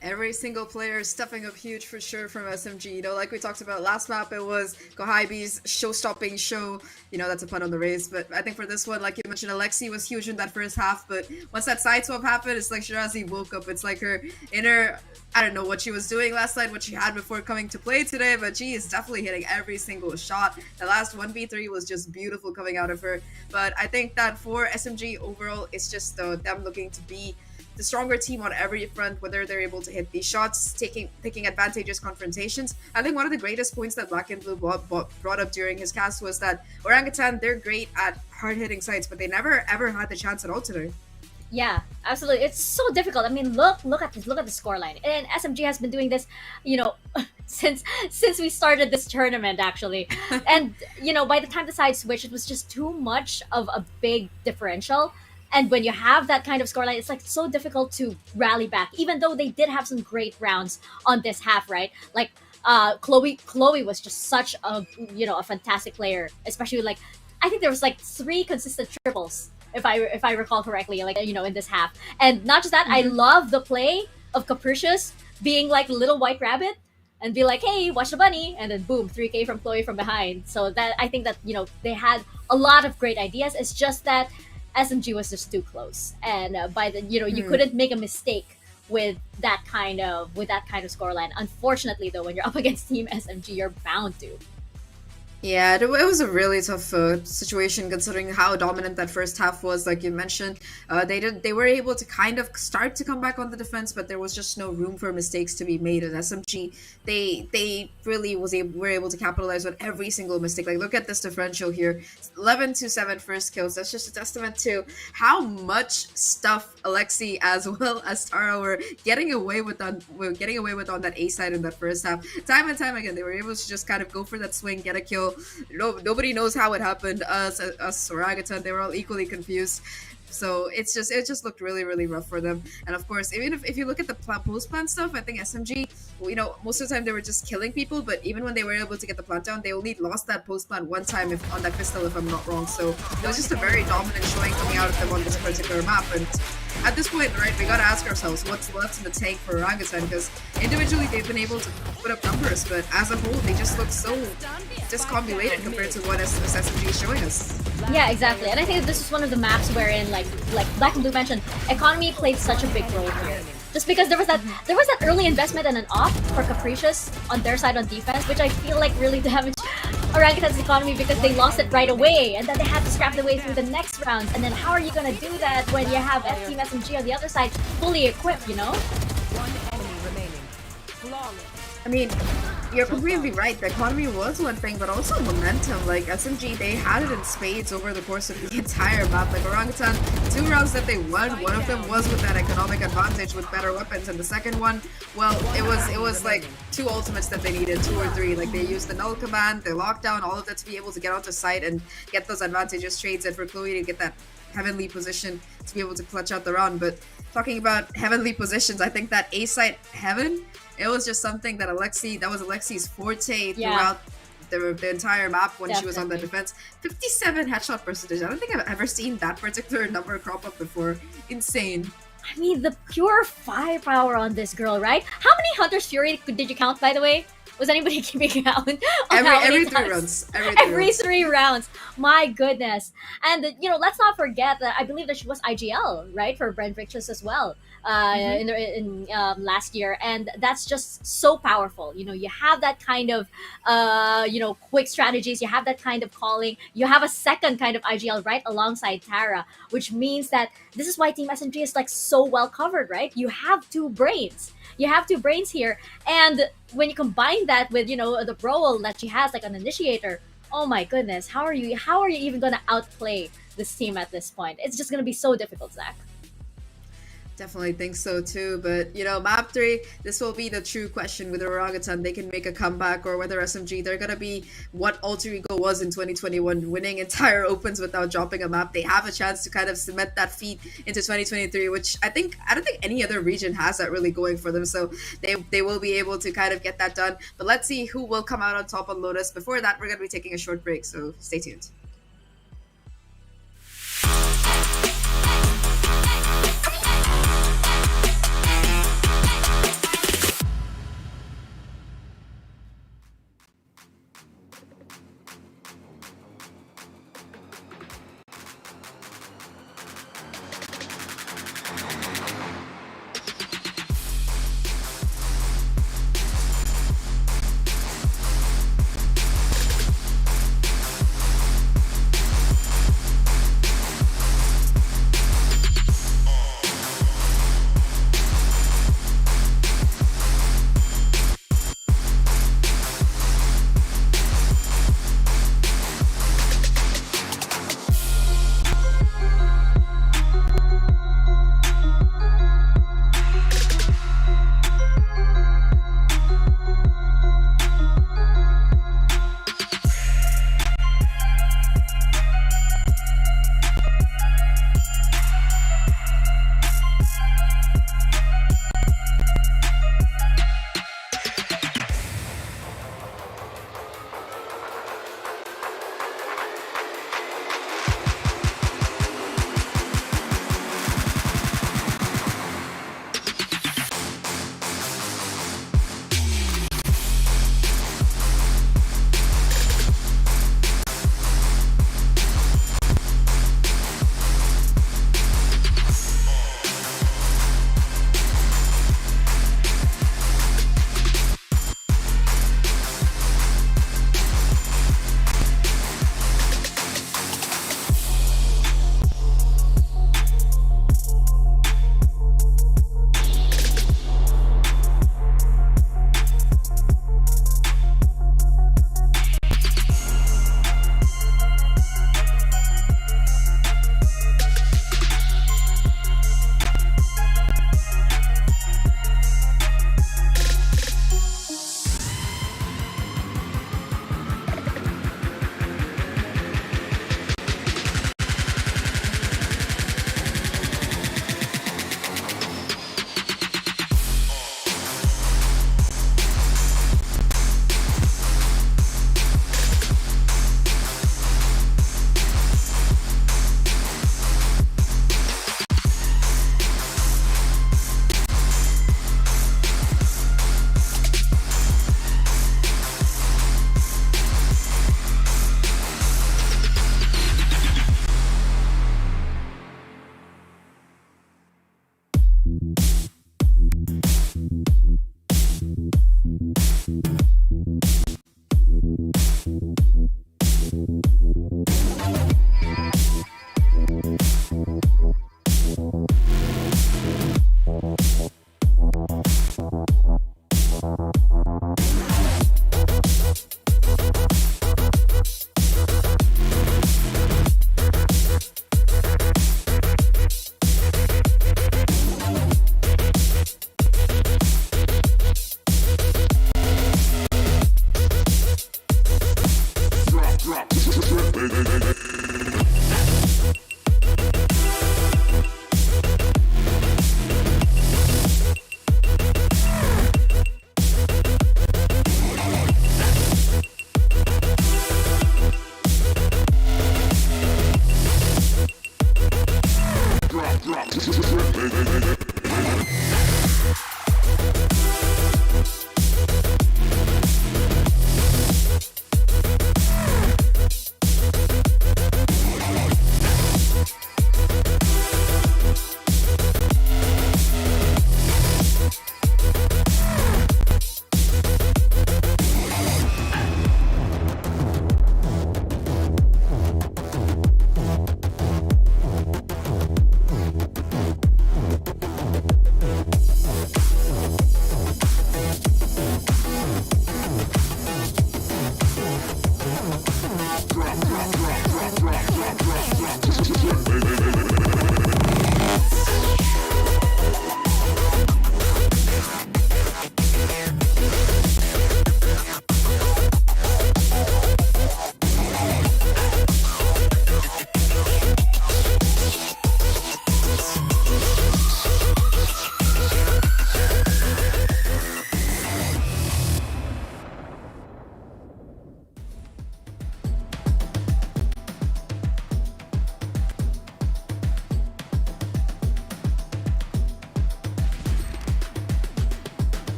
Every single player stepping up huge for sure from SMG. Like we talked about last map, it was Kohibi's show-stopping show. That's a pun on the race. But I think for this one, like you mentioned, Alexi was huge in that first half. But once that side swap happened, it's like Shirazi woke up. It's like her inner, I don't know what she was doing last night, what she had before coming to play today, but she is definitely hitting every single shot. The last 1v3 was just beautiful coming out of her. But I think that for SMG overall, it's just them looking to be the stronger team on every front, whether they're able to hit these shots, taking advantageous confrontations. I think one of the greatest points that Blackenblue brought up during his cast was that Orangutan, they're great at hard-hitting sites, but they never ever had the chance at all today. Yeah, absolutely. It's so difficult. I mean, look at this. Look at the scoreline. And SMG has been doing this, since we started this tournament, actually. And by the time the side switched, it was just too much of a big differential. And when you have that kind of scoreline, it's like so difficult to rally back. Even though they did have some great rounds on this half, right? Like Chloe was just such a a fantastic player, especially I think there was 3 consistent triples. If I recall correctly, in this half. And not just that, I love the play of Capricious being like Little White Rabbit and be like, hey, watch the bunny, and then boom, 3K from Chloe from behind. So that I think that they had a lot of great ideas. It's just that SMG was just too close, and by the you couldn't make a mistake with that kind of scoreline. Unfortunately, though, when you're up against Team SMG, you're bound to. Yeah, it was a really tough situation considering how dominant that first half was. Like you mentioned, they were able to kind of start to come back on the defense, but there was just no room for mistakes to be made. And SMG, they really were able to capitalize on every single mistake. Like look at this differential here, 11-7 first kills. That's just a testament to how much stuff Alexi as well as Tara were getting away with on that A side in that first half. Time and time again, they were able to just kind of go for that swing, get a kill. So nobody knows how it happened. Us Orangutan, they were all equally confused. So it just looked really, really rough for them. And of course, even if you look at the post plant stuff, I think SMG, most of the time they were just killing people. But even when they were able to get the plant down, they only lost that post plant one time on that pistol, if I'm not wrong. So it was just a very dominant showing coming out of them on this particular map. And at this point, right, we gotta ask ourselves what's left in the tank for Orangutan, because individually they've been able to put up numbers, but as a whole they just look so discombobulated compared to what SMG is showing us. Yeah, exactly. And I think this is one of the maps wherein, like Blackenblue mentioned, economy played such a big role here. Just because there was that early investment and an off for Capricious on their side on defense, which I feel like really damaged Orangutan's economy because they lost it right away, and then they had to scrap their way through the next round. And then how are you gonna do that when you have Team SMG on the other side fully equipped, you know? One enemy remaining. Flawless. I mean, you're completely right. The economy was one thing, but also momentum. Like SMG, they had it in spades over the course of the entire map. Like Orangutan, 2 rounds that they won, one of them was with that economic advantage with better weapons, and the second one, well, it was like 2 ultimates that they needed, 2 or 3. Like they used the null command, the lockdown, all of that to be able to get onto site and get those advantageous trades, and for Chloe to get that heavenly position to be able to clutch out the round. But talking about heavenly positions, I think that A site heaven, it was just something that was Alexi's forte throughout the entire map when she was on the defense. 57 headshot percentage. I don't think I've ever seen that particular number crop up before. Insane. I mean, the pure firepower on this girl, right? How many Hunter's Fury did you count, by the way? Was anybody keeping count? Every 3 rounds. Every 3 rounds. My goodness. And, let's not forget that I believe that she was IGL, right? For Brent Riches as well. In last year, and that's just so powerful. You have that kind of quick strategies, you have that kind of calling, you have a second kind of IGL right alongside Tara, which means that this is why Team SMG is like so well covered, right? You have 2 brains. You have 2 brains here, and when you combine that with the role that she has like an initiator, oh my goodness, how are you even gonna outplay this team at this point? It's just gonna be so difficult, Zach. Definitely think so too, but map 3, this will be the true question whether Orangutan they can make a comeback, or whether SMG they're gonna be what Alter Ego was in 2021, winning entire opens without dropping a map. They have a chance to kind of cement that feat into 2023, which I don't think any other region has that really going for them. So they will be able to kind of get that done. But let's see who will come out on top on Lotus. Before that, we're gonna be taking a short break, so stay tuned.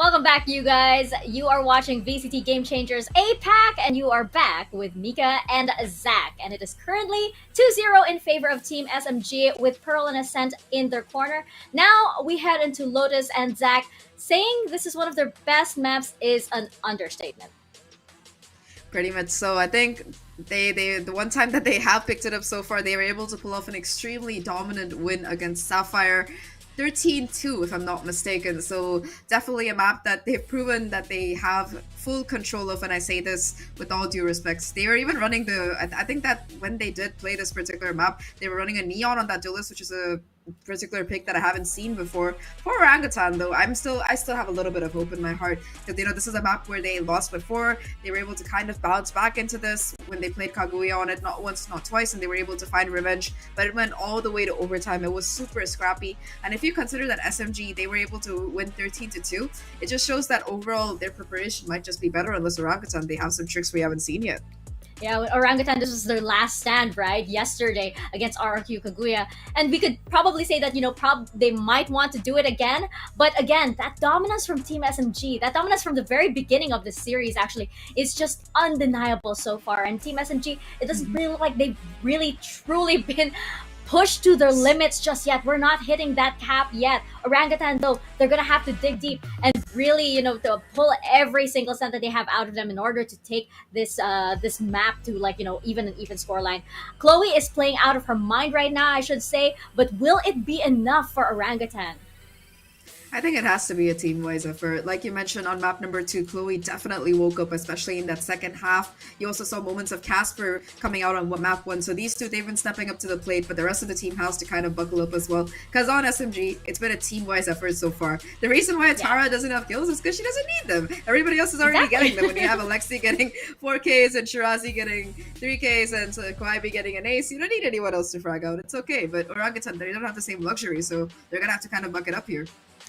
Welcome back, you guys. You are watching VCT Game Changers APAC, and you are back with Mika and Zach. And it is currently 2-0 in favor of Team SMG with Pearl and Ascent in their corner. Now we head into Lotus, and Zach saying this is one of their best maps is an understatement. Pretty much so. I think the one time that they have picked it up so far, they were able to pull off an extremely dominant win against Sapphire. 13-2 if I'm not mistaken, so definitely a map that they've proven that they have full control of, and I say this with all due respect. They were even running I think that when they did play this particular map, they were running a Neon on that duelist, which is a particular pick that I haven't seen before. For Orangutan though, I still have a little bit of hope in my heart, because this is a map where they lost before. They were able to kind of bounce back into this when they played Kaguya on it, not once, not twice, and they were able to find revenge, but it went all the way to overtime. It was super scrappy, and if you consider that SMG, they were able to win 13-2, it just shows that overall their preparation might just be better, unless Orangutan, they have some tricks we haven't seen yet. Yeah, with Orangutan, this was their last stand, right? Yesterday against RRQ Kaguya. And we could probably say that, they might want to do it again. But again, that dominance from Team SMG, that dominance from the very beginning of the series actually is just undeniable so far. And Team SMG, it doesn't really look like they've really truly been pushed to their limits just yet. We're not hitting that cap yet. Orangutan, though, they're gonna have to dig deep and really, to pull every single cent that they have out of them in order to take this this map to even an even scoreline. Chloe is playing out of her mind right now, I should say, but will it be enough for Orangutan? I think it has to be a team-wise effort. Like you mentioned on map number 2, Chloe definitely woke up, especially in that second half. You also saw moments of Casper coming out on map 1. So these two, they've been stepping up to the plate, but the rest of the team has to kind of buckle up as well. Because on SMG, it's been a team-wise effort so far. The reason why Tara doesn't have kills is because she doesn't need them. Everybody else is already getting them. When you have Alexi getting 4Ks and Shirazi getting 3Ks and Kwaibi getting an ace, you don't need anyone else to frag out. It's okay. But Orangutan, they don't have the same luxury, so they're going to have to kind of buck it up here.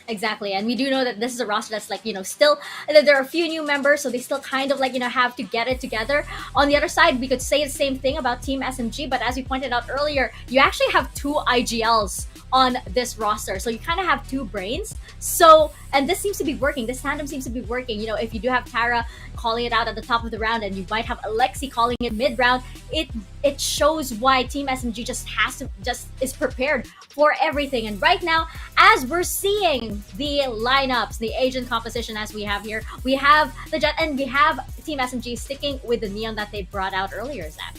Exactly, and we do know that this is a roster that's still, there are a few new members, so they still kind of have to get it together. On the other side, we could say the same thing about Team SMG, but as we pointed out earlier, you actually have 2 IGLs on this roster, so you kind of have 2 brains. So, and this seems to be working. This tandem seems to be working. If you do have Tara calling it out at the top of the round, and you might have Alexi calling it mid-round, it shows why Team SMG just is prepared for everything. And right now, as we're seeing the lineups, the agent composition as we have here, we have the Jet and we have Team SMG sticking with the Neon that they brought out earlier, Zach.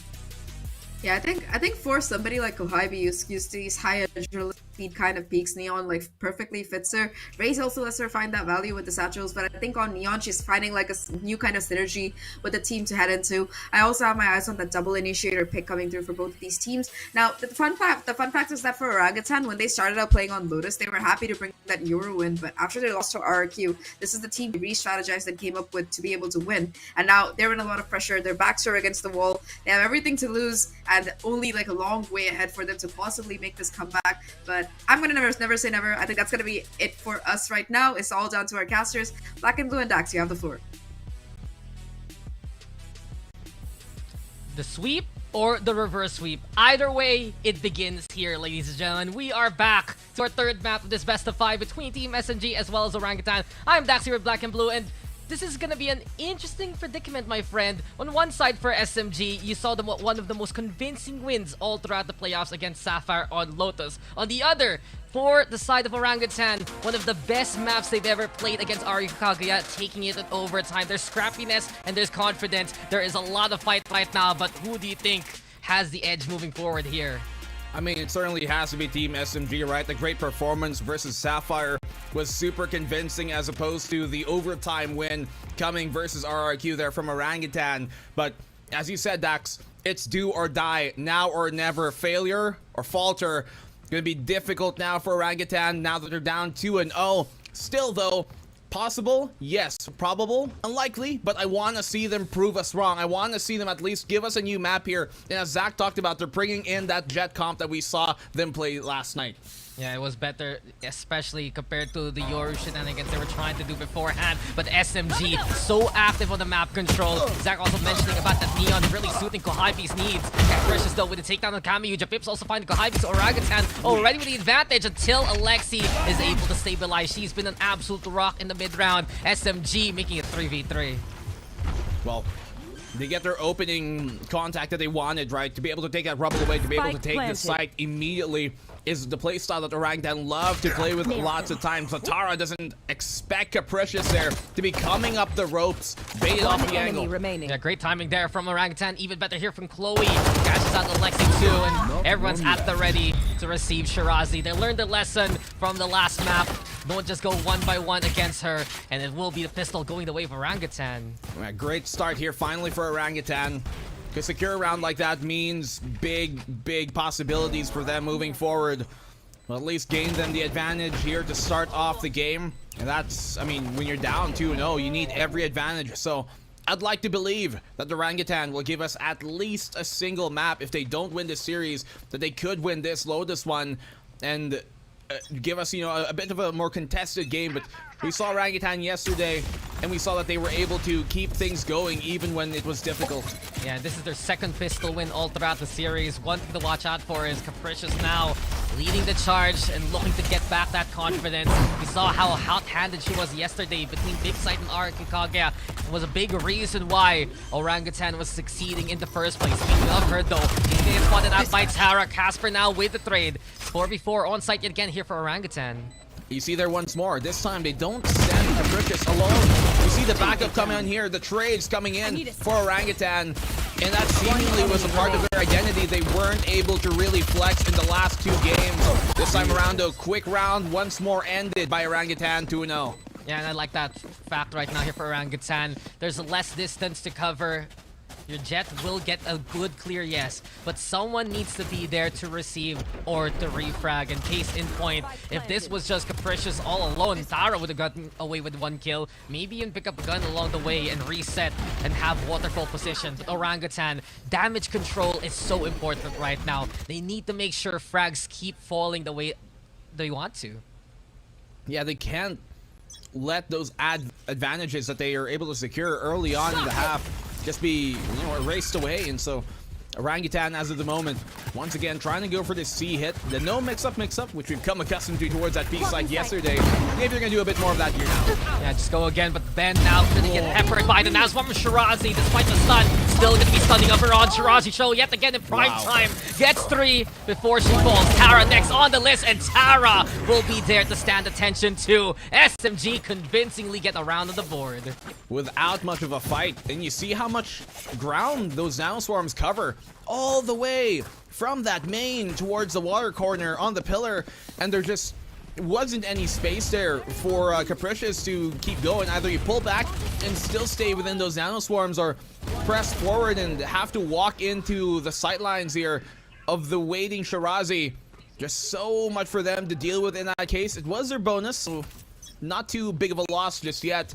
Yeah, I think for somebody like Kohaibi who's used to these high adrenaline speed kind of peaks, Neon perfectly fits her. Raze also lets her find that value with the satchels, but I think on Neon she's finding a new kind of synergy with the team to head into. I also have my eyes on that double initiator pick coming through for both of these teams. Now the fun fact is that for Orangutan, when they started out playing on Lotus, they were happy to bring that Euro win, but after they lost to RRQ, this is the team they re-strategized and came up with to be able to win. And now they're in a lot of pressure. Their backs are against the wall. They have everything to lose and only a long way ahead for them to possibly make this comeback. But I'm gonna never say never. I think that's gonna be it for us right now. It's all down to our casters. Blackenblue and Daks, you have the floor. The sweep or the reverse sweep. Either way, it begins here, ladies and gentlemen. We are back to our third map of this best of 5 between Team SMG as well as Orangutan. I'm Dax here with Blackenblue, and this is gonna be an interesting predicament, my friend. On one side for SMG, you saw them one of the most convincing wins all throughout the playoffs against Sapphire on Lotus. On the other, for the side of Orangutan, one of the best maps they've ever played against RRQ Kaguya, taking it in overtime. There's scrappiness and there's confidence. There is a lot of fight right now, but who do you think has the edge moving forward here? I mean, it certainly has to be Team SMG, right? The great performance versus Sapphire was super convincing as opposed to the overtime win coming versus RRQ there from Orangutan. But as you said, Dax, it's do or die, now or never. Failure or falter going to be difficult now for Orangutan now that they're down 2-0. Still, though, possible? Yes. Probable? Unlikely, but I want to see them prove us wrong. I want to see them at least give us a new map here. And as Zach talked about, they're bringing in that Jet comp that we saw them play last night. Yeah, it was better, especially compared to the Yoru shenanigans they were trying to do beforehand. But SMG, so active on the map control. Zach also mentioning about that Neon really suiting Kohabi's needs. Precious though with the takedown on Kami. Japips also finding Kohabi's Orangutan already with the advantage until Alexi is able to stabilize. She's been an absolute rock in the mid-round. SMG making it 3v3. Well, they get their opening contact that they wanted, right? To be able to take that rubble away, to be able to take the site immediately is the playstyle that Orangutan love to play with lots of times. So Tara doesn't expect Capricious there to be coming up the ropes, bait off the angle. Remaining. Yeah, great timing there from Orangutan. Even better here from Chloe. Catches out Alexi too, and everyone's at the ready to receive Shirazi. They learned the lesson from the last map. Don't just go one by one against her, and it will be the pistol going the way of Orangutan. Yeah, great start here finally for Orangutan. To secure a round like that means big possibilities for them moving forward. Well, at least gain them the advantage here to start off the game. And that's, I mean, when you're down 2-0, you need every advantage. So I'd like to believe that the Orangutan will give us at least a single map. If they don't win this series, that they could win this Lotus one and give us, you know, a bit of a more contested game. But we saw Orangutan yesterday, and we saw that they were able to keep things going even when it was difficult. Yeah, this is their second pistol win all throughout the series. One thing to watch out for is Capricious now leading the charge and looking to get back that confidence. We saw how hot-handed she was yesterday between Big Sight and Arik and Kaguya. It was a big reason why Orangutan was succeeding in the first place. Speaking of her though, she's being spotted out by Tara. Casper now with the trade. 4v4 on site yet again here for Orangutan. You see there once more. This time they don't send Capricious alone. You see the backup coming in here. The trades coming in for Orangutan. And that seemingly was a part of their identity. They weren't able to really flex in the last two games. This time around, though, quick round once more ended by Orangutan 2-0. Yeah, and I like that fact right now here for Orangutan. There's less distance to cover. Your Jet will get a good clear, yes, but someone needs to be there to receive or to refrag. And case in point, if this was just Capricious all alone, Tara would have gotten away with one kill. Maybe even pick up a gun along the way and reset and have waterfall position. But Orangutan, damage control is so important right now. They need to make sure frags keep falling the way they want to. Yeah, they can't let those advantages that they are able to secure early on in the half just be, you know, erased away. And so Orangutan, as of the moment, once again trying to go for this C hit. The no mix-up, which we've come accustomed to towards that B side yesterday. Maybe they're going to do a bit more of that here now. Yeah, just go again, but Ben now going to get peppered by the Nazwa from Shirazi, despite the stun. Still going to be stunning up her on Shirazi. Show yet again in prime time. Gets 3 before she falls. Tara next on the list, and Tara will be there to stand attention to. SMG convincingly get around on the board. Without much of a fight, and you see how much ground those Now Swarms cover. All the way from that main towards the water corner on the pillar, and there just wasn't any space there for Capricious to keep going. Either you pull back and still stay within those Nano Swarms, or press forward and have to walk into the sightlines here of the waiting Shirazi. Just so much for them to deal with in that case. It was their bonus, so not too big of a loss just yet.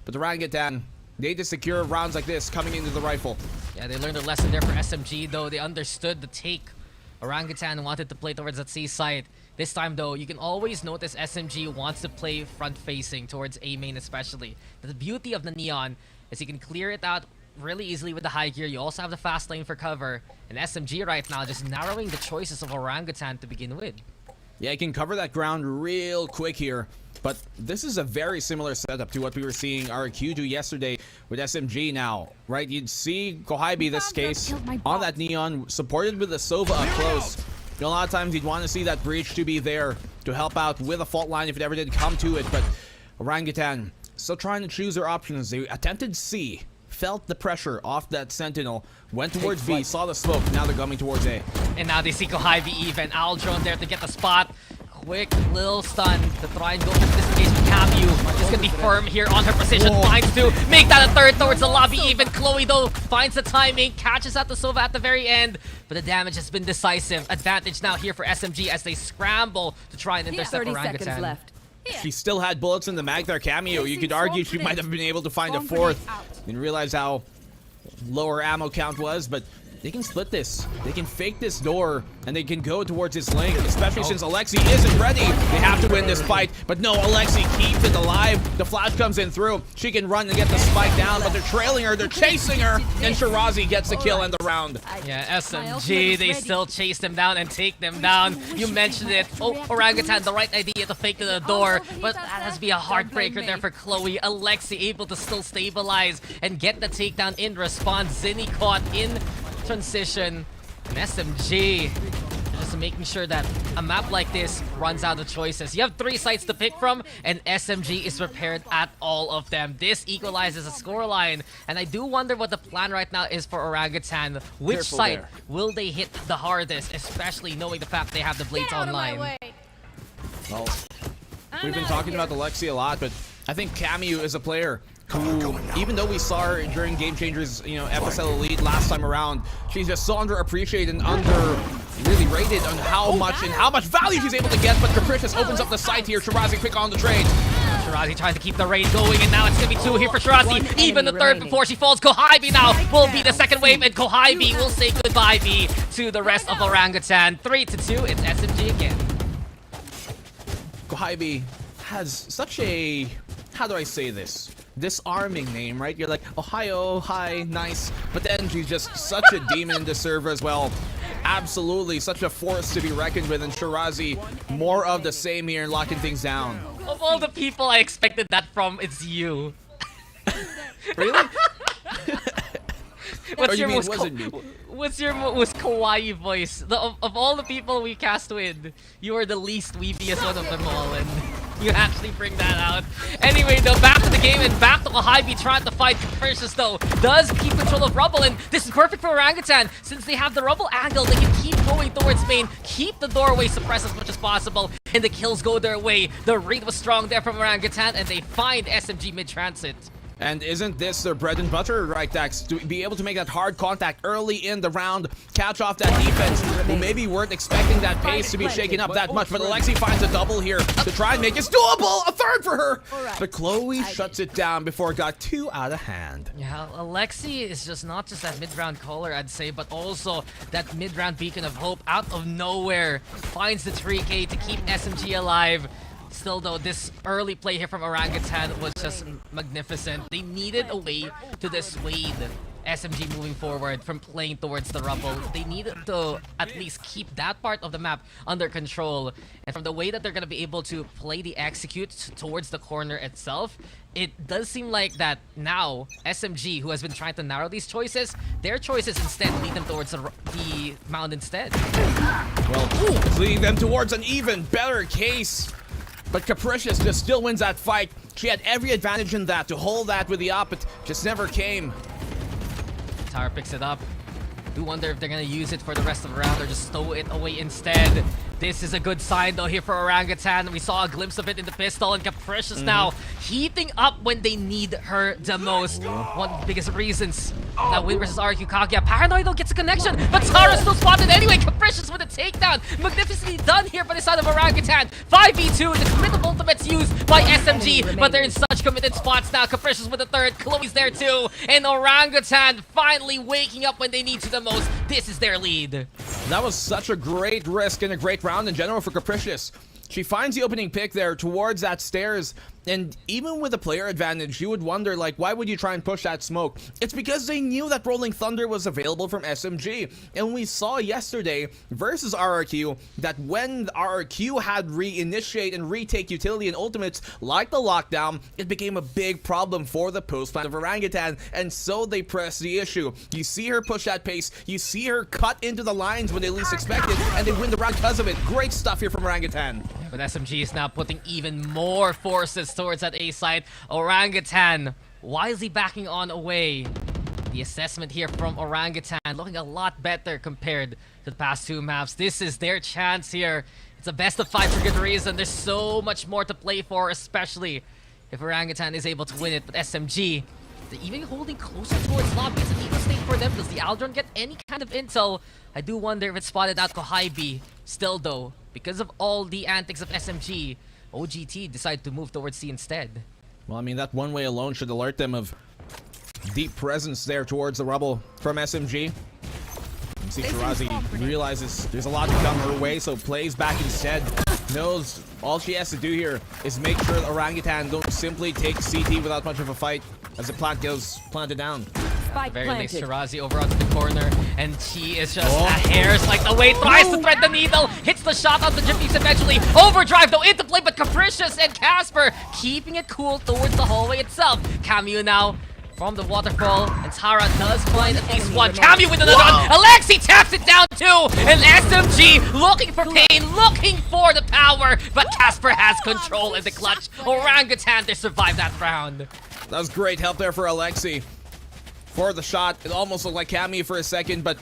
But the Orangutan, they need to secure rounds like this coming into the rifle. Yeah, they learned a lesson there for SMG, though. They understood the take. Orangutan wanted to play towards that C side. This time, though, you can always notice SMG wants to play front-facing towards A main especially. The beauty of the Neon is you can clear it out really easily with the high gear. You also have the fast lane for cover. And SMG right now just narrowing the choices of Orangutan to begin with. Yeah, you can cover that ground real quick here. But this is a very similar setup to what we were seeing RQ do yesterday with SMG now, right? You'd see Kohabi, this case, on that Neon, supported with the Sova up close. You know, a lot of times you'd want to see that breach to be there to help out with a fault line if it ever did come to it. But Orangutan still trying to choose their options. They attempted C, felt the pressure off that Sentinel, went towards B, saw the smoke, now they're coming towards A. And now they see Kohabi even. Owl drone there to get the spot. Quick little stun to try and go for the disengagement. Camu is going to be firm here on her position. Finds to make that a third towards the lobby even. Chloe, though, finds the timing, catches out the Sova at the very end. But the damage has been decisive. Advantage now here for SMG as they scramble to try and intercept 30 seconds Orangutan. left. She still had bullets in the mag there, Cameo. You could argue she might have been able to find a fourth. Didn't realize how low her ammo count was, but they can split this. They can fake this door, and they can go towards this lane, especially since Alexi isn't ready. They have to win this fight, but no, Alexi keeps it alive. The flash comes in through. She can run and get the spike down, but they're trailing her, they're chasing her, and Shirazi gets the kill in the round. Yeah, SMG, they still chase them down and take them down. You mentioned it. Oh, Orangutan, the right idea to fake to the door, but that has to be a heartbreaker there for Chloe. Alexi able to still stabilize and get the takedown in response. Zinni caught in transition, and SMG just making sure that a map like this runs out of choices. You have 3 sites to pick from, and SMG is prepared at all of them. This equalizes a scoreline, and I do wonder what the plan right now is for Orangutan. Which Careful site there. will they hit the hardest, especially knowing the fact they have the Blades online? Well, we've been talking about Alexi a lot, but I think Camu is a player who, even though we saw her during Game Changers, you know, FSL Elite last time around, she's just so underappreciated and really rated on how much value she's able to get. But Capricious opens up the site here. Shirazi quick on the trade. Shirazi tries to keep the raid going, and now it's gonna be 2 here for Shirazi. Even the third before she falls. Kohaibi now will be the second wave, and Kohaibi will say goodbye to the rest of Orangutan. 3-2, it's SMG again. Kohaibi has such a, how do I say this? Disarming name, right? You're like, Ohio, hi, nice. But then she's just such a demon in the server as well. Absolutely, such a force to be reckoned with. And Shirazi, more of the same here and locking things down. Of all the people I expected that from, it's you. Really? What's Or your you mean most wasn't me? what's your most kawaii voice? Of all the people we cast with, you are the least weebiest one of them all, and you actually bring that out. Anyway, though, back to the game and back to Kohaibi trying to fight Capricious, though. Does keep control of Rubble, and this is perfect for Orangutan. Since they have the Rubble angle, they can keep going towards main, keep the doorway suppressed as much as possible, and the kills go their way. The read was strong there from Orangutan, and they find SMG mid-transit. And isn't this their bread and butter, right, Daks? To be able to make that hard contact early in the round, catch off that defense, who maybe weren't expecting that pace to be shaken up that much. But Alexi finds a double here to try and make it doable. A third for her. But Chloe shuts it down before it got too out of hand. Yeah, Alexi is just not just that mid-round caller, I'd say, but also that mid-round beacon of hope out of nowhere. Finds the 3K to keep SMG alive. Still, though, this early play here from Orangutan was just magnificent. They needed a way to dissuade SMG moving forward from playing towards the Rubble. They needed to at least keep that part of the map under control. And from the way that they're going to be able to play the execute towards the corner itself, it does seem like that now SMG, who has been trying to narrow these choices, their choices instead lead them towards the mound instead. Well, it's leading them towards an even better case. But Capricious just still wins that fight. She had every advantage in that to hold that with the up, but just never came. Tower picks it up. Do wonder if they're gonna use it for the rest of the round or just stow it away instead. This is a good sign though here for Orangutan. We saw a glimpse of it in the pistol, and Capricious now heating up when they need her the most. One of the biggest reasons that win versus RQ Kaguya. Paranoid though gets a connection, but Tara's still spotted anyway. Capricious with a takedown. Magnificently done here by the side of Orangutan. 5v2, the committed ultimates used by SMG, but they're in such committed spots now. Capricious with the third, Chloe's there too, and Orangutan finally waking up when they need to the most. This is their lead. That was such a great risk and a great round in general for Capricious. She finds the opening pick there towards that stairs, and even with a player advantage, you would wonder, like, why would you try and push that smoke? It's because they knew that Rolling Thunder was available from SMG, and we saw yesterday versus RRQ that when RRQ had reinitiate and retake utility and ultimates like the lockdown, it became a big problem for the post plan of Orangutan, and so they pressed the issue. You see her push that pace, you see her cut into the lines when they least expect it, and they win the round because of it. Great stuff here from Orangutan. But SMG is now putting even more forces towards that A side. Orangutan wisely backing on away. The assessment here from Orangutan looking a lot better compared to the past 2 maps. This is their chance here. It's a best of 5 for good reason. There's so much more to play for, especially if Orangutan is able to win it. But SMG, they're even holding closer towards lobby. It's an equal stake for them. Does the Aldron get any kind of intel? I do wonder if it spotted out Kohaibi. Still though, because of all the antics of SMG, OGT decided to move towards C instead. Well, I mean, that one way alone should alert them of deep presence there towards the rubble from SMG. See, Shirazi realizes there's a lot to come her way, so plays back instead. Knows all she has to do here is make sure that Orangutan don't simply take CT without much of a fight as the plant goes planted down. Spike Very nice planted. Shirazi over onto the corner, and she is just a hair's like away, tries to thread the needle, hits the shot on the Gypsies eventually. Overdrive though into play, but Capricious and Casper keeping it cool towards the hallway itself. Cameo now from the waterfall, and Tara does find at least one. Cameo with another one. Alexi taps it down too, and SMG looking for pain, looking for the power, but Casper has control in the clutch. Orangutan to survive that round. That was great help there for Alexi. For the shot, it almost looked like Cameo for a second, but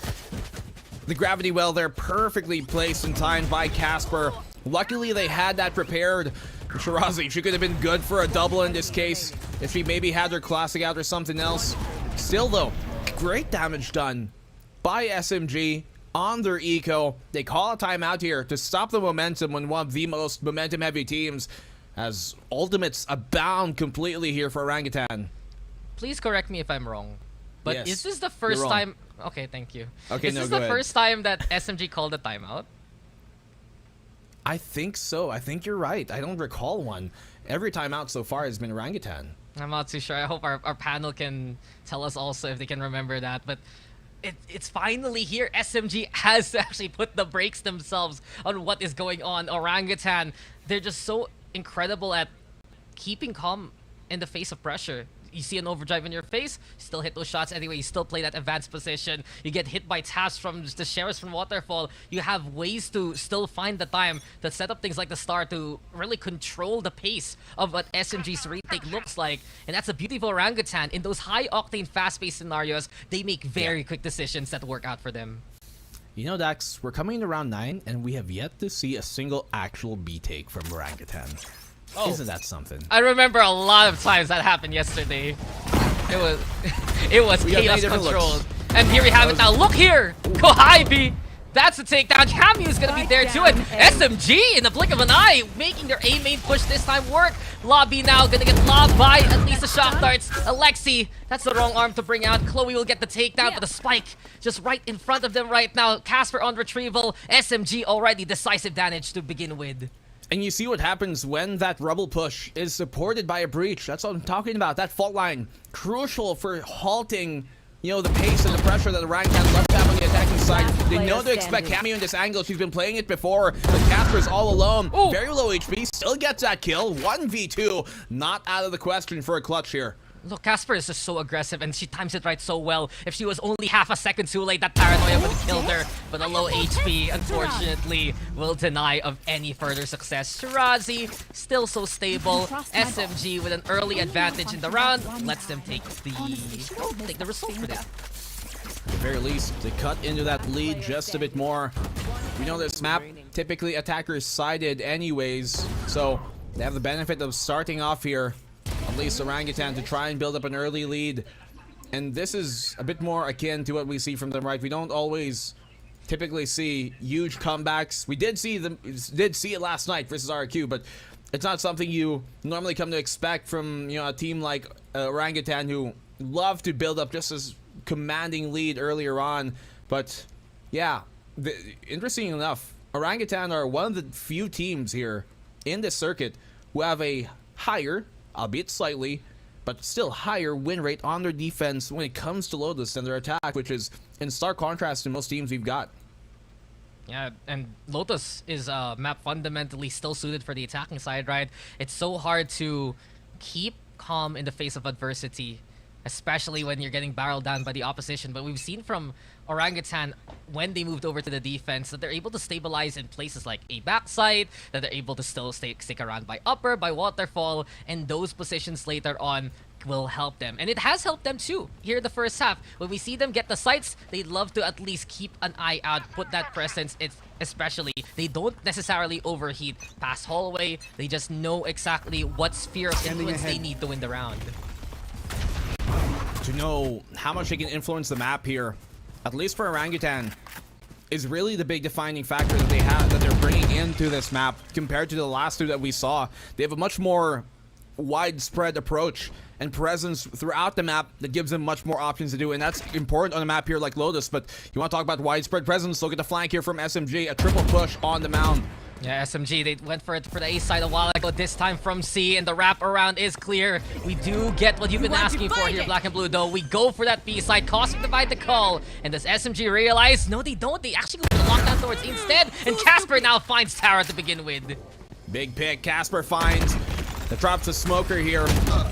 the gravity well there perfectly placed and timed by Casper. Luckily, they had that prepared. Shirazi, she could have been good for a double in this case if she maybe had her classic out or something else. Still though, great damage done by SMG on their eco. They call a timeout here to stop the momentum when one of the most momentum heavy teams, as ultimates abound completely here for Orangutan. Please correct me if I'm wrong, but Yes, is this the first wrong. time? Okay, thank you. Okay, is no, this go the ahead. first time that SMG called a timeout? I think so. I think you're right. I don't recall one. Every timeout so far has been Orangutan. I'm not too sure. I hope our panel can tell us also if they can remember that. But it's finally here. SMG has to actually put the brakes themselves on what is going on. Orangutan, they're just so incredible at keeping calm in the face of pressure. You see an overdrive in your face, still hit those shots anyway. You still play that advanced position. You get hit by taps from the Sheriffs from Waterfall. You have ways to still find the time to set up things like the Star to really control the pace of what SMG's retake looks like. And that's a beautiful Orangutan. In those high-octane, fast-paced scenarios, they make very quick decisions that work out for them. You know, Dax, we're coming into round 9, and we have yet to see a single actual B take from Orangutan. Oh. Isn't that something? I remember a lot of times that happened yesterday. It was We got many chaos different controlled. looks. And here we have it now. Look here! Kohaibi! That's a takedown. Cameo's gonna be there too. And SMG in the blink of an eye making their A main push this time work. Lobby now gonna get lobbed by at least the shock darts. Alexi, that's the wrong arm to bring out. Chloe will get the takedown, but the spike just right in front of them right now. Casper on retrieval. SMG already decisive damage to begin with. And you see what happens when that rubble push is supported by a breach. That's what I'm talking about. That fault line, crucial for halting, you know, the pace and the pressure that Orangutan love to have on the attacking side. They know to expect Cameo in this angle. She's been playing it before, but Casper's all alone. Ooh. Very low HP, still gets that kill. 1v2, not out of the question for a clutch here. Look, Casper is just so aggressive and she times it right so well. If she was only half a second too late, that paranoia would have killed her. But a low HP, unfortunately, will deny of any further success. Shirazi, still so stable. SMG with an early advantage in the round, lets them take the result for them. At the very least, to cut into that lead just a bit more. We know this map, typically attackers sided anyways, so they have the benefit of starting off here, at least Orangutan, to try and build up an early lead. And this is a bit more akin to what we see from them, right? We don't always typically see huge comebacks. We did see it last night versus RQ, but it's not something you normally come to expect from, you know, a team like Orangutan, who love to build up just as commanding lead earlier on. But yeah, interesting enough, Orangutan are one of the few teams here in this circuit who have a higher, albeit slightly, but still higher win rate on their defense when it comes to Lotus than their attack, which is in stark contrast to most teams we've got. Yeah, and Lotus is a map fundamentally still suited for the attacking side, right? It's so hard to keep calm in the face of adversity, especially when you're getting barreled down by the opposition. But we've seen from Orangutan, when they moved over to the defense, that they're able to stabilize in places like a backside, that they're able to still stick around by upper, by waterfall, and those positions later on will help them. And it has helped them too here in the first half. When we see them get the sights, they'd love to at least keep an eye out, put that presence. Especially, they don't necessarily overheat past hallway. They just know exactly what sphere of influence they need to win the round. To know how much they can influence the map here, at least for Orangutan, is really the big defining factor that they have, that they're bringing into this map compared to the last two that we saw. They have a much more widespread approach and presence throughout the map that gives them much more options to do, and that's important on a map here like Lotus. But you want to talk about widespread presence, look at the flank here from SMG, a triple push on the mound. Yeah, SMG, they went for it for the A side a while ago, this time from C, and the wrap around is clear. We do get what you've been asking for here, Blackenblue, though. We go for that B side, Cosmic Divide the call, and does SMG realize? No, they don't. They actually go for the lockdown towards instead, and Casper now finds Tara to begin with. Big pick, Casper finds the drops the smoker here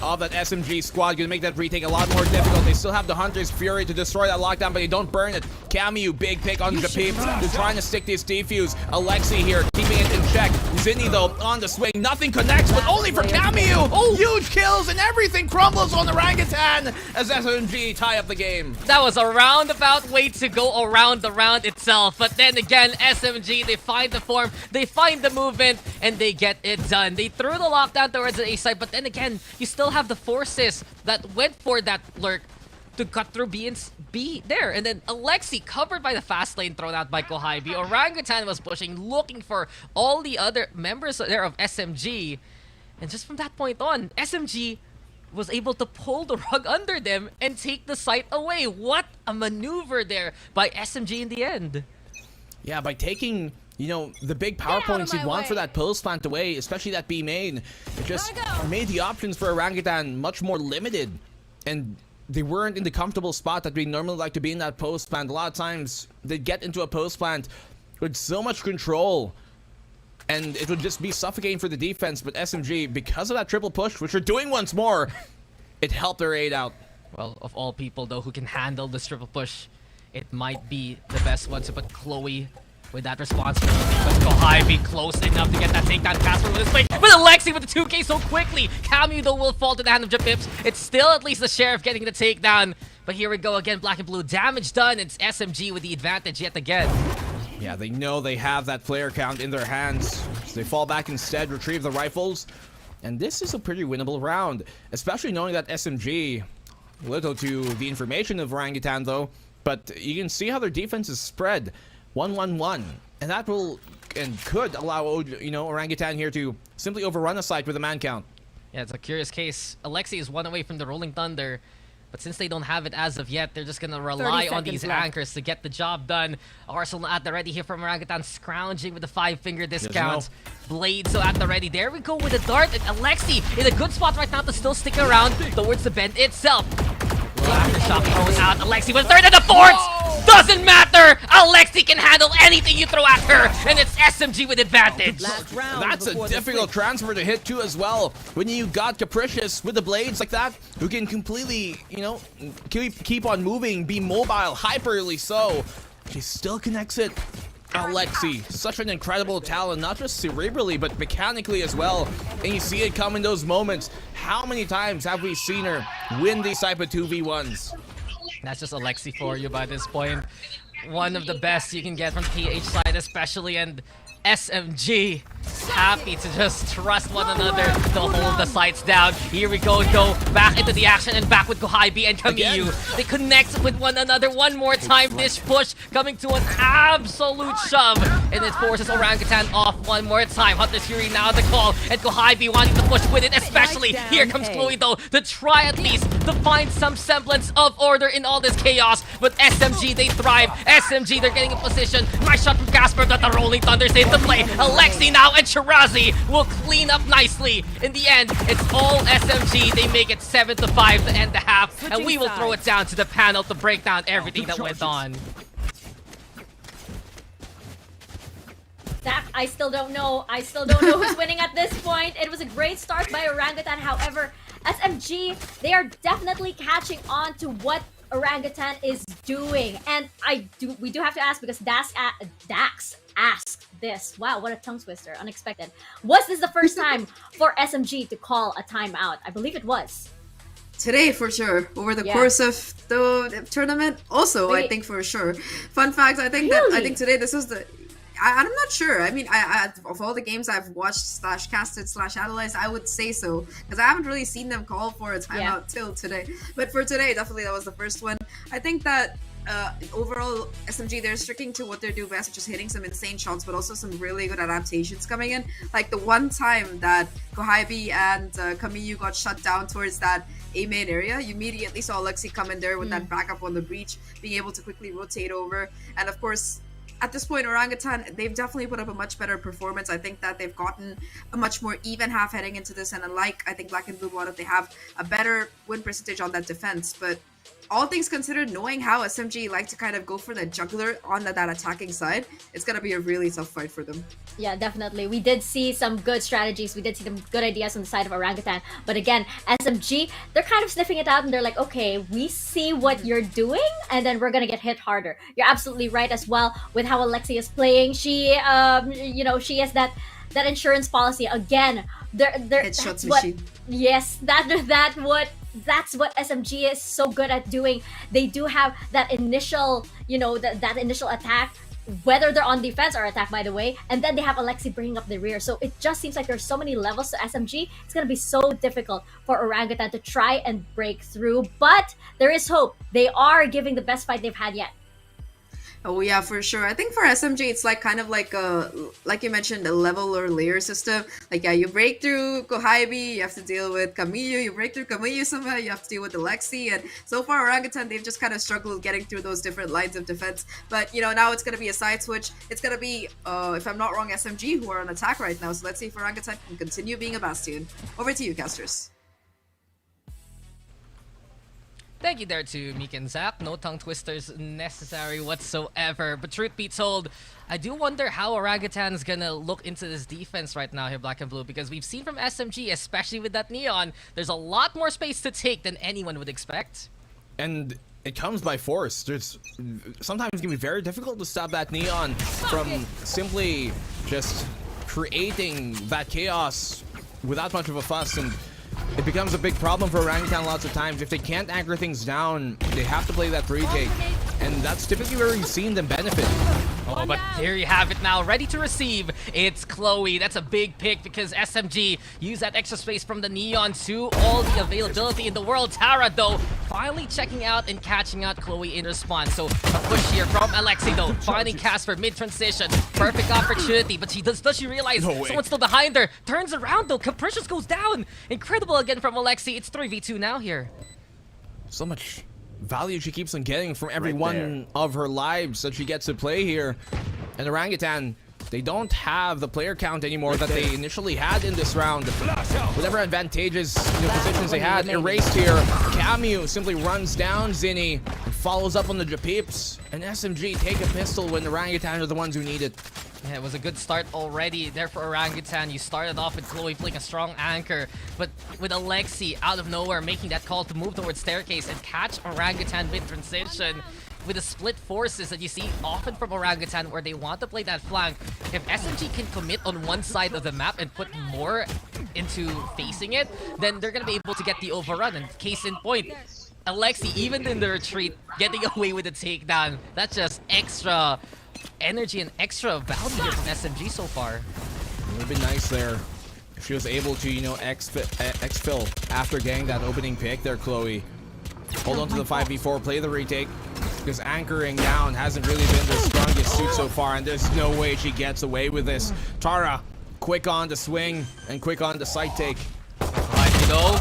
of that SMG squad. Gonna make that retake a lot more difficult. They still have the Hunter's Fury to destroy that lockdown, but they don't burn it. Camu, big pick on Japip. They're trying to stick this defuse. Alexi here, keeping it in check. Zinni, though, on the swing. Nothing connects, but only for Camu. Oh, huge kills, and everything crumbles on the Orangutan as SMG tie up the game. That was a roundabout way to go around the round itself. But then again, SMG, they find the form, they find the movement, and they get it done. They threw the lockdown towards the A side, but then again, you still have the forces that went for that lurk to cut through B there. And then Alexi, covered by the fast lane thrown out by Kohibi. Orangutan was pushing, looking for all the other members there of SMG. And just from that point on, SMG was able to pull the rug under them and take the site away. What a maneuver there by SMG in the end. Yeah, by taking, you know, the big power points you want for that post plant away, especially that B main, it just made the options for Orangutan much more limited. And they weren't in the comfortable spot that we normally like to be in that post plant. A lot of times, they'd get into a post plant with so much control, and it would just be suffocating for the defense. But SMG, because of that triple push, which they're doing once more, it helped their aid out. Well, of all people, though, who can handle this triple push, it might be the best one to put Chloe with that responsibility. But Kohibi close enough to get that takedown. Casper with his play. But Alexi with the 2K so quickly. Camu, though, will fall to the hand of Japips. It's still at least the Sheriff getting the takedown. But here we go again. Blackenblue damage done. It's SMG with the advantage yet again. Yeah, they know they have that player count in their hands, so they fall back instead, retrieve the rifles. And this is a pretty winnable round, especially knowing that SMG, little to the information of Orangutan though, but you can see how their defense is spread. 1-1-1, and that will and could allow, you know, Orangutan here to simply overrun a site with a man count. Yeah, it's a curious case. Alexi is one away from the Rolling Thunder, but since they don't have it as of yet, they're just gonna rely on these anchors to get the job done. Arsenal at the ready here from Orangutan, scrounging with the 5-finger discount. Blade so at the ready. There we go with the dart, and Alexi in a good spot right now to still stick around towards the bend itself. Well, aftershock thrown out. Alexi with third and the fourth! Doesn't matter! Alexi can handle anything you throw at her, and it's SMG with advantage. That's a difficult transfer to hit too as well. When you got Capricious with the blades like that, who can completely, you know, keep on moving, be mobile, hyperly so. She still connects it. Alexi, such an incredible talent, not just cerebrally, but mechanically as well. And you see it come in those moments. How many times have we seen her win these type of 2v1s? That's just Alexi for you by this point. One of the best you can get from PH side especially, and SMG happy to just trust one another to hold the sights down. Here we go back into the action and back with Kohibi and Kamiyu. They connect with one another one more time. This push coming to an absolute shove, and it forces Orangutan off one more time. Hunter's Fury now the call, and Kohibi wanting to push with it especially. Here comes Chloe though to try at least to find some semblance of order in all this chaos. But SMG, they thrive. SMG, they're getting in position. Nice shot from Casper, but the Rolling Thunder saves the play. Alexi now and Shirazi will clean up nicely. In the end, it's all SMG. They make it 7-5 to end the half, and we will throw it down to the panel to break down everything that went on. Zach, I still don't know. I still don't know who's winning at this point. It was a great start by Orangutan. However, SMG, they are definitely catching on to what Orangutan is doing. And we do have to ask, because Daks asked this. Wow, what a tongue twister. Unexpected. Was this the first time for SMG to call a timeout? I believe it was. Today, for sure. Over the course of the tournament, also, I think for sure. Fun fact, I think today this was the... I'm not sure. I mean, I of all the games I've watched / casted / analyzed, I would say so, because I haven't really seen them call for a timeout till today. But for today, definitely that was the first one. I think that overall, SMG, they're sticking to what they do best, just hitting some insane shots, but also some really good adaptations coming in. Like the one time that Kohabi and Kamiyu got shut down towards that A main area, you immediately saw Alexi come in there with that backup on the breach, being able to quickly rotate over. And of course, at this point, Orangutan, they've definitely put up a much better performance. I think that they've gotten a much more even half heading into this, and unlike, I think, Black and Blue wanted, they have a better win percentage on that defense. But all things considered, knowing how SMG like to kind of go for the juggler on that attacking side, it's going to be a really tough fight for them. Yeah, definitely. We did see some good strategies. We did see some good ideas on the side of Orangutan. But again, SMG, they're kind of sniffing it out and they're like, okay, we see what you're doing and then we're going to get hit harder. You're absolutely right as well with how Alexi is playing. She, she has that insurance policy. Again, Headshots machine. Yes, that's what SMG is so good at doing. They do have that initial, that initial attack, whether they're on defense or attack, by the way, and then they have Alexi bringing up the rear. So it just seems like there's so many levels to SMG. It's going to be so difficult for Orangutan to try and break through, but there is hope. They are giving the best fight they've had yet. Oh yeah, for sure. I think for SMG, it's like kind of like like you mentioned, a level or layer system. Like yeah, you break through Kohabi, you have to deal with Kamiyu. You break through Kamiyu somehow, you have to deal with Alexi. And so far, Orangutan, they've just kind of struggled getting through those different lines of defense. But now it's gonna be a side switch. It's gonna be, if I'm not wrong, SMG who are on attack right now. So let's see if Orangutan can continue being a bastion. Over to you, casters. Thank you there to Meek and Zach. No tongue twisters necessary whatsoever. But truth be told, I do wonder how Orangutan is gonna look into this defense right now here, Black and Blue, because we've seen from SMG, especially with that Neon, there's a lot more space to take than anyone would expect. And it comes by force. Sometimes it can be very difficult to stop that Neon from simply just creating that chaos without much of a fuss, and it becomes a big problem for Orangutan lots of times. If they can't anchor things down, they have to play that retake, and that's typically where we've seen them benefit. Oh, but here you have it now, ready to receive. It's Chloe. That's a big pick because SMG used that extra space from the Neon to all the availability in the world. Tara, though, finally checking out and catching out Chloe in response. So a push here from Alexi, though, finding Casper mid-transition. Perfect opportunity, but does she realize someone's still behind her? Turns around, though. Capricious goes down. Incredible again from Alexi. It's 3v2 now here. So much value she keeps on getting from every one of her lives that she gets to play here. And Orangutan, they don't have the player count anymore that they initially had in this round. Whatever advantageous positions they had erased here. Camu simply runs down Zinni, follows up on the Japeeps, and SMG take a pistol when Orangutan are the ones who need it. Yeah, it was a good start already there for Orangutan. You started off with Chloe playing a strong anchor, but with Alexi out of nowhere making that call to move towards staircase and catch Orangutan mid-transition with the split forces that you see often from Orangutan where they want to play that flank. If SMG can commit on one side of the map and put more into facing it, then they're going to be able to get the overrun. And case in point, Alexi, even in the retreat, getting away with the takedown. That's just extra energy and extra value here from SMG so far. It would have been nice there if she was able to, exfil after getting that opening pick there, Chloe. Hold on to the 5v4, play the retake, because anchoring down hasn't really been the strongest suit so far, and there's no way she gets away with this. Tara, quick on the swing and quick on the side take.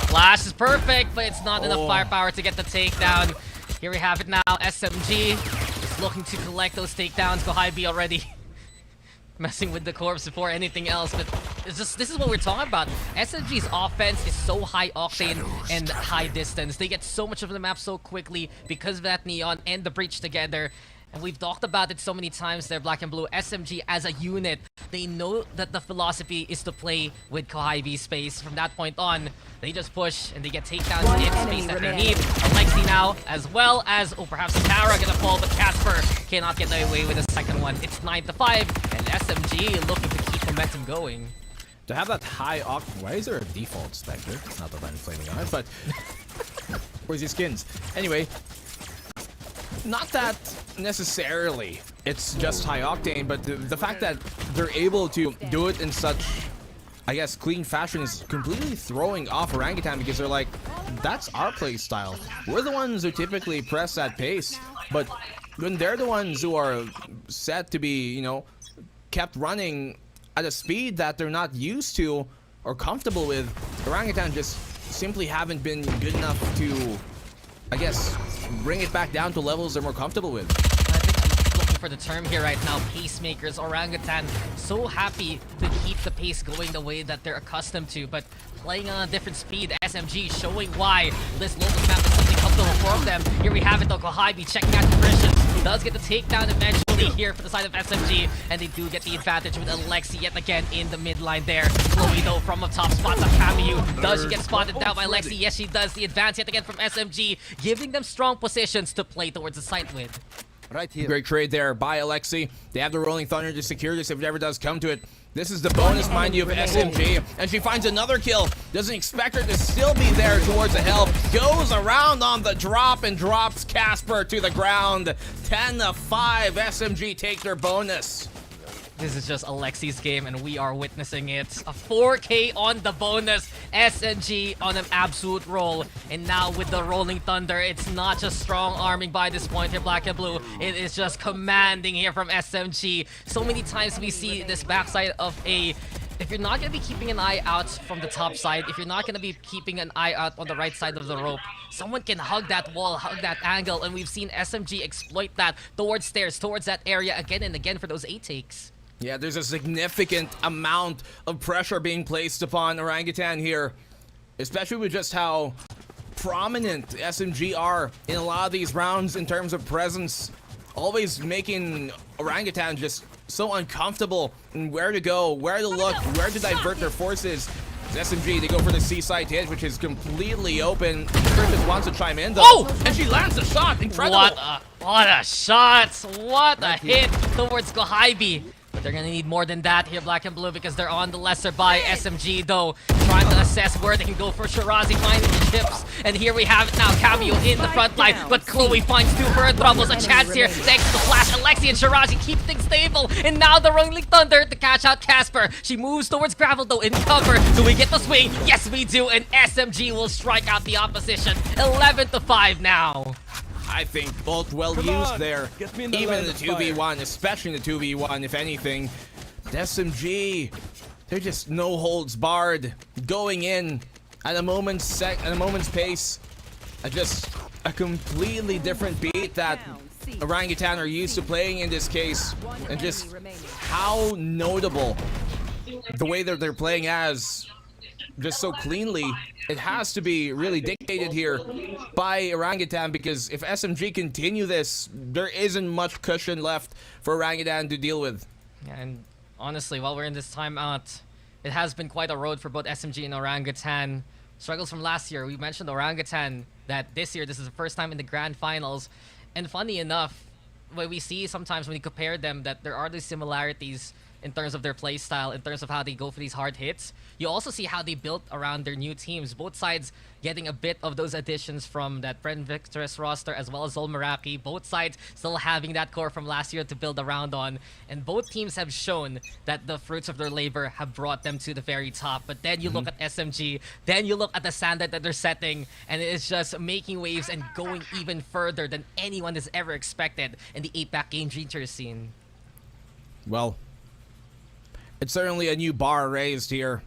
Flash is perfect, but it's not enough firepower to get the takedown. Here we have it now, SMG just looking to collect those takedowns. Kohabi already messing with the corpse before anything else, but this is what we're talking about. SMG's offense is so high octane and high distance. They get so much of the map so quickly because of that Neon and the breach together. And we've talked about it so many times there, Black and Blue. SMG as a unit, they know that the philosophy is to play with Kohabi space. From that point on, they just push and they get takedowns in space that they need. Alexi now, as well as, perhaps Tara gonna fall, but Casper cannot get away with the second one. It's 9-5, and SMG looking to keep momentum going. To have that high octane, why is there a default Spectre? Not that I'm flaming on it, but where's your skins? Anyway, not that necessarily it's just high octane, but the fact that they're able to do it in such I guess, clean fashion is completely throwing off Orangutan because they're like, that's our play style. We're the ones who typically press that pace, but when they're the ones who are set to be, you know, kept running at a speed that they're not used to or comfortable with, Orangutan just simply haven't been good enough to, I guess, bring it back down to levels they're more comfortable with. I think I'm looking for the term here right now, pacemakers. Orangutan so happy to keep the pace going the way that they're accustomed to, but playing on a different speed. SMG showing why this Lotus map is something comfortable for them. Here we have it though, Kohaibi checking out the Christians. Does get the takedown eventually here for the side of SMG, and they do get the advantage with Alexi yet again in the mid line there. Chloe though from up top spots up Camus. Does she get spotted down by Alexi? Yes, she does. The advance yet again from SMG, giving them strong positions to play towards the site with. Right here. Great trade there by Alexi. They have the Rolling Thunder to secure this if it ever does come to it. This is the bonus, mind you, of SMG. And she finds another kill. Doesn't expect her to still be there towards the help. Goes around on the drop and drops Casper to the ground. 10-5. SMG take their bonus. This is just Alexi's game, and we are witnessing it. A 4K on the bonus. SMG on an absolute roll. And now with the Rolling Thunder, it's not just strong arming by this point here, Blackenblue. It is just commanding here from SMG. So many times we see this backside of a... If you're not going to be keeping an eye out from the top side, if you're not going to be keeping an eye out on the right side of the rope, someone can hug that wall, hug that angle, and we've seen SMG exploit that towards stairs, towards that area again and again for those A takes. Yeah, there's a significant amount of pressure being placed upon Orangutan here, especially with just how prominent SMG are in a lot of these rounds in terms of presence, always making Orangutan just so uncomfortable in where to go, where to look, where to divert their forces. It's SMG, they go for the seaside hit, which is completely open. Griffith wants to chime in though. Oh! And she lands the shot, incredible! What a shot! What a hit towards Kohaibi. But they're gonna need more than that here, Blackenblue, because they're on the lesser by. SMG though, trying to assess where they can go for Shirazi, finding the chips. And here we have it now, Cameo in the front line, but Chloe finds two for her troubles. A chance here, thanks to the flash. Alexi and Shirazi keep things stable. And now the Rolling Thunder to catch out Casper. She moves towards Gravel though, in cover. Do we get the swing? Yes, we do. And SMG will strike out the opposition. 11-5 now. I think both well used there, even in the 2v1, especially in the 2v1, if anything. SMG, they're just no holds barred, going in at a moment's pace, at just a completely different beat that Orangutan are used to playing in this case, and just how notable the way that they're playing as. Just so cleanly, it has to be really dictated here by Orangutan, because if SMG continue this, there isn't much cushion left for Orangutan to deal with. Yeah, and honestly, while we're in this timeout, it has been quite a road for both SMG and Orangutan. Struggles from last year. We mentioned Orangutan that this year, this is the first time in the grand finals. And funny enough, what we see sometimes when you compare them, that there are these similarities in terms of their play style, in terms of how they go for these hard hits. You also see how they built around their new teams. Both sides getting a bit of those additions from that Friend Victor's roster, as well as Zolmaraki. Both sides still having that core from last year to build around on. And both teams have shown that the fruits of their labor have brought them to the very top. But then you look at SMG, then you look at the standard that they're setting, and it is just making waves and going even further than anyone has ever expected in the APAC game changer scene. Well, it's certainly a new bar raised here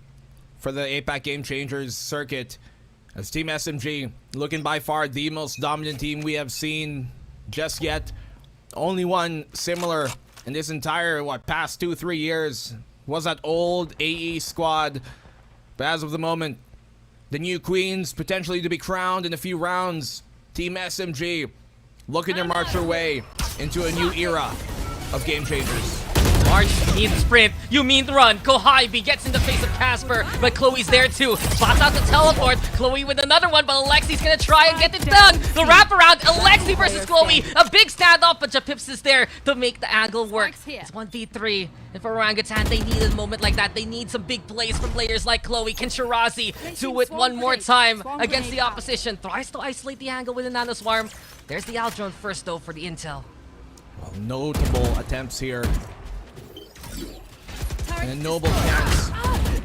for the APAC Game Changers circuit, as Team SMG looking by far the most dominant team we have seen just yet. Only one similar in this entire, past 2-3 years was that old AE squad. But as of the moment, the new queens potentially to be crowned in a few rounds. Team SMG looking to march their way into a new era of Game Changers. March, you mean sprint, you mean run. Kohaibi gets in the face of Casper, but Chloe's there too. Spots out the teleport. Chloe with another one, but Alexi's gonna try and get it done. The wraparound, Alexi versus Chloe. A big standoff, but Japips is there to make the angle work. It's 1v3. And for Orangutan, they need a moment like that. They need some big plays from players like Chloe. Can Shirazi do it one more time against the opposition? Tries to isolate the angle with a Nano Swarm. There's the out drone first though for the intel. Well, notable attempts here. And a noble chance.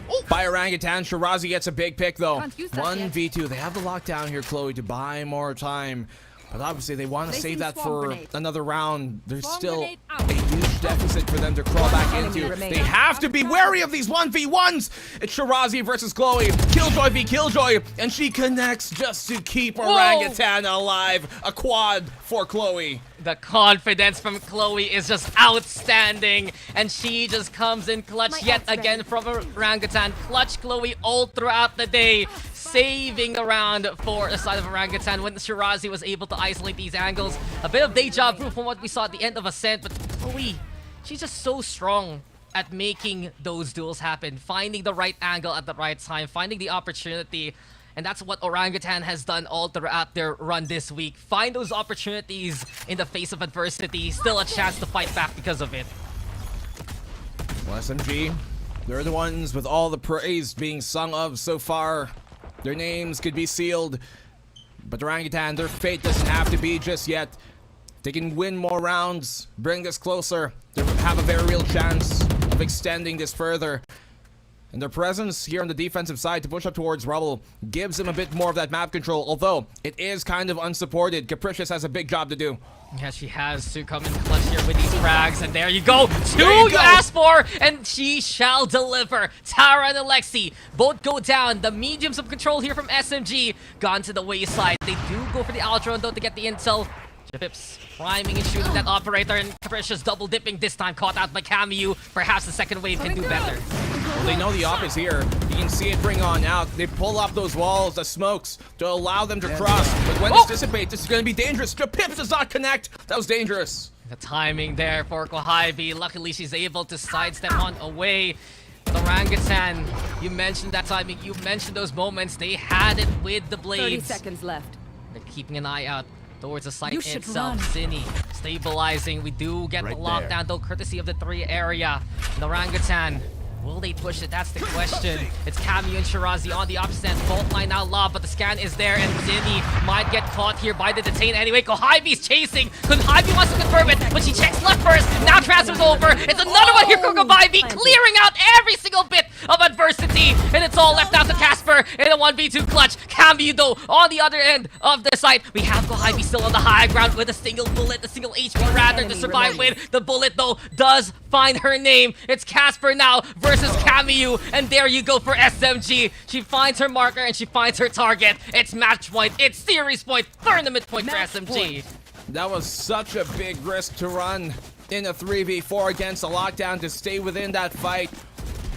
Oh, by Orangutan. Shirazi gets a big pick though. Can't use that yet. 1v2. They have the lockdown here, Chloe, to buy more time. But obviously they want to Placing save that swarm for grenade. another round. There's Swarm still grenade a out. huge deficit for them to crawl back enemy into. remaining. They have to be wary of these 1v1s. It's Shirazi versus Chloe. Killjoy v Killjoy. And she connects just to keep Orangutan alive. A quad for Chloe. The confidence from Chloe is just outstanding, and she just comes in clutch My yet ult's ready. again from Orangutan. Clutch Chloe all throughout the day, saving the round for the side of Orangutan when Shirazi was able to isolate these angles. A bit of deja vu from what we saw at the end of Ascent, but Chloe, she's just so strong at making those duels happen, finding the right angle at the right time, finding the opportunity. And that's what Orangutan has done all throughout their run this week. Find those opportunities in the face of adversity. Still a chance to fight back because of it. Well, SMG, they're the ones with all the praise being sung of so far. Their names could be sealed. But Orangutan, their fate doesn't have to be just yet. They can win more rounds, bring this closer. They have a very real chance of extending this further. And their presence here on the defensive side to push up towards Rubble gives them a bit more of that map control, although it is kind of unsupported. Capricious has a big job to do. Yeah, she has to come in clutch here with these frags, and there you go. Two There you you go. asked for, and she shall deliver. Tara and Alexi both go down. The mediums of control here from SMG gone to the wayside. They do go for the Aldron though to get the intel. Pips priming and shooting that operator, and Capricious double dipping this time, caught out by Camu. Perhaps the second wave can do better. Well, they know the op is here. You can see it bring on out. They pull up those walls, the smokes, to allow them to cross. But when this dissipates, this is going to be dangerous. Pips does not connect. That was dangerous. The timing there for Kohibi. Luckily, she's able to sidestep on away. But Orangutan, you mentioned that timing. You mentioned those moments. They had it with the 30 blades. seconds left. They're keeping an eye out towards the site You should itself. run. Zinni stabilizing. We do get Right the lockdown though, courtesy of the 3 area. And Orangutan, will they push it? That's the question. It's Camu and Shirazi on the opposite end. Fault line now lob, but the scan is there, and Zinni might get caught here by the detain anyway. Kohibi's chasing. Kohibi wants to confirm it, but she checks left first. Now transfers over. It's another one here for Kohibi, clearing out every single bit of adversity, and it's all left out to Casper in a 1v2 clutch. Camu though on the other end of the site. We have Kohibi still on the high ground with a single bullet, a single HP rather to enemy survive remains. with. The bullet though does find her name. It's Casper now versus Camu, and there you go for SMG. She finds her marker and she finds her target. It's match point, it's series point, tournament point for Match SMG. That was such a big risk to run in a 3v4 against a lockdown to stay within that fight.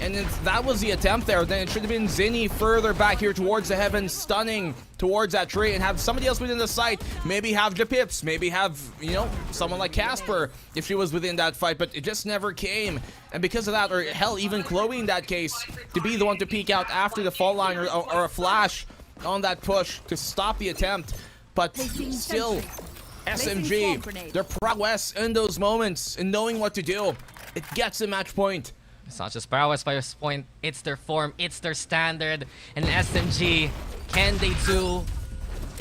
And if that was the attempt there, then it should have been Zinni further back here towards the heavens, stunning towards that tree, and have somebody else within the site. Maybe have Japips, maybe have, you know, someone like Casper if she was within that fight, but it just never came. And because of that, or hell, even Chloe in that case, to be the one to peek out after the fault line or a flash on that push to stop the attempt. But still, SMG, their prowess in those moments and knowing what to do, it gets a match point. It's not just prowess by this point, it's their form, it's their standard. And SMG, can they do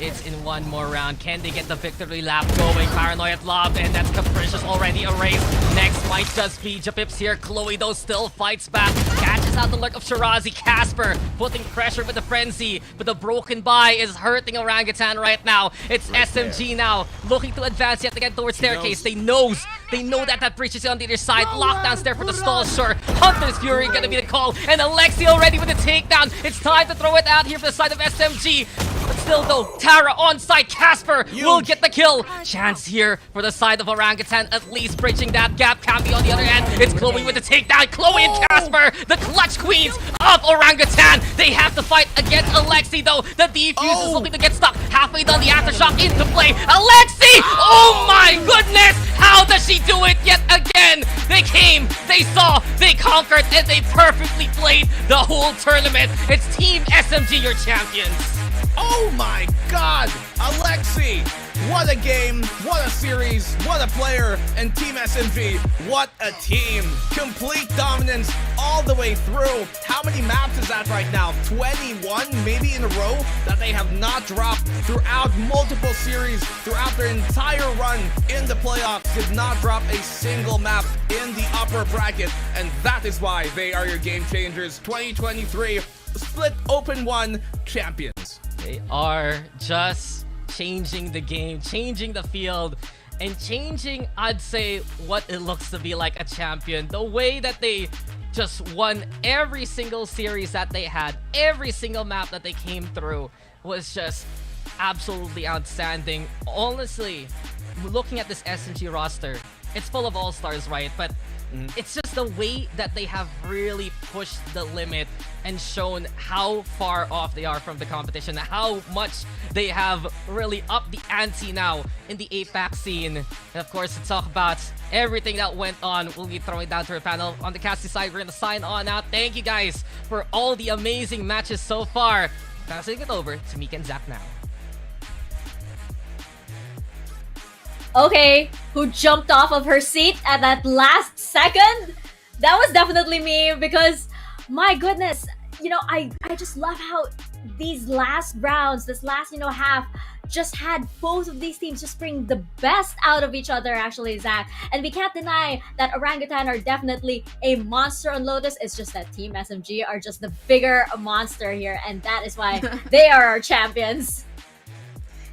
it in one more round? Can they get the victory lap going? Paranoid lob, and that's Capricious already erased. Next might just be Japips here. Chloe though still fights back, catches out the lurk of Shirazi. Casper putting pressure with the frenzy, but the broken buy is hurting Orangutan right now. It's SMG now looking to advance yet again towards staircase. They know that breach is on the other side. Lockdown's there for the stall, sure. Hunter's Fury gonna be the call, and Alexi already with the takedown. It's time to throw it out here for the side of SMG. But still though, Tara on site. Casper will get the kill. Chance here for the side of Orangutan, at least bridging that gap. Cambi on the other end. It's Chloe with the takedown. Chloe and Casper, the clutch queens of Orangutan. They have to fight against Alexi though. The defuse is looking to get stuck. Halfway down the aftershock into play. Alexi! Oh my goodness! How does she do it yet again? They came, they saw, they conquered, and they perfectly played the whole tournament. It's Team SMG, your champions. Oh my god! Alexi! What a game, what a series, what a player, and Team SMG, what a team! Complete dominance all the way through. How many maps is that right now? 21 maybe in a row that they have not dropped throughout multiple series, throughout their entire run in the playoffs, did not drop a single map in the upper bracket, and that is why they are your game changers. 2023 Split Open 1 champions. They are just changing the game, changing the field, and changing, I'd say, what it looks to be like a champion. The way that they just won every single series that they had, every single map that they came through was just absolutely outstanding. Honestly, looking at this SMG roster, it's full of all-stars, right? But it's just the way that they have really pushed the limit and shown how far off they are from the competition, how much they have really upped the ante now in the APAC scene. And of course, to talk about everything that went on, we'll be throwing down to our panel. On the casting side, we're going to sign on out. Thank you guys for all the amazing matches so far. Passing it over to Mika and Zahk now. Okay, who jumped off of her seat at that last second? That was definitely me, because my goodness, you know, I just love how these last rounds, this last, you know, half, just had both of these teams just bring the best out of each other, actually, Zahk. And we can't deny that Orangutan are definitely a monster on Lotus. It's just that Team SMG are just the bigger monster here, and that is why they are our champions.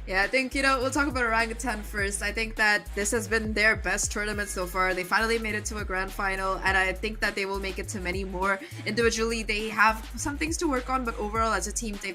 Yeah, I think, you know, we'll talk about Orangutan first. I think that this has been their best tournament so far. They finally made it to a grand final, and I think that they will make it to many more. Individually, they have some things to work on, but overall, as a team, they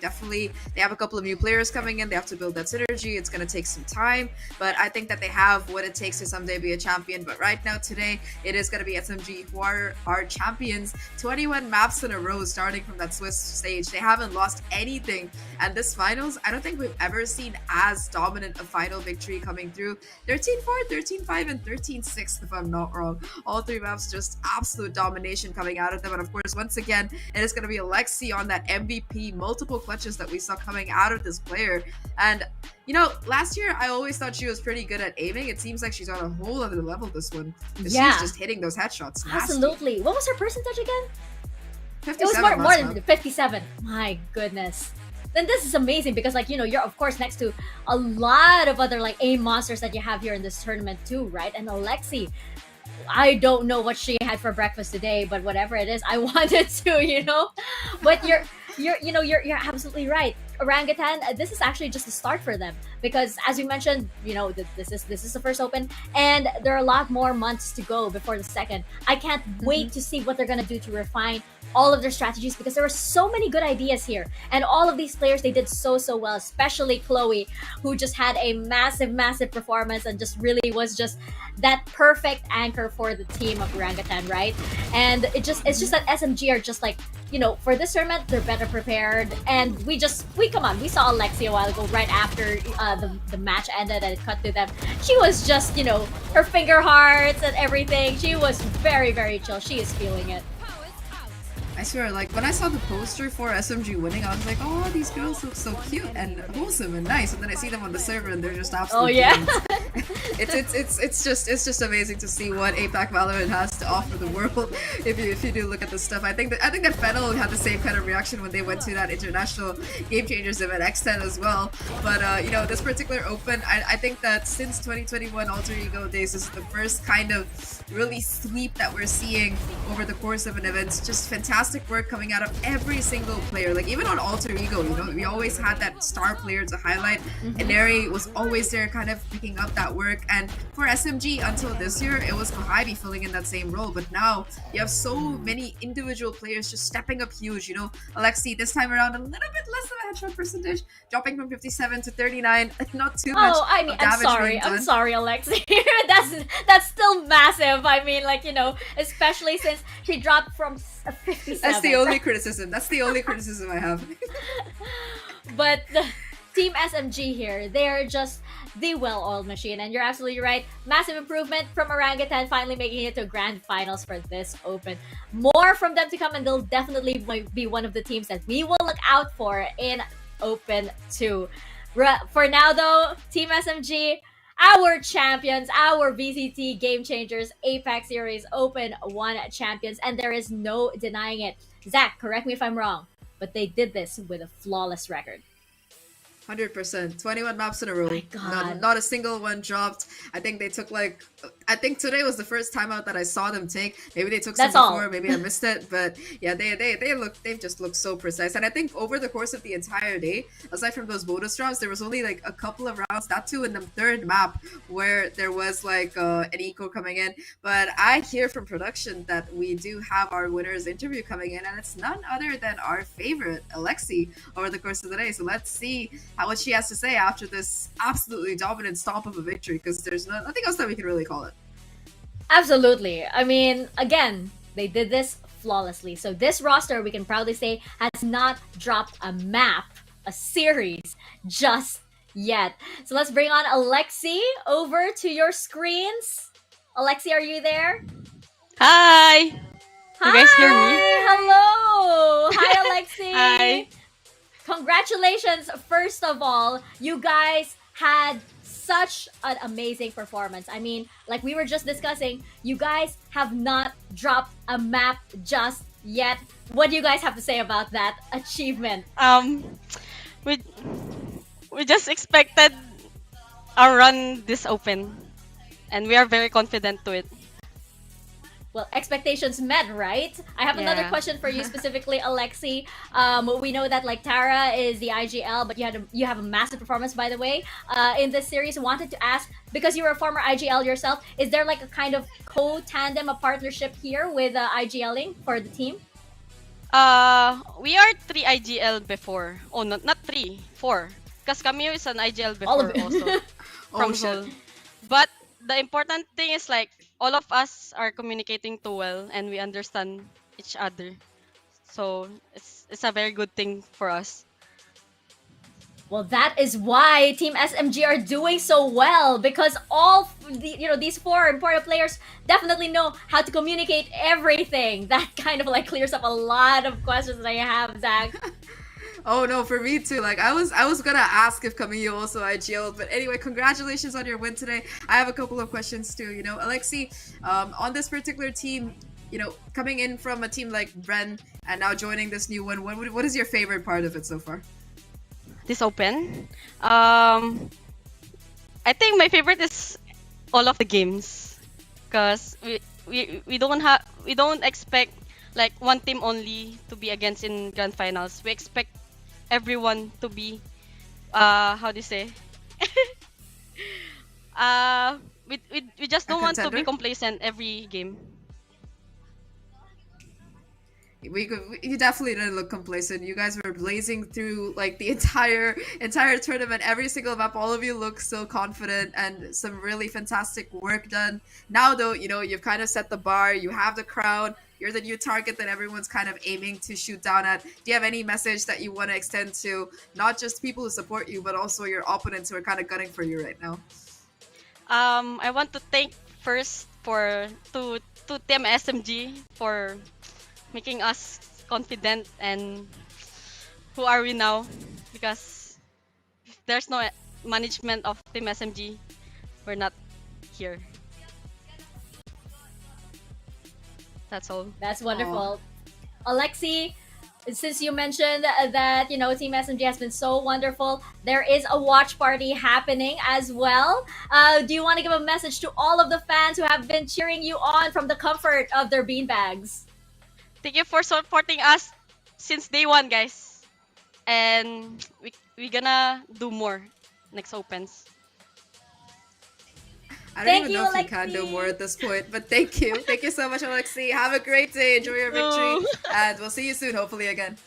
have a couple of new players coming in. They have to build that synergy. It's going to take some time, but I think that they have what it takes to someday be a champion. But right now, today, it is going to be SMG who are our champions. 21 maps in a row starting from that Swiss stage. They haven't lost anything, and this finals, I don't think we've ever seen as dominant a final victory coming through. 13-4, 13-5, and 13-6 if I'm not wrong. All three maps just absolute domination coming out of them. And of course, once again, it is going to be Alexi on that MVP, multiple clutches that we saw coming out of this player. And you know, last year I always thought she was pretty good at aiming. It seems like she's on a whole other level this one. Yeah, she's just hitting those headshots. Absolutely. Nasty. What was her percentage again? 57. It was more than 57. My goodness. Then this is amazing, because, like, you know, you're of course next to a lot of other like aim monsters that you have here in this tournament too, right? And Alexi, I don't know what she had for breakfast today, but whatever it is, I wanted to, you know. But you're absolutely right. Orangutan, this is actually just a start for them, because as you mentioned, you know, this is the first open, and there are a lot more months to go before the second. I can't wait to see what they're gonna do to refine all of their strategies, because there were so many good ideas here, and all of these players, they did so well, especially Chloe, who just had a massive performance and just really was just that perfect anchor for the team of Orangutan, right? And it's just that SMG are just like, you know, for this tournament, they're better prepared. And we saw Alexi a while ago, right after the match ended and it cut to them. She was just, you know, her finger hearts and everything. She was very chill. She is feeling it. I swear, like, when I saw the poster for SMG winning, I was like, oh, these girls look so cute and wholesome and nice. And then I see them on the server and they're just absolute. Oh yeah. it's just amazing to see what APAC Valorant has to offer the world. If you do look at this stuff, I think that Fennel had the same kind of reaction when they went to that international Game Changers event X10 as well. But you know, this particular open, I think that since 2021 Alter Ego days, this is the first kind of really sweep that we're seeing over the course of an event. It's just fantastic work coming out of every single player. Like, even on Alter Ego, you know, we always had that star player to highlight. And Neri was always there kind of picking up that work. And for SMG, until this year, it was Kohabi filling in that same role. But now you have so many individual players just stepping up huge. You know, Alexi this time around a little bit less of a headshot percentage, dropping from 57 to 39. Not too much. Oh, I mean, I'm sorry, Alexi. that's still massive. I mean, like, you know, especially since she dropped from 57. That's the only criticism. That's the only criticism I have. But the Team SMG here, they're just the well-oiled machine, and you're absolutely right. Massive improvement from Orangutan, finally making it to grand finals for this open. More from them to come, and they'll definitely be one of the teams that we will look out for in Open 2. For now, though, Team SMG, our champions, our VCT Game Changers APAC Series Open 1 champions, and there is no denying it. Zach, correct me if I'm wrong, but they did this with a flawless record. 100%. 21 maps in a row. My God. Not a single one dropped. I think they took I think today was the first time out that I saw them take. Maybe they took some That's all. before, maybe I missed it. But yeah, they've just looked so precise. And I think over the course of the entire day, aside from those bonus rounds, there was only like a couple of rounds, that too in the third map, where there was like an eco coming in. But I hear from production that we do have our winner's interview coming in, and it's none other than our favorite, Alexi, over the course of the day. So let's see what she has to say after this absolutely dominant stomp of a victory, because there's nothing else that we can really call it. Absolutely. I mean, again, they did this flawlessly. So this roster, we can proudly say, has not dropped a map, a series, just yet. So let's bring on Alexi over to your screens. Alexi, are you there? Hi! You guys hear me? Hello! Hi, Alexi! Hi! Congratulations, first of all. You guys had such an amazing performance. I mean, like we were just discussing, you guys have not dropped a map just yet. What do you guys have to say about that achievement? We just expected our run this open, and we are very confident to it. Well, expectations met, right? I have another Yeah. question for you specifically, Alexi. We know that like Tara is the IGL, but you have a massive performance, by the way, in this series. Wanted to ask, because you were a former IGL yourself, is there like a kind of co-tandem, a partnership here with IGLing for the team? We are 3 IGL before. Oh, not 3, 4. Because Camille is an IGL All of before it. also. Oh, From shit. Seoul. But the important thing is like all of us are communicating too well and we understand each other. So it's a very good thing for us. Well, that is why Team SMG are doing so well, because these 4 important players definitely know how to communicate everything. That kind of like clears up a lot of questions that I have, Zach. Oh no, for me too. Like I was gonna ask if Camille also IGL'd, but anyway, congratulations on your win today. I have a couple of questions too. Alexi, on this particular team, coming in from a team like Bren and now joining this new one, what is your favorite part of it so far? This open. I think my favorite is all of the games, because we don't expect like one team only to be against in grand finals. We expect everyone to be how do you say? We just don't want to be contender? complacent every game. You definitely didn't look complacent. You guys were blazing through like the entire tournament, every single map. All of you look so confident and some really fantastic work done. Now though, you've kind of set the bar. You have the crown. You're the new target that everyone's kind of aiming to shoot down at. Do you have any message that you want to extend to not just people who support you, but also your opponents who are kind of gunning for you right now? I want to thank first to Team SMG for making us confident, and who are we now? Because if there's no management of Team SMG, we're not here. That's all. That's wonderful. Alexi, since you mentioned that, Team SMG has been so wonderful, there is a watch party happening as well. Do you want to give a message to all of the fans who have been cheering you on from the comfort of their beanbags? Thank you for supporting us since day one, guys. And we gonna do more next opens. I don't Thank even you, know if you Alexi. can do more at this point, but thank you. Thank you so much, Alexi. Have a great day. Enjoy your victory. No. And we'll see you soon, hopefully again.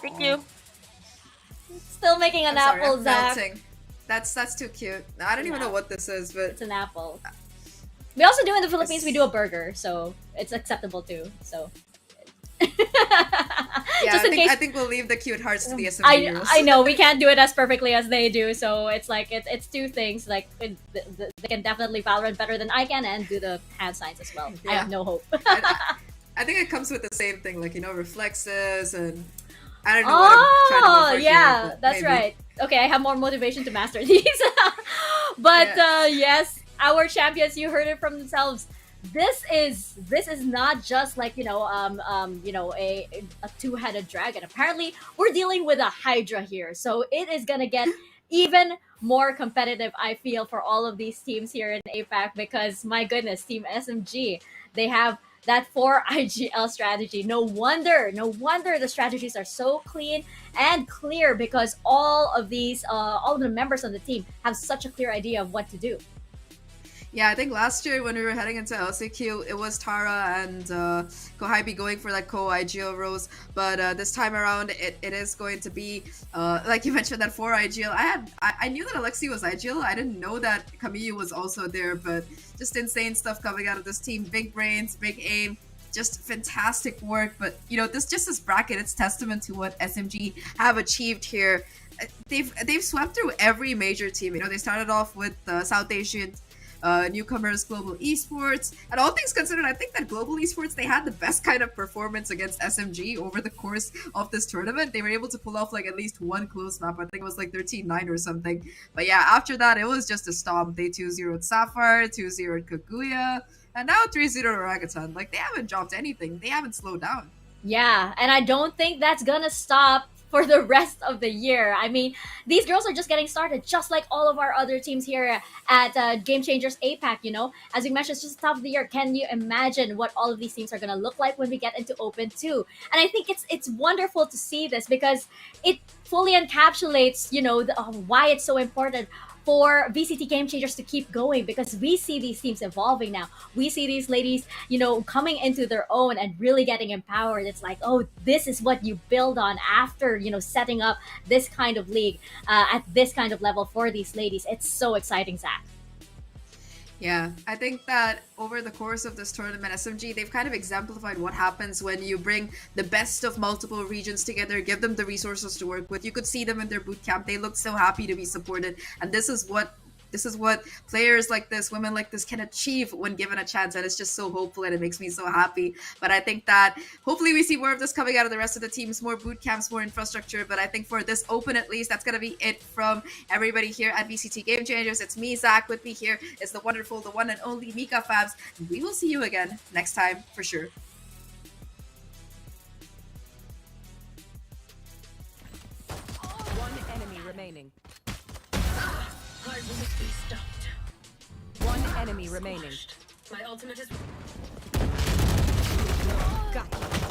Thank you. Still making an I'm sorry, apple, I'm Zach. melting. That's too cute. I don't even know what this is, but It's an apple. We also do in the Philippines, we do a burger, so it's acceptable too. So yeah, just in case. I think we'll leave the cute hearts to the SMG girls. I know we can't do it as perfectly as they do, so it's like it's two things. Like they can definitely Valorant better than I can, and do the hand signs as well. I Yeah. have no hope. I think it comes with the same thing, like reflexes and I don't know what I'm trying to go Oh, for yeah, here, but that's maybe. right. Okay, I have more motivation to master these. But yes, our champions, you heard it from themselves. This is not just like a two-headed dragon. Apparently, we're dealing with a hydra here, so it is gonna get even more competitive. I feel for all of these teams here in APAC because my goodness, Team SMG, they have that 4 IGL strategy. No wonder the strategies are so clean and clear because all of the members on the team have such a clear idea of what to do. Yeah, I think last year when we were heading into LCQ, it was Tara and Kohaibi going for that co-IGL roles. But this time around, it is going to be, like you mentioned, that 4 IGL. I knew that Alexi was IGL. I didn't know that Kamiyu was also there, but just insane stuff coming out of this team. Big brains, big aim. Just fantastic work. But, this bracket, it's testament to what SMG have achieved here. They've swept through every major team. They started off with South Asian newcomers, Global Esports, and all things considered, I think that Global Esports, they had the best kind of performance against SMG over the course of this tournament. They were able to pull off like at least one close map. I think it was like 13-9 or something. But yeah, after that, it was just a stomp. They 2-0'd Sapphire, 2-0'd Kaguya, and now 3-0 Orangutan. Like, they haven't dropped anything. They haven't slowed down. Yeah, and I don't think that's gonna stop for the rest of the year. I mean, these girls are just getting started, just like all of our other teams here at Game Changers APAC, As we mentioned, it's just the top of the year. Can you imagine what all of these teams are going to look like when we get into Open 2? And I think it's wonderful to see this because it fully encapsulates, why it's so important for VCT Game Changers to keep going because we see these teams evolving now. We see these ladies, coming into their own and really getting empowered. It's like, oh, this is what you build on after, setting up this kind of league at this kind of level for these ladies. It's so exciting, Zach. Yeah, I think that over the course of this tournament, SMG, they've kind of exemplified what happens when you bring the best of multiple regions together, give them the resources to work with. You could see them in their boot camp. They look so happy to be supported. And this is what players like this, women like this can achieve when given a chance. And it's just so hopeful and it makes me so happy. But I think that hopefully we see more of this coming out of the rest of the teams, more boot camps, more infrastructure. But I think for this Open, at least, that's going to be it from everybody here at VCT Game Changers. It's me, Zach. With me here is the wonderful, the one and only Mikafabs. And we will see you again next time for sure. One enemy remaining. One enemy remaining. My ultimate is... Got you.